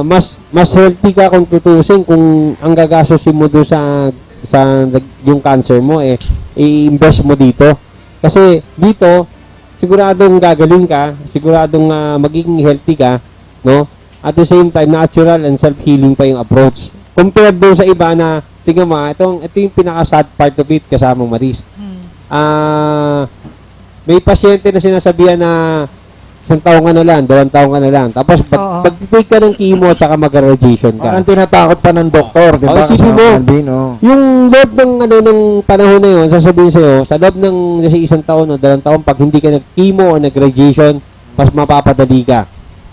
mas healthy ka kung tutusin kung ang gagastosin mo doon sa yung cancer mo i-invest mo dito. Kasi dito siguradong gagaling ka, siguradong magiging healthy ka, no? At the same time, natural and self-healing pa yung approach. Compared doon sa iba na, tingnan mo, ito yung pinaka-sad part of it kasama Maris. May pasyente na sinasabihan na 1 taon ka na lang, 2 taon ka na lang. Tapos, pag-take ka ng chemo at saka mag-radiation ka. Parang tinatakot pa ng doktor, di ba? Isipin mo, yung loob ng panahon na yun, sasabihin sa'yo, sa loob ng 1 taon o 2 taon, pag hindi ka nag-chemo o nag-radiation, mas mapapadali ka.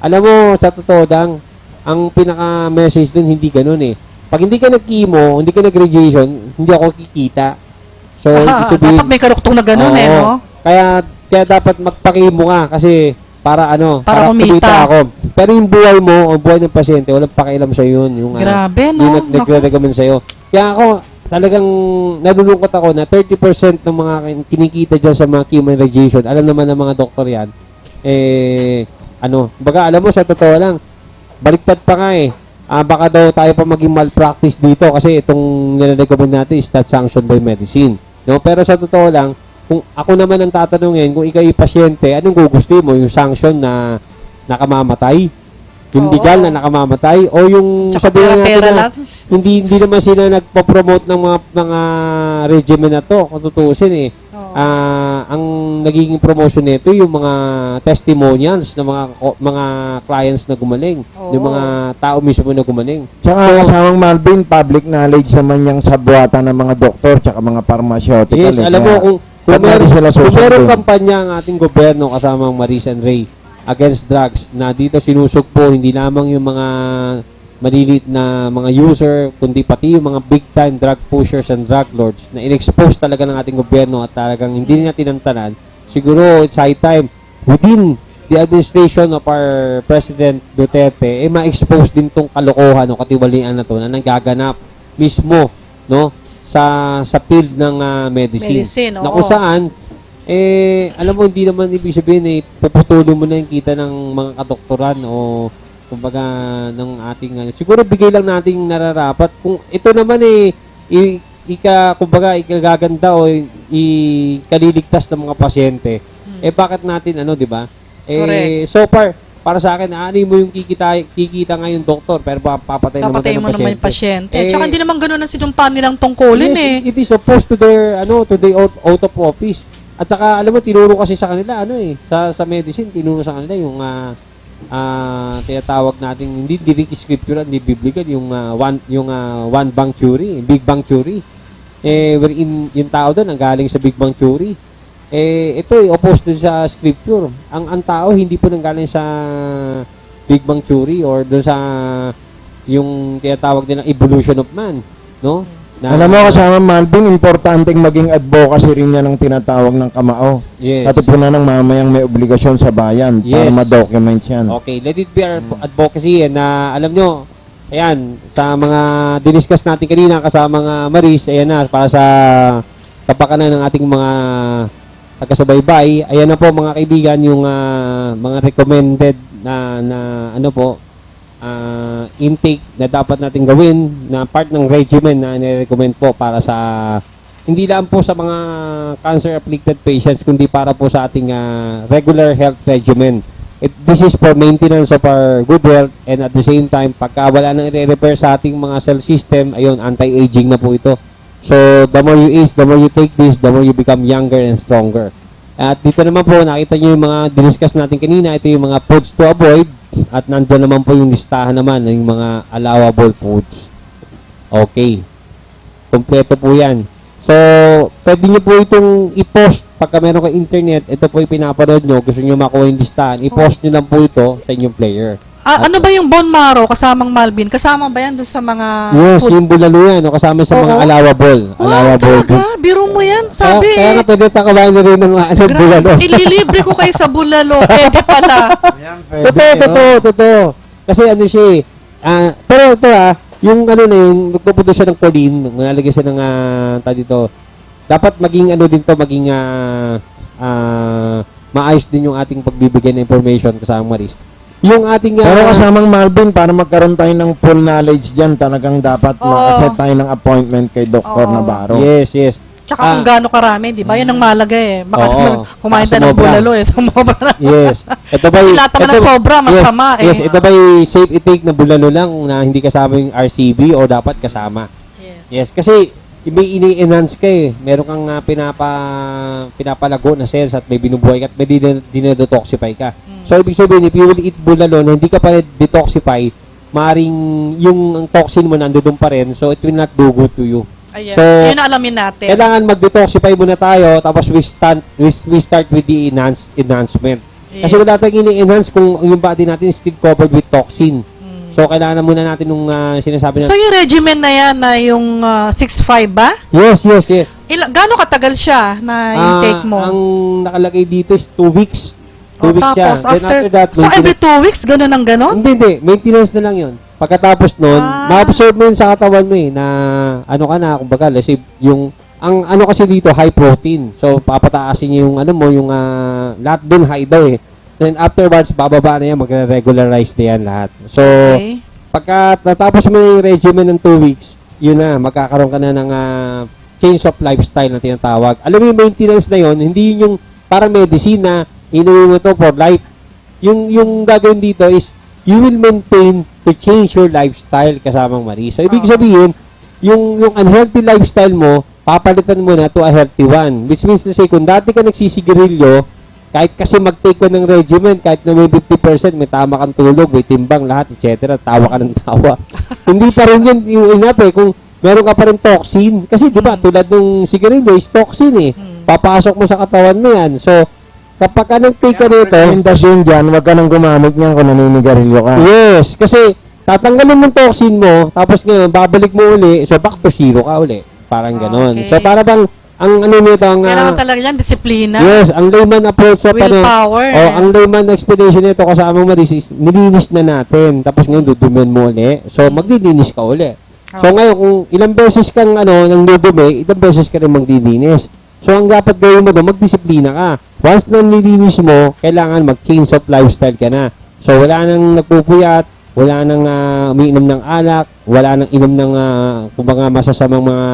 Alam mo, sa totoo dang, ang pinaka-message dun, hindi ganun eh. Pag hindi ka nag-chemo, hindi ka nag-radiation, hindi ako kikita. So, sabihin, dapat may karuktong na ganun no? Kaya dapat magpa-chemo ka kasi para kumita ako. Pero yung buhay mo o buhay ng pasyente, walang pakialam sa yun. Yung, grabe, no? Yung nagre-recommend sa'yo. Kaya ako, talagang nalulungkot ako na 30% ng mga kinikita dyan sa mga chemo and radiation, alam naman ng mga doktor yan, baga alam mo, sa totoo lang, baliktad pa nga baka daw tayo pa maging malpractice dito kasi itong nilarecommend natin is not sanctioned by medicine. No, pero sa totoo lang, kung ako naman ang tatanungin, kung ikaw ay pasyente, anong gugustuhin mo? Yung sanction na nakamamatay? Yung legal na nakamamatay? O yung Tsaka sabihin natin pera na lang? hindi naman sila nagpo-promote ng mga regimen na to, kung tutuusin ang nagiging promotion nito yung mga testimonials ng mga clients na gumaling, yung mga tao mismo na gumaling. Tsaka kasamang Malvin, public knowledge naman yung sabuatan ng mga doktor tsaka mga pharmaceutical. Yes, alam mo kung kung meron kampanya ang ating gobyerno kasama ang Maris and Ray against drugs na dito sinusugpo hindi lamang yung mga maliliit na mga user, kundi pati yung mga big time drug pushers and drug lords na in-expose talaga ng ating gobyerno at talagang hindi nila tinantanan. Siguro it's high time within the administration of our President Duterte ma-expose din tong kalokohan o katiwalian na to na nagaganap mismo no sa field ng medicine. Na kung saan alam mo hindi naman ibig sabihin puputulin mo na yung kita ng mga kadoktoran o kumbaga ng ating siguro bigay lang nating nararapat kung ito naman kumbaga ikagaganda o ikaliligtas ng mga pasyente bakit natin di ba so far para sa akin ani mo yung kikita ngayon doktor pero papatay naman ng naman yung pasyente tsaka hindi naman ganoon ang sinumpan nilang tungkulin it is opposed to their out of office at saka alam mo tinuro kasi sa kanila sa medicine tinuro sa kanila yung tinatawag natin hindi direct scriptural hindi biblical yung one bang theory, big bang theory. Wherein yung tao doon ang galing sa big bang theory. Ito opposed to sa scripture. Ang tao hindi po nanggaling sa big bang theory or doon sa yung tinatawag din ng evolution of man, no? Alam mo kasama Malvin, importanteng maging advocacy rin yan ng tinatawag ng kamao. Yes. Katupunan ng mamayang may obligasyon sa bayan para ma-document yan. Okay, let it be our advocacy na alam nyo, ayan, sa mga diniscuss natin kanina kasama mga Maris, ayan na, para sa kapakanan ng ating mga taga-subaybay, ayan na po mga kaibigan yung mga recommended na intake na dapat natin gawin na part ng regimen na nire-recommend po para sa hindi lang po sa mga cancer afflicted patients kundi para po sa ating regular health regimen. This is for maintenance of our good health and at the same time pagka wala nang i-repair sa ating mga cell system, ayun, anti-aging na po ito. So the more you age, the more you take this, the more you become younger and stronger. At dito naman po nakita niyo yung mga diniscuss natin kanina, ito yung mga foods to avoid. At nandiyan naman po yung listahan naman ng mga allowable foods. Okay. Kompleto po yan. So, pwede nyo po itong i-post pagka meron kang internet. Ito po yung pinapanood nyo. Gusto nyo makuha yung listahan. I-post nyo lang po ito sa inyong player. Ano ba yung bone marrow kasamang Malvin? Kasama ba yan doon sa mga yes, yung bulalo yan. Kasama sa mga allowable. Talaga? Biro mo yan? Sabi kaya nga pwede takabayan na rin ng bulalo. Ililibre ko kayo sa bulalo. Pwede pala. Totoo. Kasi siya pero ito yung yung nagpupunta siya ng choline, nalagay siya ng dito. Dapat maging maging maayos din yung ating pagbibigay ng information kasama Maris. Yung ating pero kasamang Malvin, para magkaroon tayo ng full knowledge dyan, talagang dapat ma-set tayo ng appointment kay Dr. Navarro. Yes. Tsaka kung gaano karami, di ba? Yan ang malaga Baka naman kumain tayo ng bulalo sumobra. Yes. Ito ba lahat naman ng sobra, masama Yes, ito ba safe i-take na bulalo lang na hindi kasama yung RCB o dapat kasama? Yes, kasi may ini-enhance ka Meron kang pinapalago na cells at may binubuhay ka at may dinetoxify ka. So, ibig sabihin, if you will eat bulalo na hindi ka pa detoxify, maaaring yung toxin mo nandoon pa rin, so it will not do good to you. Yes. So, yun ang alamin natin. Kailangan mag-detoxify muna tayo, tapos we start with the enhancement. Yes. Kasi wala tayong ini-enhance kung yung body natin is still covered with toxin. So, kailangan muna natin nung sinasabi natin. So, yung regimen na yan na yung 6-5 ba? Yes. Gaano katagal siya na intake mo? Ang nakalagay dito is 2 weeks. 2 weeks siya. Tapos, after that, so, every 2 weeks, gano'n ang gano'n? Hindi. Maintenance na lang yun. Pagkatapos nun, ma-absorb mo yun sa katawan mo na kumbaga, let's say, ang kasi dito, high protein. So, papataasin niyo yung yung lahat dun high daw Then afterwards, bababa na yan, magre-regularize na yan lahat. So, pagka natapos mo yung regimen ng 2 weeks, yun na, magkakaroon ka na ng change of lifestyle na tinatawag. Alam mo yung maintenance na yon, hindi yun yung parang medicine na inuwi mo to for life. Yung gagawin dito is you will maintain to change your lifestyle kasamang Marie. So, ibig sabihin, yung unhealthy lifestyle mo, papalitan mo na to a healthy one. Which means to say, kung dati ka nagsisigarilyo, kahit kasi mag-take ka ng regimen, kahit na may 50%, may tama kang tulog, may timbang, lahat, etc., tawa ka ng tawa. Hindi pa rin yun, yung inap kung meron ka pa rin toxin. Kasi, di ba, tulad ng sigarilyo is toxin Papasok mo sa katawan mo yan. So, kapag ka nag-take ka nito, rekomendasyon dyan, huwag ka nang gumamit niyan kung naninigarilyo ka. yes, kasi tatanggalin mo yung toxin mo, tapos ngayon, babalik mo uli, so back to zero ka uli. Parang ganon. Okay. So, para bang, ang ano nito, ang... Kailangan talaga yan, disiplina. yes, ang layman approach sa Willpower. ang layman explanation nito kasama Maris is, nilinis na natin. Tapos ngayon, dudumin mo uli. So, maglilinis ka uli. So, ngayon, kung ilang beses kang, nang dudumi, ilang beses ka rin magdilinis. So, ang dapat gawin mo doon, magdisiplina ka. Once na nilinis mo, kailangan mag-change of lifestyle ka na. So, wala nang nagpupuyat, wala nang umiinom ng alak, wala nang inom ng kumbaga masasamang mga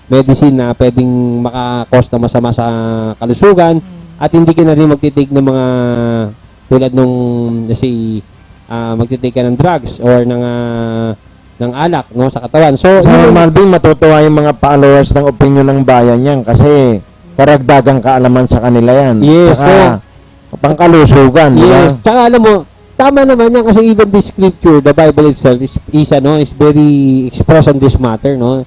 medicine na pwedeng makakos na masama sa kalusugan, at hindi ka na rin magtitake ng mga tulad nung kasi magtitake ka ng drugs or ng alak sa katawan. So, Malvin, matutuwa yung mga followers ng opinion ng bayan yan kasi karagdagang kaalaman sa kanila yan. yes, Tsaka, pangkalusugan, di ba? yes. Tsaka alam mo, tama naman yan kasi even the scripture, the Bible itself is very express on this matter, no?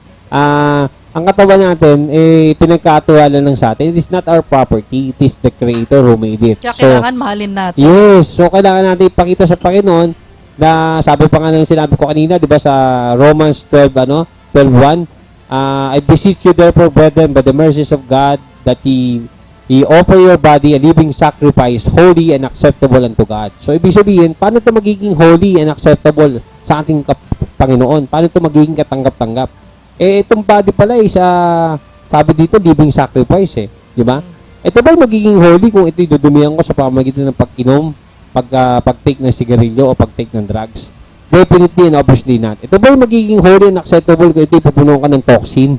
Ang katawan natin, pinagkatiwala lang sa atin. It is not our property. It is the Creator who made it. Kaya kailangan mahalin natin. Yes. So, kailangan natin ipakita sa Panginoon na sabi pa nga ng sinabi ko kanina, di ba, sa Romans 12:1, I beseech you therefore, brethren, by the mercies of God, that ye offer your body a living sacrifice, holy and acceptable unto God. So, ibig sabihin, paano ito magiging holy and acceptable sa ating Panginoon? Paano ito magiging katanggap-tanggap? Itong body pala sabi dito, living sacrifice di ba? Ito ba magiging holy kung ito'y dudumihan ko sa pamamagitan ng pag-inom, pag-take ng sigarilyo o pag-take ng drugs? Definitely and obviously not. Ito ba magiging holy and acceptable kung ito'y pupunuan ka ng toxin?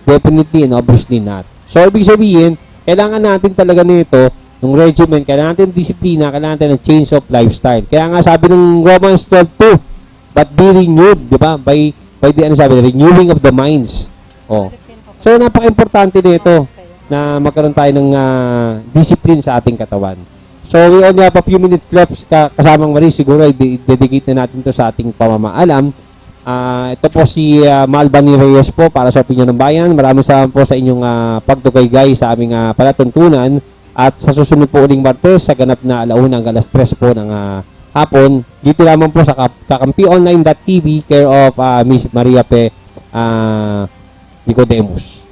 Definitely and obviously not. So, ibig sabihin, kailangan natin talaga nito, ng regimen, kailangan natin disiplina, kailangan natin ng change of lifestyle. Kaya nga sabi ng Romans 12:2, but be renewed, di ba? By the renewing of the minds. So, napaka-importante nito na magkaroon tayo ng discipline sa ating katawan. So, we only have a few minutes left kasamang Marie. Siguro, i-dedicate na natin to sa ating pamamaalam. Ito po si Malbany Reyes po para sa Opinyon ng Bayan. Maraming salamat po sa inyong pagtugaygay sa aming palatuntunan. At sa susunod po uling Martes, sa ganap na 1:00 hanggang 3:00 po ng hapon, dito lamang po sa kakampionnline.tv, care of Miss Maria P. Nicodemus.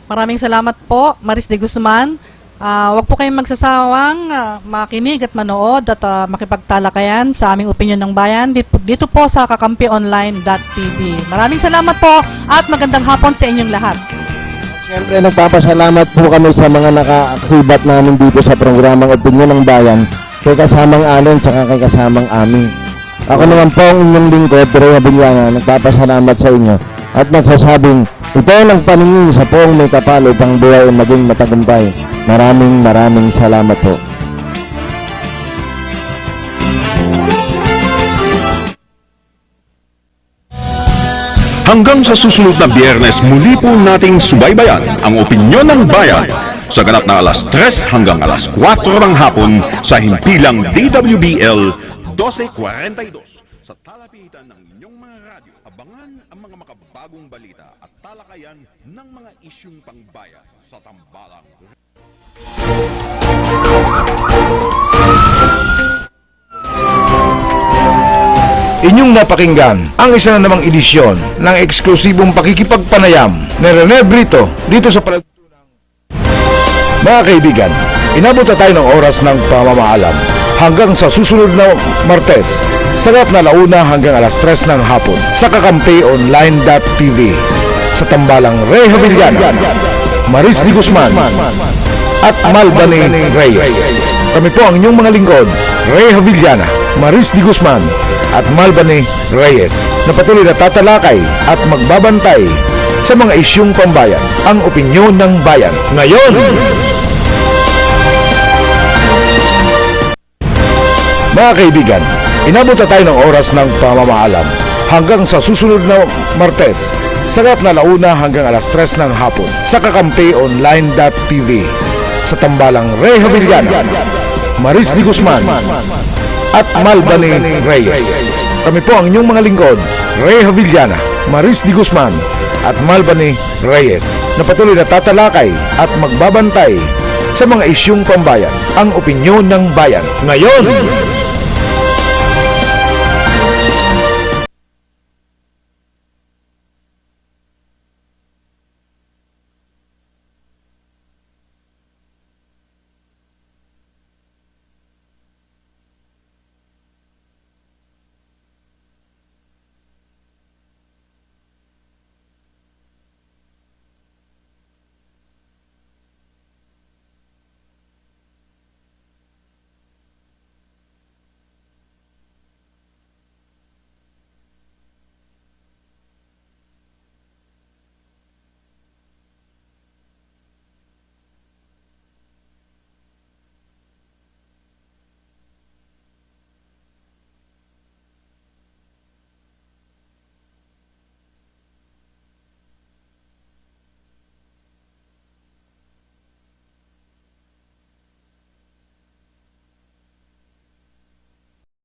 Maraming salamat po, Maris de Guzman. Huwag po kayong magsasawang makinig at manood at makipagtalakayan sa aming Opinyon ng Bayan dito po sa kakampionnline.tv. Maraming salamat po at magandang hapon sa inyong lahat. Siyempre, nagpapasalamat po kami sa mga naka-akibat namin dito sa programang Opinyon ng Bayan, kay kasamang Allen tsaka kay kasamang Ami. Ako naman po ang inyong lingkod, Rhea Villana, nagpapasalamat sa inyo at nagsasabing, ito ang nagpaningin sa poong may kapal upang buhay ay maging matagumpay. Maraming salamat po. Hanggang sa susunod na Biyernes, muli po nating subaybayan ang Opinyon ng Bayan sa ganap na 3:00 hanggang 4:00 ng hapon sa himpilang DWBL 1242 sa talapitan ng inyong mga radyo. Abangan ang mga makabagong balita at talakayan ng mga isyung pangbayan sa tambalang. Inyong napakinggan ang isa na namang edisyon ng eksklusibong pakikipagpanayam ni Rene Brito dito sa Palatuntunan. Mga kaibigan, inabot na tayo ng oras ng pamamaalam. Hanggang sa susunod na Martes, sa ganap na 1:00 hanggang 3:00 ng hapon sa kakampionnline.tv sa tambalang Rhea Villana, Maris de Guzman at Malbany Reyes. Kami po ang inyong mga lingkod, Rhea Villana, Maris de Guzman at Malbany Reyes, na patuloy na tatalakay at magbabantay sa mga isyung pambayan, ang opinyon ng bayan. Ngayon! Mga kaibigan, inabot na tayo ng oras ng pamamaalam hanggang sa susunod na Martes, sarap na launa hanggang alas 3 ng hapon sa kakampione.tv sa tambalang Rey Havillana, Maris D. Guzman at Malbani Reyes. Kami po ang inyong mga lingkod, Rey Havillana, Maris D. Guzman at Malbani Reyes, na patuloy na tatalakay at magbabantay sa mga isyung pambayan, ang opinyon ng bayan. Ngayon!